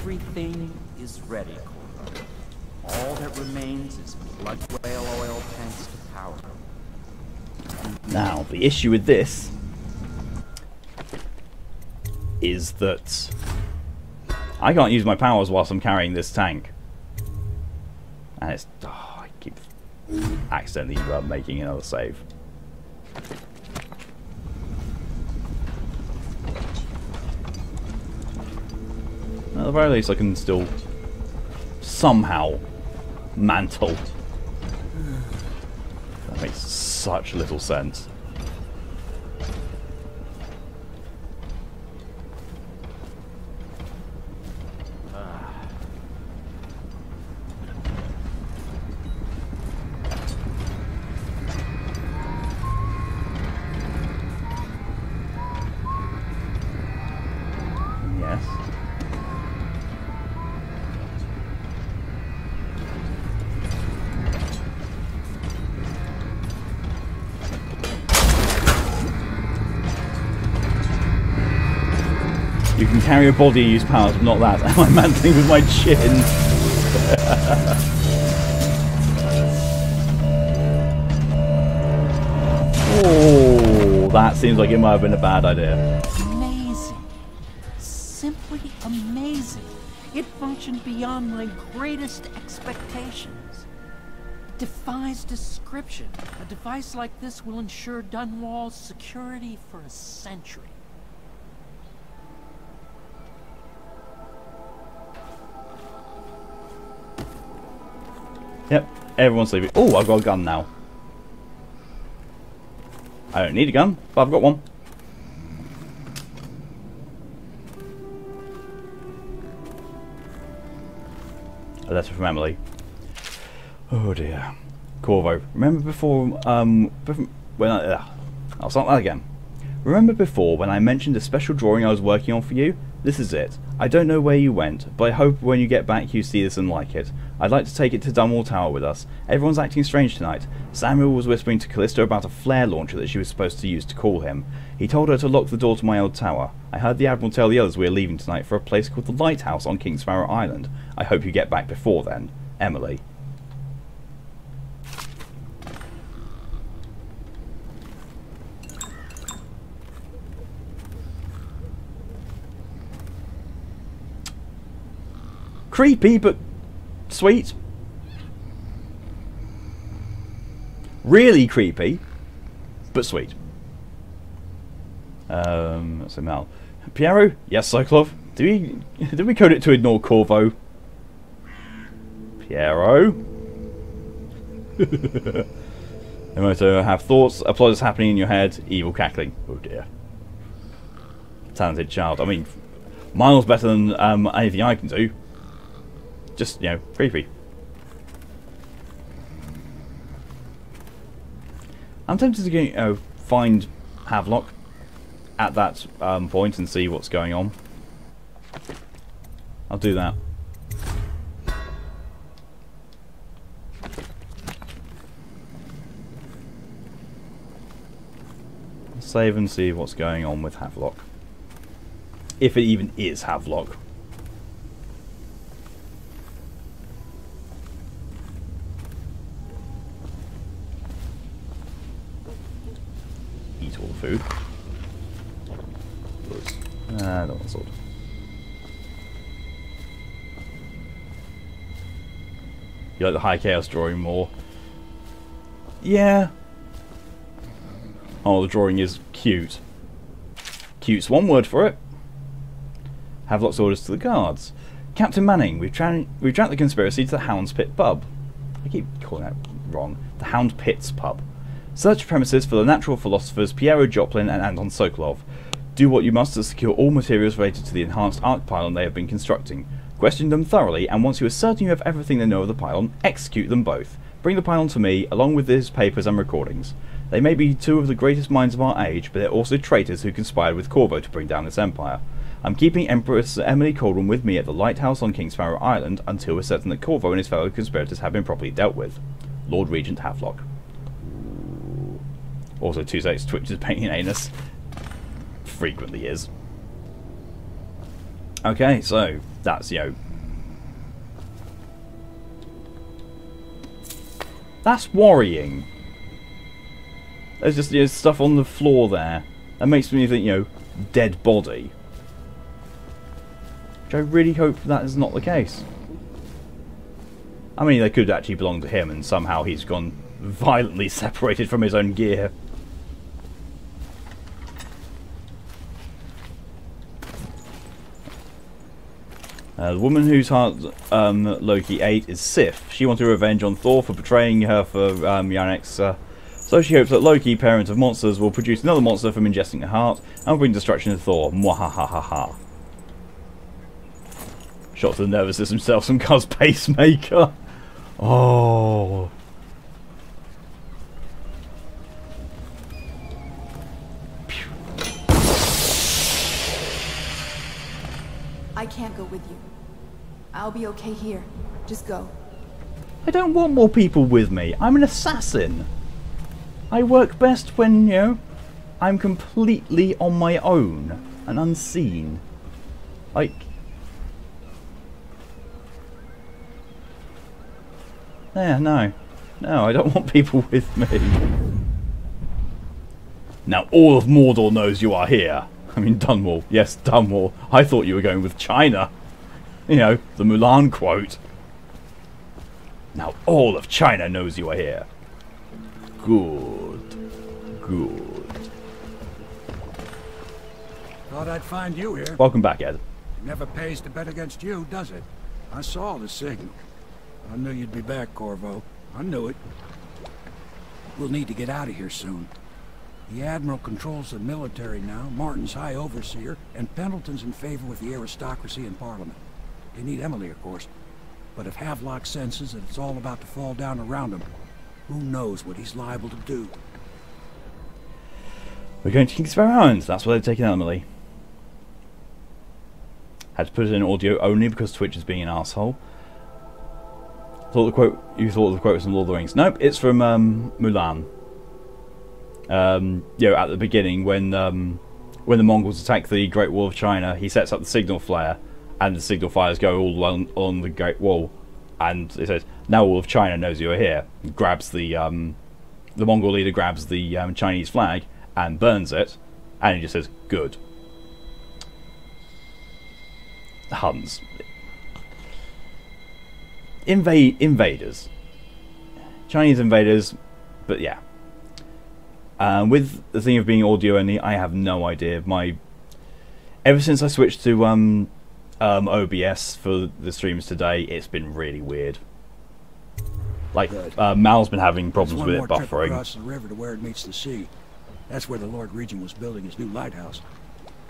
Everything is ready, Corvo. All that remains is plug whale oil tanks to power. Now, the issue with this is that I can't use my powers whilst I'm carrying this tank. And it's... Oh, I keep accidentally making another save. At the very least, I can still somehow mantle. That makes such little sense. Yes. You can carry a body and use powers, but not that. Am I mantling with my chin? Oh, that seems like it might have been a bad idea. Amazing. Simply amazing. It functioned beyond my greatest expectations. defies description. A device like this will ensure Dunwall's security for a century. Yep, everyone's sleeping. Oh, I've got a gun now. I don't need a gun, but I've got one. A letter from Emily. Oh dear. Corvo, remember before, when I'll start that again. Remember before when I mentioned a special drawing I was working on for you? This is it. I don't know where you went, but I hope when you get back you see this and like it. I'd like to take it to Dunwall Tower with us. Everyone's acting strange tonight. Samuel was whispering to Callisto about a flare launcher that she was supposed to use to call him. He told her to lock the door to my old tower. I heard the Admiral tell the others we are leaving tonight for a place called the Lighthouse on King Sparrow Island. I hope you get back before then. Emily. Creepy, but sweet. Really creepy, but sweet. Let's see, Mal. Piero? Yes, Cyclov. Did we code it to ignore Corvo? Piero? Emoto, have thoughts, applause happening in your head, evil cackling. Oh dear. Talented child. I mean, miles better than anything I can do. Just, you know, creepy. I'm tempted to go, find Havelock at that point and see what's going on. I'll do that. Save and see what's going on with Havelock. If it even is Havelock. Eat all the food. Not that sort. You like the High Chaos drawing more? Yeah. Oh, the drawing is cute. Cute's one word for it. Havelock's orders to the guards. Captain Manning, we've tracked the conspiracy to the Hound's Pit pub. I keep calling that wrong. The Hound Pit's pub. Search premises for the natural philosophers Piero Joplin and Anton Sokolov. Do what you must to secure all materials related to the enhanced arc pylon they have been constructing. Question them thoroughly, and once you are certain you have everything they know of the pylon, execute them both. Bring the pylon to me, along with his papers and recordings. They may be two of the greatest minds of our age, but they're also traitors who conspired with Corvo to bring down this empire. I'm keeping Empress Emily Cauldron with me at the lighthouse on King Sparrow Island until we're certain that Corvo and his fellow conspirators have been properly dealt with. Lord Regent Havelock. Also, 2 seconds, Twitch is painting an anus. Frequently is. Okay, so that's, that's worrying. There's just stuff on the floor there. That makes me think, dead body. Which I really hope that is not the case. I mean, they could actually belong to him and somehow he's gone violently separated from his own gear. The woman whose heart Loki ate is Sif. She wanted revenge on Thor for betraying her for Yannick's. So she hopes that Loki, parent of monsters, will produce another monster from ingesting her heart and will bring destruction to Thor. Mwahahaha. Shot to the nervous system himself, some guy's pacemaker. Oh. I can't go with you. I'll be okay here. Just go. I don't want more people with me. I'm an assassin. I work best when, I'm completely on my own and unseen. Like... Yeah, no. No, I don't want people with me. Now all of Mordor knows you are here. I mean, Dunwall. Yes, Dunwall. I thought you were going with China. The Mulan quote. Now all of China knows you are here. Good. Good. Thought I'd find you here. Welcome back, Ed. Never pays to bet against you, does it? I saw the signal. I knew you'd be back, Corvo. I knew it. We'll need to get out of here soon. The Admiral controls the military now, Martin's High Overseer, and Pendleton's in favor with the aristocracy and Parliament. They need Emily, of course. But if Havelock senses that it's all about to fall down around him, who knows what he's liable to do? We're going to Kingsbury Islands. That's where they're taking Emily. Had to put it in audio only because Twitch is being an asshole. Thought the quote. You thought the quote was from Lord of the Rings. Nope, it's from Mulan. You know, at the beginning when the Mongols attack the Great Wall of China, he sets up the signal flare, and the signal fires go all on the Great Wall, and it says, "Now all of China knows you are here." He grabs the Mongol leader grabs the Chinese flag and burns it, and he just says, "Good." Huns. Invaders. Chinese invaders, but yeah. With the thing of being audio only, I have no idea. Ever since I switched to OBS for the streams today, it's been really weird. Like, Mal's been having problems with it buffering. Across the river to where it meets the sea. That's where the Lord Regent was building his new lighthouse.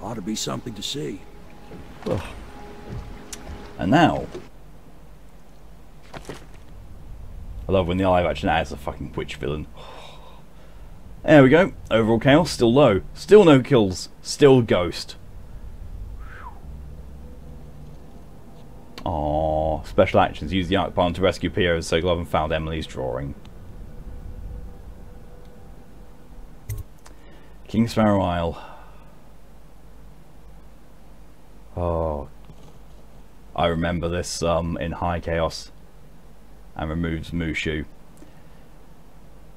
Ought to be something to see. Ugh. And now, I love when the live action adds a fucking witch villain. There we go. Overall chaos still low. Still no kills. Still ghost. Aww. Special actions. Use the arc palm to rescue Pierre so Glove and found Emily's drawing. King Sparrow Isle. Oh. I remember this in High Chaos. And removes Mushu.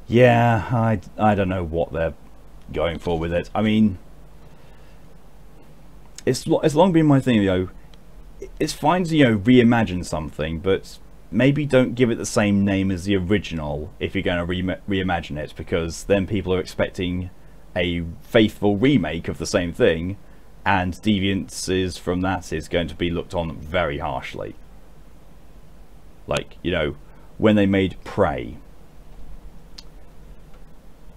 Yeah, I don't know what they're going for with it. I mean, it's long been my thing, though. It's fine to, reimagine something, but maybe don't give it the same name as the original if you're going to reimagine it, because then people are expecting a faithful remake of the same thing, and deviances from that is going to be looked on very harshly. Like, when they made Prey.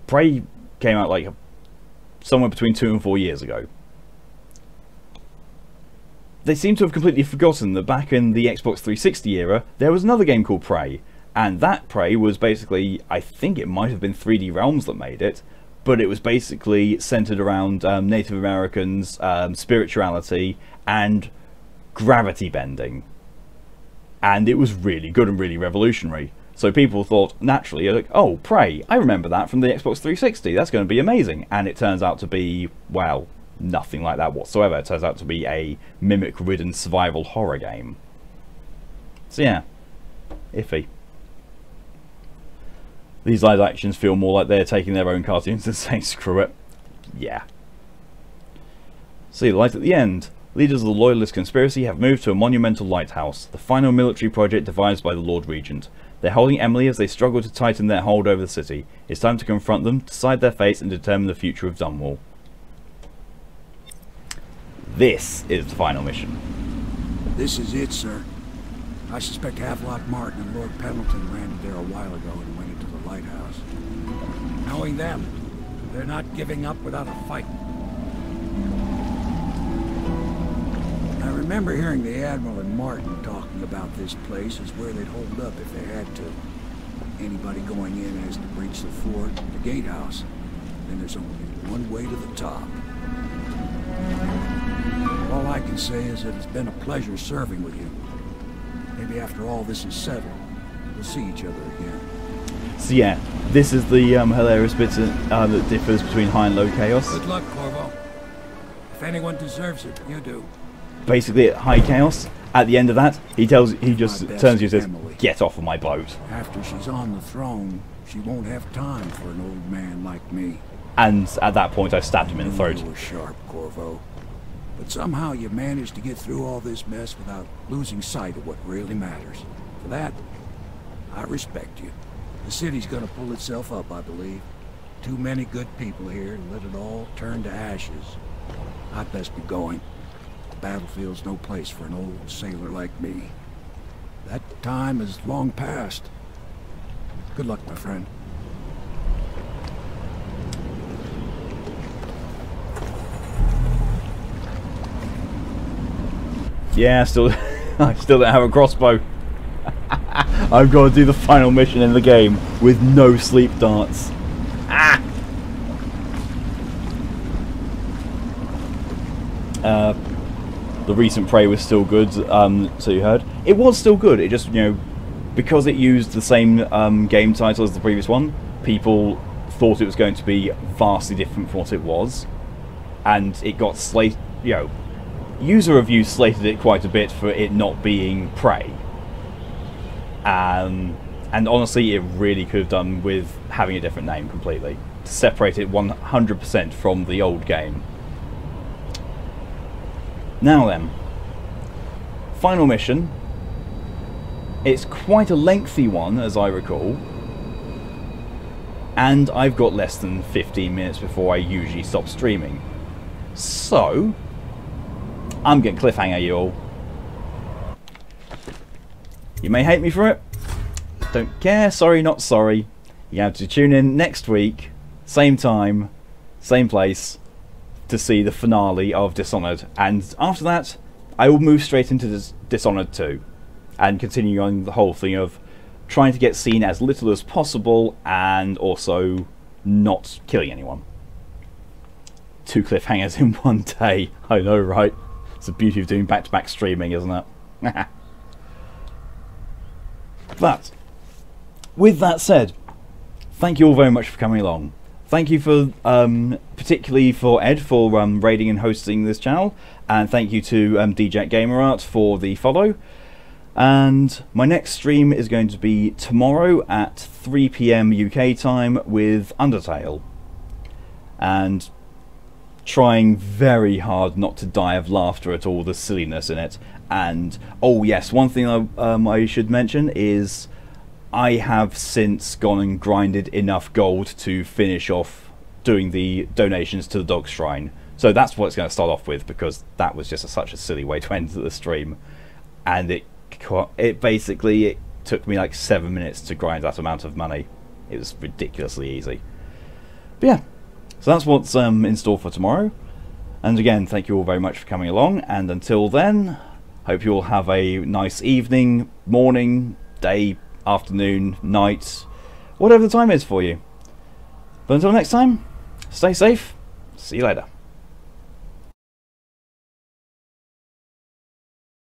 Prey came out like somewhere between 2 and 4 years ago. They seem to have completely forgotten that back in the Xbox 360 era, there was another game called Prey. And that Prey was basically, I think it might have been 3D Realms that made it, but it was basically centered around Native Americans, spirituality, and gravity bending. And it was really good and really revolutionary. So people thought, naturally, like, oh, Prey, I remember that from the Xbox 360, that's going to be amazing. And it turns out to be, well, nothing like that whatsoever. It turns out to be a mimic-ridden survival horror game. So yeah, iffy. These live actions feel more like they're taking their own cartoons and saying, screw it. Yeah. See the light at the end. Leaders of the Loyalist conspiracy have moved to a monumental lighthouse, the final military project devised by the Lord Regent. They're holding Emily as they struggle to tighten their hold over the city. It's time to confront them, decide their fate, and determine the future of Dunwall. This is the final mission. This is it, sir. I suspect Havelock Martin and Lord Pendleton landed there a while ago and went into the lighthouse. Knowing them, they're not giving up without a fight. I remember hearing the Admiral and Martin talking about this place as where they'd hold up if they had to. Anybody going in has to breach the fort, the gatehouse. Then there's only one way to the top. All I can say is that it's been a pleasure serving with you. Maybe after all this is settled, we'll see each other again. So yeah, this is the hilarious bit that differs between High and Low Chaos. Good luck, Corvo. If anyone deserves it, you do. Basically, at High Chaos, at the end of that, he just turns to you and says, Emily, get off of my boat. After she's on the throne, she won't have time for an old man like me. And at that point, I stabbed him in the throat. You were sharp, Corvo. But somehow you managed to get through all this mess without losing sight of what really matters. For that, I respect you. The city's gonna pull itself up, I believe. Too many good people here to let it all turn to ashes. I'd best be going. The battlefield's no place for an old sailor like me. That time is long past. Good luck, my friend. Yeah, I still don't have a crossbow. I've got to do the final mission in the game with no sleep darts. Ah! The recent Prey was still good, so you heard. It was still good, it just, you know, because it used the same game title as the previous one, people thought it was going to be vastly different from what it was. And it got slated, you know, user reviews slated it quite a bit for it not being Prey. And honestly, it really could have done with having a different name completely, to separate it 100% from the old game. Now then, final mission. It's quite a lengthy one, as I recall, and I've got less than 15 minutes before I usually stop streaming. So, I'm getting cliffhanger, you all. You may hate me for it. Don't care. Sorry, not sorry. You have to tune in next week, same time, same place, to see the finale of Dishonored. And after that, I will move straight into Dishonored 2 and continue on the whole thing of trying to get seen as little as possible and also not killing anyone. 2 cliffhangers in one day. I know, right? It's the beauty of doing back-to-back streaming, isn't it? But, with that said, thank you all very much for coming along. Thank you for, particularly for Ed for raiding and hosting this channel, and thank you to DJ GamerArt for the follow. And my next stream is going to be tomorrow at 3 PM UK time with Undertale. And trying very hard not to die of laughter at all the silliness in it. And oh yes, one thing I should mention is I have since gone and grinded enough gold to finish off doing the donations to the dog shrine. So that's what it's going to start off with, because that was just such a silly way to end the stream. And it basically took me like 7 minutes to grind that amount of money. It was ridiculously easy. But yeah, so that's what's in store for tomorrow. And again, thank you all very much for coming along, and until then, hope you all have a nice evening, morning, day, afternoon, night, whatever the time is for you. But until next time, stay safe, see you later.